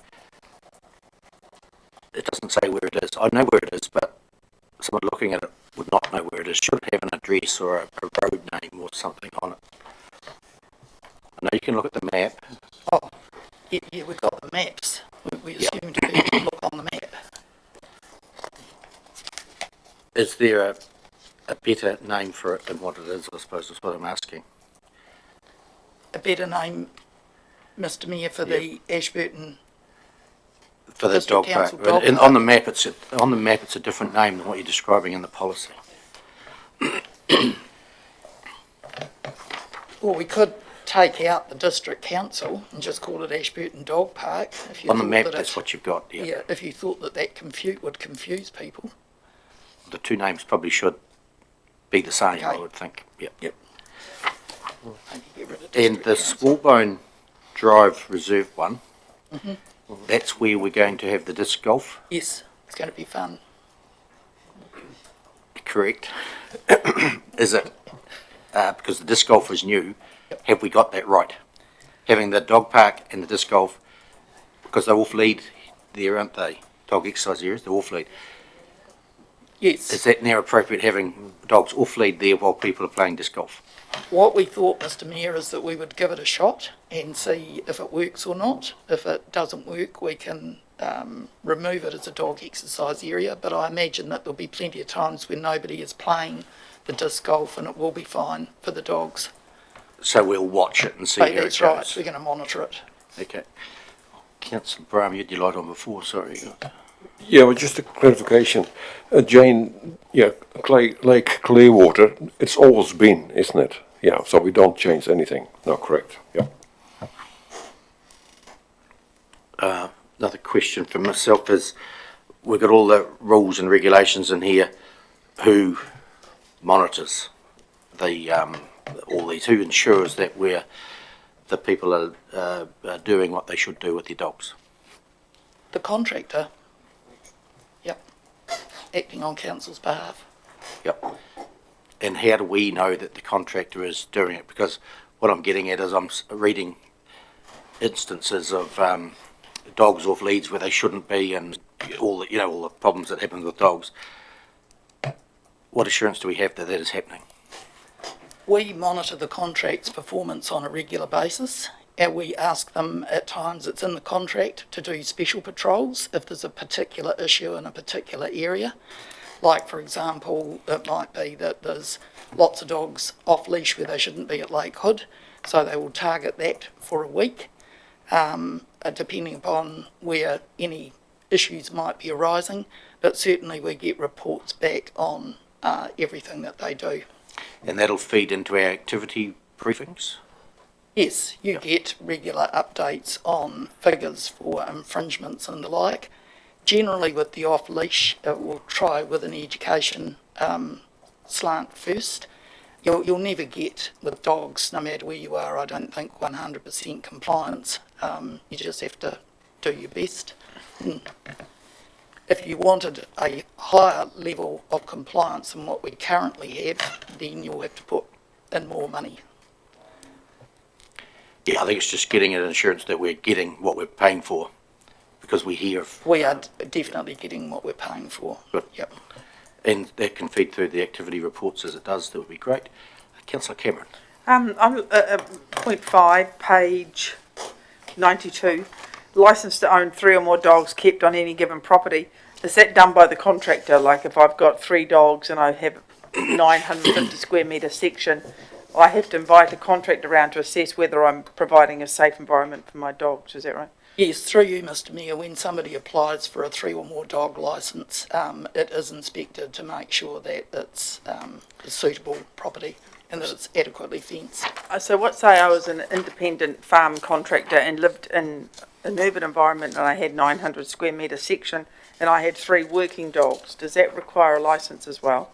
It doesn't say where it is. I know where it is, but someone looking at it would not know where it is. Should have an address or a road name or something on it. I know you can look at the map. Oh, yeah, we've got the maps. We assumed people would look on the map. Is there a better name for it than what it is, I suppose, is what I'm asking. A better name, Mr Mayor, for the Ashburton for the dog park. And on the map it's a different name than what you're describing in the policy. Well, we could take out the district council and just call it Ashburton Dog Park. If you on the map, that's what you've got. Yeah, if you thought that would confuse people. The two names probably should be the same, I Okay. would think. Yep. Yep. And the Smallbone Drive Reserve one, Mhm. that's where we're going to have the disc golf, Yes, it's going to be fun. correct? Is it? Because the disc golf is new. Have we got that right? Having the dog park and the disc golf, because they're off lead there, aren't they? Dog exercise areas, they're off lead. Yes. Is that now appropriate having dogs off lead there while people are playing disc golf? What we thought, Mr Mayor, is that we would give it a shot and see if it works or not. If it doesn't work, we can remove it as a dog exercise area, but I imagine that there'll be plenty of times when nobody is playing the disc golf and it will be fine for the dogs. So we'll watch it and see But how it that's goes. right, we're going to monitor it. Okay. Councillor Brown, you had your light on before, sorry. Yeah, well, just a clarification. Jane, yeah, Lake Clearwater, it's always been, isn't it? Yeah, so we don't change anything. No, correct. Yeah. Another question for myself is, we've got all the rules and regulations in here. Who monitors the all these? Who ensures that the people are doing what they should do with their dogs? The contractor, yep, acting on council's behalf. Yep. And how do we know that the contractor is doing it? Because what I'm getting at is I'm reading instances of dogs off leads where they shouldn't be, and all the problems that happen with dogs. What assurance do we have that that is happening? We monitor the contract's performance on a regular basis, and we ask them at times, it's in the contract, to do special patrols if there's a particular issue in a particular area. Like, for example, it might be that there's lots of dogs off leash where they shouldn't be at Lake Hood, so they will target that for a week, depending upon where any issues might be arising. But certainly we get reports back on everything that they do. And that'll feed into our activity briefings? Yes, you get regular updates on figures for infringements and the like. Generally with the off-leash, we'll try with an education slant first. You'll never get, with dogs, no matter where you are, I don't think 100% compliance. You just have to do your best. If you wanted a higher level of compliance than what we currently have, then you'll have to put in more money. Yeah, I think it's just getting an assurance that we're getting what we're paying for, because we hear of... We are definitely getting what we're paying for. Good. Yep. And that can feed through the activity reports as it does. That would be great. Councillor Cameron. I'm point 5, page 92. Licensed to own 3 or more dogs kept on any given property. Is that done by the contractor? Like if I've got 3 dogs and I have 950 square metre section, I have to invite a contractor around to assess whether I'm providing a safe environment for my dogs. Is that right? Yes, through you, Mr Mayor, when somebody applies for a 3 or more dog licence, it is inspected to make sure that it's a suitable property and that it's adequately fenced. So what say I was an independent farm contractor and lived in an urban environment and I had 900 square metre section and I had 3 working dogs. Does that require a licence as well?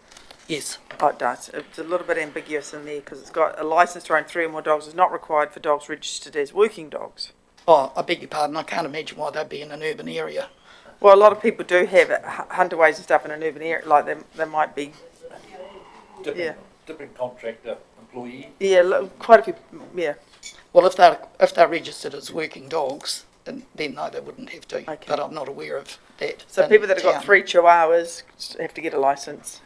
Yes. Oh, it does. It's a little bit ambiguous in there because it's got a licence to own 3 or more dogs is not required for dogs registered as working dogs. Oh, I beg your pardon, I can't imagine why they'd be in an urban area. Well, a lot of people do have hunterways and stuff in an urban area, like they might be... Different contractor employee. Yeah, quite a few, yeah. Well, if they're registered as working dogs, then no, they wouldn't have to. Okay. But I'm not aware of that. So people that have got 3 chihuahuas have to get a licence.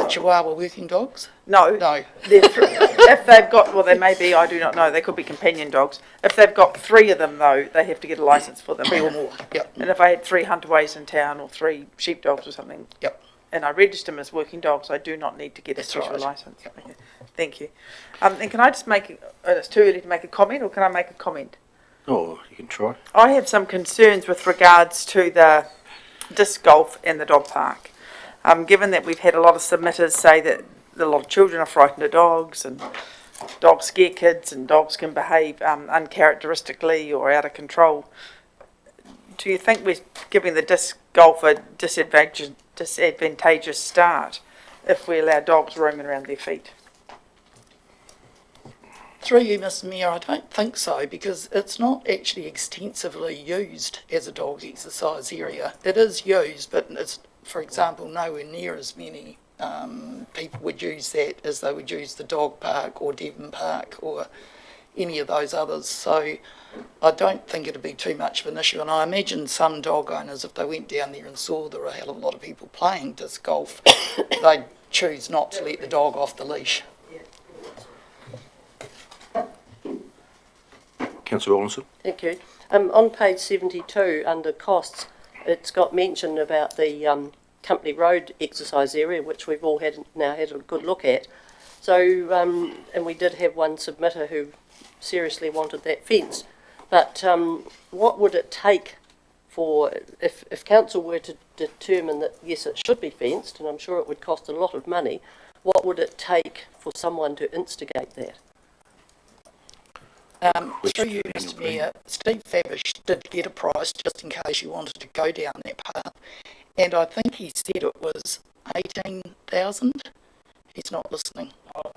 Chihuahua working dogs? No. No. If they've got, well, they may be, I do not know, they could be companion dogs. If they've got 3 of them, though, they have to get a licence for them. 3 or more, yep. And if I had 3 hunterways in town or 3 sheepdogs or something, yep. And I register them as working dogs, I do not need to get a special right. licence. Yep. Okay. Thank you. And can I just make, it's too early to make a comment, or can I make a comment? Oh, you can try. I have some concerns with regards to the disc golf and the dog park. Given that we've had a lot of submitters say that a lot of children are frightened of dogs and dogs scare kids and dogs can behave uncharacteristically or out of control, do you think we're giving the disc golf a disadvantageous start if we allow dogs roaming around their feet. Through you, Mr Mayor, I don't think so, because it's not actually extensively used as a dog exercise area. It is used, but it's, for example, nowhere near as many people would use that as they would use the dog park or Devon Park or any of those others. So I don't think it'd be too much of an issue. And I imagine some dog owners, if they went down there and saw there were a hell of a lot of people playing disc golf, they'd choose not to let the dog off the leash. Councillor Rawlinson. Thank you. On page 72, under costs, it's got mention about the Company Road exercise area, which we've all now had a good look at. So, and we did have one submitter who seriously wanted that fence. But what would it take for, if council were to determine that, yes, it should be fenced, and I'm sure it would cost a lot of money, what would it take for someone to instigate that? Through you, Mr Mayor, Steve Fabish did get a price just in case you wanted to go down that path, and I think he said it was 18,000. He's not listening. Oh.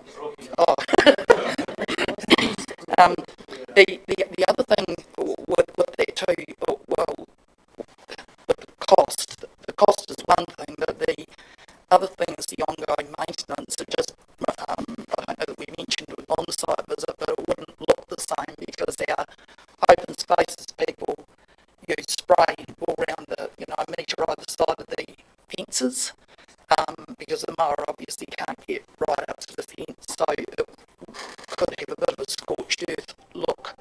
The other thing with that too, well, with the cost is one thing, but the other thing is the ongoing maintenance. It just, I don't know that we mentioned it on the site visit, but it wouldn't look the same because our open spaces people use spray all around the, a metre either side of the fences, because the mower obviously can't get right up to the fence, so it could have a bit of a scorched earth look.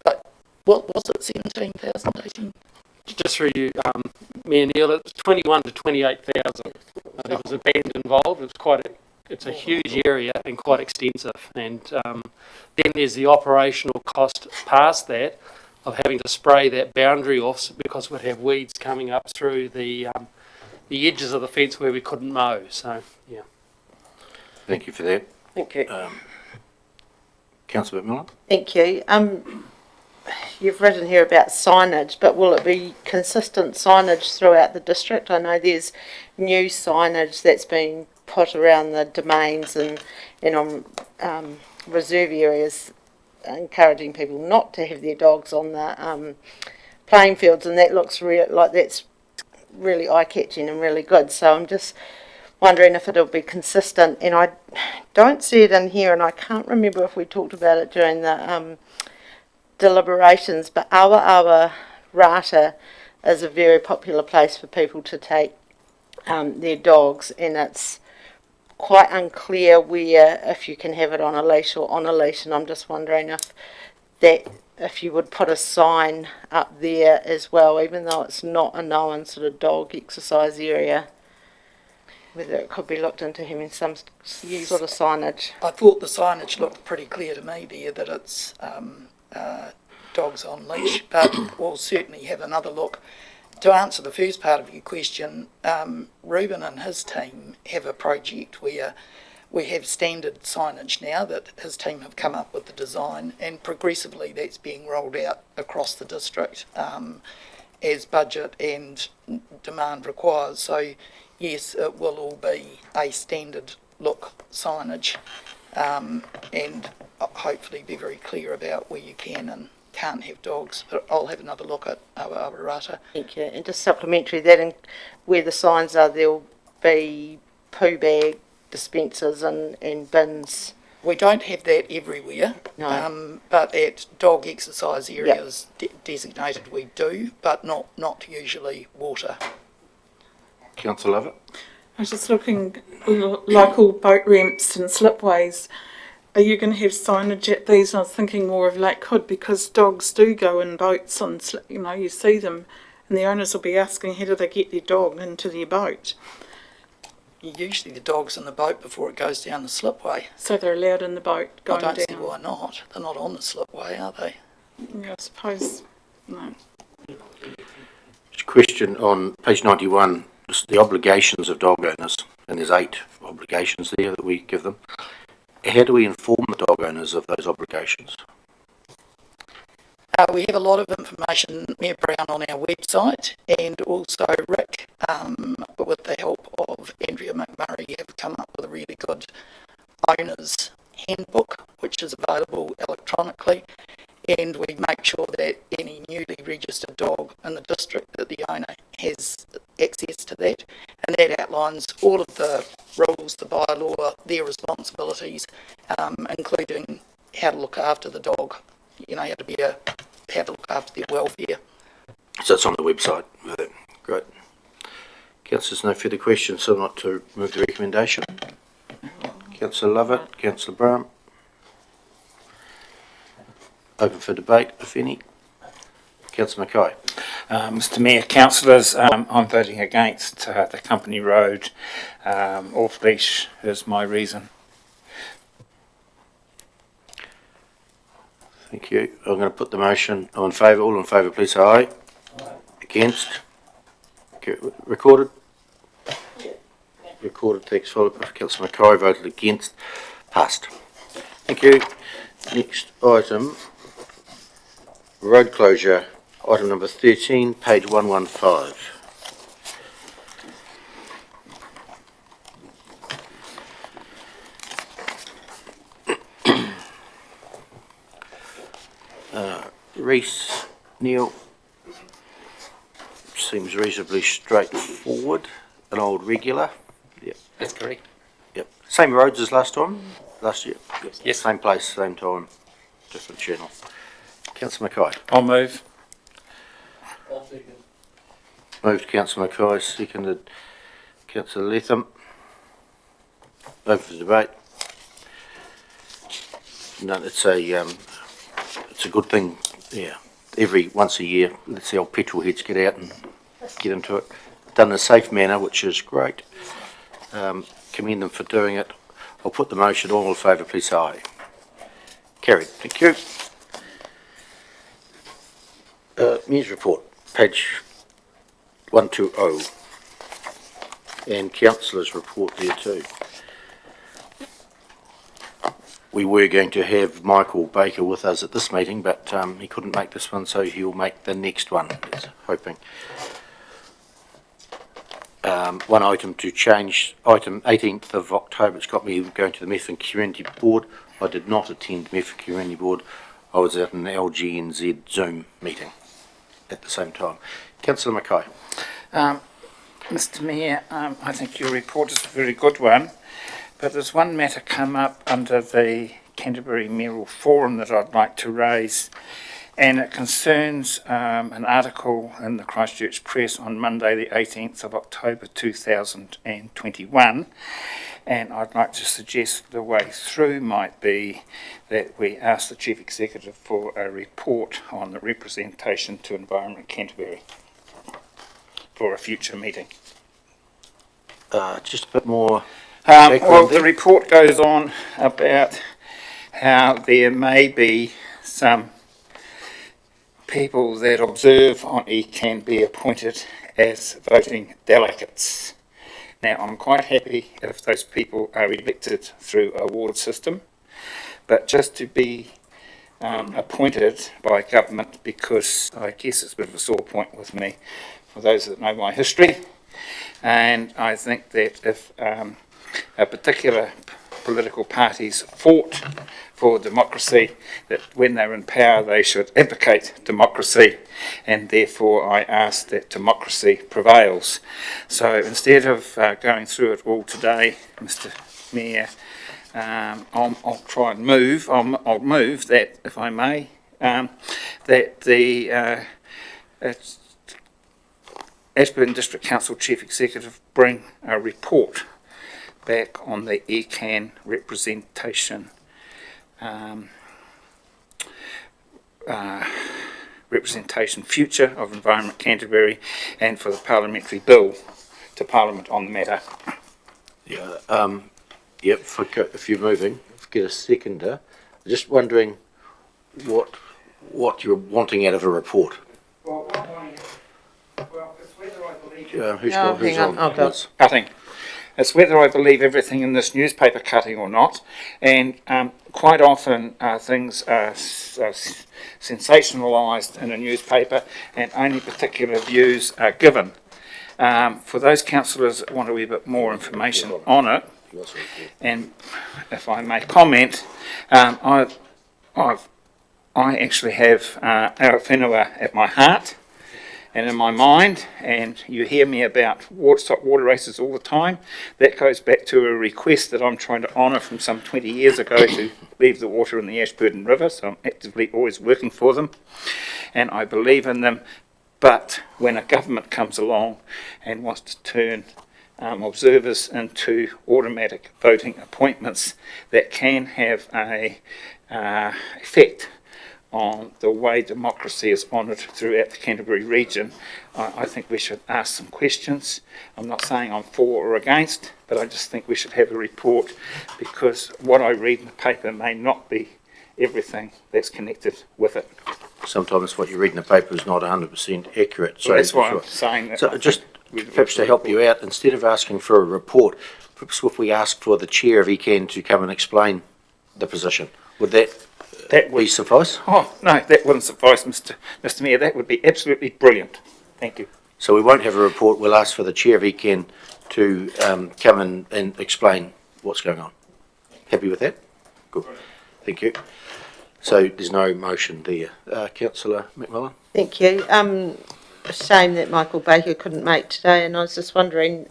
But what was it, 17,000, 18? Just through you, Mayor Neil, it was 21 to 28,000. There was a band involved. It was it's a huge area and quite extensive. And then there's the operational cost past that of having to spray that boundary off because we'd have weeds coming up through the edges of the fence where we couldn't mow. So, yeah. Thank you for that. Thank you. Councillor McMillan. Thank you. You've written here about signage, but will it be consistent signage throughout the district? I know there's new signage that's been put around the domains and on reserve areas, encouraging people not to have their dogs on the playing fields, and that looks like that's really eye-catching and really good. So I'm just wondering if it'll be consistent, and I don't see it in here, and I can't remember if we talked about it during the deliberations, but Awa Rata is a very popular place for people to take their dogs, and it's quite unclear where, if you can have it on a leash or on a leash, and I'm just wondering if you would put a sign up there as well, even though it's not a known sort of dog exercise area, whether it could be looked into having some sort of signage. I thought the signage looked pretty clear to me there, that it's dogs on leash, but we'll certainly have another look. To answer the first part of your question, Ruben and his team have a project where we have standard signage now that his team have come up with the design, and progressively that's being rolled out across the district as budget and demand requires. So yes, it will all be a standard look signage, and hopefully be very clear about where you can and can't have dogs. But I'll have another look at Awa Rata. Thank you. And just supplementary that, where the signs are, there'll be poo bag dispensers and bins. We don't have that everywhere, No. but at dog exercise areas designated we do, but not usually water. Councillor Lovett. I was just looking, like all boat ramps and slipways, are you going to have signage at these? I was thinking more of Lake Hood, because dogs do go in boats on, you see them, and the owners will be asking how do they get their dog into their boat. Usually the dog's in the boat before it goes down the slipway. So they're allowed in the boat going down? I don't see why not. They're not on the slipway, are they? Yeah, I suppose, no. There's a question on page 91, just the obligations of dog owners, and there's 8 obligations there that we give them. How do we inform the dog owners of those obligations? We have a lot of information, Mayor Brown, on our website, and also Rick, with the help of Andrea McMurray, have come up with a really good owner's handbook, which is available electronically, and we make sure that any newly registered dog in the district, that the owner has access to that, and that outlines all of the rules, the bylaw, their responsibilities, including how to look after the dog, you know, how to look after their welfare. So it's on the website. Great. Councillors, no further questions, so not to move the recommendation. Councillor Lovett, Councillor Brown. Open for debate, if any. Councillor Mackay. Mr Mayor, councillors, I'm voting against the Company Road off-leash is my reason. Thank you. I'm going to put the motion on favour. All in favour, please say aye. Aye. Against? Okay, recorded? Yeah. Recorded, thanks. Followed by Councillor Mackay, voted against. Passed. Thank you. Next item, road closure, item number 13, page 115. Reece, Neil, seems reasonably straightforward, an old regular. Yep. That's correct. Yep. Same roads as last time, last year. Yes. Same place, same time, different channel. Councillor Mackay. I'll move. I'll second. Moved Councillor Mackay, seconded Councillor Latham. Open for debate. No, it's a good thing. Yeah, once a year, let's see old petrol heads get out and get into it. Done in a safe manner, which is great. Commend them for doing it. I'll put the motion. All in favour, please say aye. Carried. Thank you. News report, page 120, and councillors' report there too. We were going to have Michael Baker with us at this meeting, but he couldn't make this one, so he'll make the next one, hoping. One item to change, item 18th of October, it's got me going to the Methven Community Board. I did not attend Methven Community Board. I was at an LGNZ Zoom meeting at the same time. Councillor Mackay. Mr Mayor, I think your report is a very good one. But there's one matter come up under the Canterbury Mayoral Forum that I'd like to raise, and it concerns an article in the Christchurch Press on Monday the 18th of October 2021, and I'd like to suggest the way through might be that we ask the Chief Executive for a report on the representation to Environment Canterbury for a future meeting. Just a bit more... well, the report goes on about how there may be some people that observe on ECAN be appointed as voting delegates. Now, I'm quite happy if those people are elected through a ward system, but just to be appointed by government, because I guess it's a bit of a sore point with me, for those that know my history, and I think that if a particular political parties fought for democracy, that when they're in power they should advocate democracy, and therefore I ask that democracy prevails. So instead of going through it all today, Mr Mayor, I'll try and move. I'll move that, if I may, that the Ashburton District Council Chief Executive bring a report back on the ECAN representation future of Environment Canterbury, and for the parliamentary bill to Parliament on the matter. Yeah, yep, if you're moving, get a seconder. Just wondering what you're wanting out of a report. Well, it's whether I believe... Who's on? I'll go. Cutting. It's whether I believe everything in this newspaper cutting or not. And quite often things are sensationalised in a newspaper and only particular views are given. For those councillors that want a wee bit more information on it, and if I may comment, I actually have Arawhenua at my heart and in my mind, and you hear me about stop water races all the time. That goes back to a request that I'm trying to honour from some 20 years ago to leave the water in the Ashburton River, so I'm actively always working for them, and I believe in them. But when a government comes along and wants to turn observers into automatic voting appointments, that can have a effect on the way democracy is honoured throughout the Canterbury region. I think we should ask some questions. I'm not saying I'm for or against, but I just think we should have a report, because what I read in the paper may not be everything that's connected with it. Sometimes what you read in the paper is not 100% accurate. So Well, that's why I'm saying that. So just perhaps to help you out, instead of asking for a report, perhaps if we ask for the chair, if he can, to come and explain the position, would that be suffice? Oh, no, that wouldn't suffice, Mr. Mayor. That would be absolutely brilliant. Thank you. So we won't have a report. We'll ask for the chair, if he can, to come in and explain what's going on. Happy with that? Good. Thank you. So there's no motion there. Councillor McMillan? Thank you. A shame that Michael Baker couldn't make today, and I was just wondering,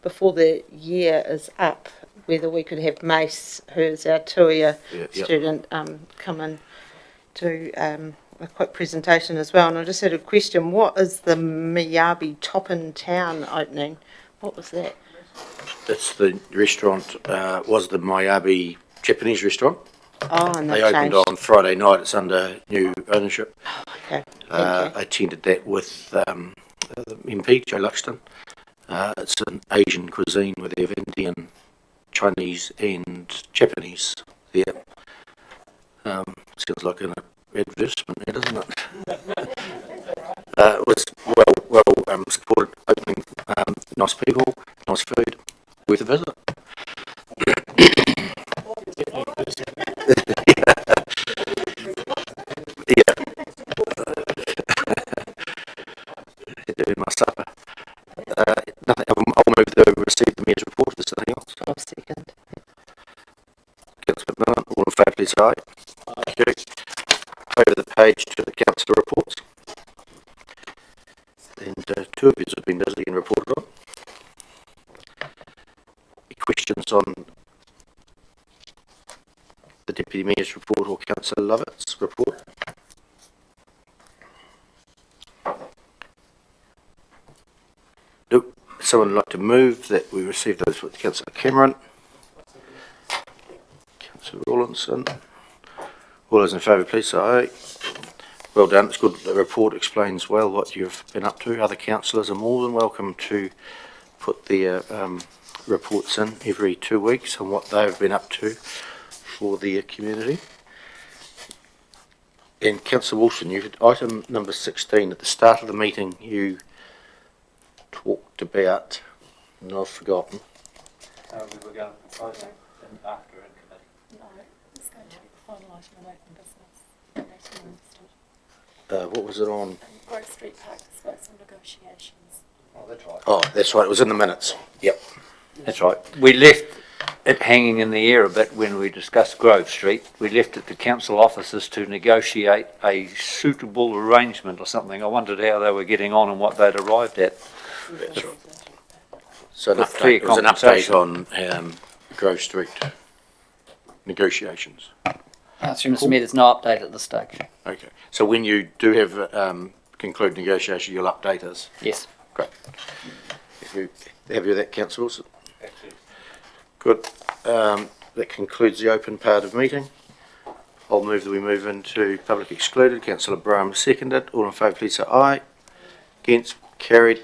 before the year is up, whether we could have Mace, who's our Tuia student, come in to a quick presentation as well. And I just had a question. What is the Miyabi Top-in Town opening? What was that? It's the restaurant, was the Miyabi Japanese restaurant. Oh, and they opened changed. on Friday night. It's under new ownership. Okay. I attended that with MP Joe Luxton. It's an Asian cuisine where they have Indian, Chinese and Japanese there. Sounds like an advertisement there, doesn't it? It was well supported opening, nice people, nice food, worth a visit. Yeah. Had to earn my supper. Nothing. I'll move to receive the mayor's report. Is there anything else? I'll second. Councillor McMillan, all in favour, please aye. Thank you. Over the page to the councillor reports. And two of you have been busy and reported on. Any questions on the Deputy Mayor's report or Councillor Lovett's report? Nope. Someone would like to move that we receive those with Councillor Cameron. Councillor Rawlinson. All those in favour, please say aye. Well done. It's good. The report explains well what you've been up to. Other councillors are more than welcome to put their reports in every 2 weeks on what they've been up to for the community. And Councillor Wilson, you had item number 16 at the start of the meeting. You talked about, and I've forgotten. We were going to propose it after in committee. No, it's going to be the final item on open business. What was it on? Grove Street Park disposal negotiations. Oh, that's right. Oh, that's right. It was in the minutes. Yep. That's right. We left it hanging in the air a bit when we discussed Grove Street. We left it to council officers to negotiate a suitable arrangement or something. I wondered how they were getting on and what they'd arrived at. That's right. So With clear it was an update compensation. on Grove Street negotiations. Through Mr. Mayor, there's no update at this stage. Okay. So when you do have conclude negotiation, you'll update us? Yes. Great. Have you with that, Councillor Wilson? Good. That concludes the open part of meeting. I'll move that we move into public excluded. Councillor Braham seconded. All in favour, please say aye. Against? Carried.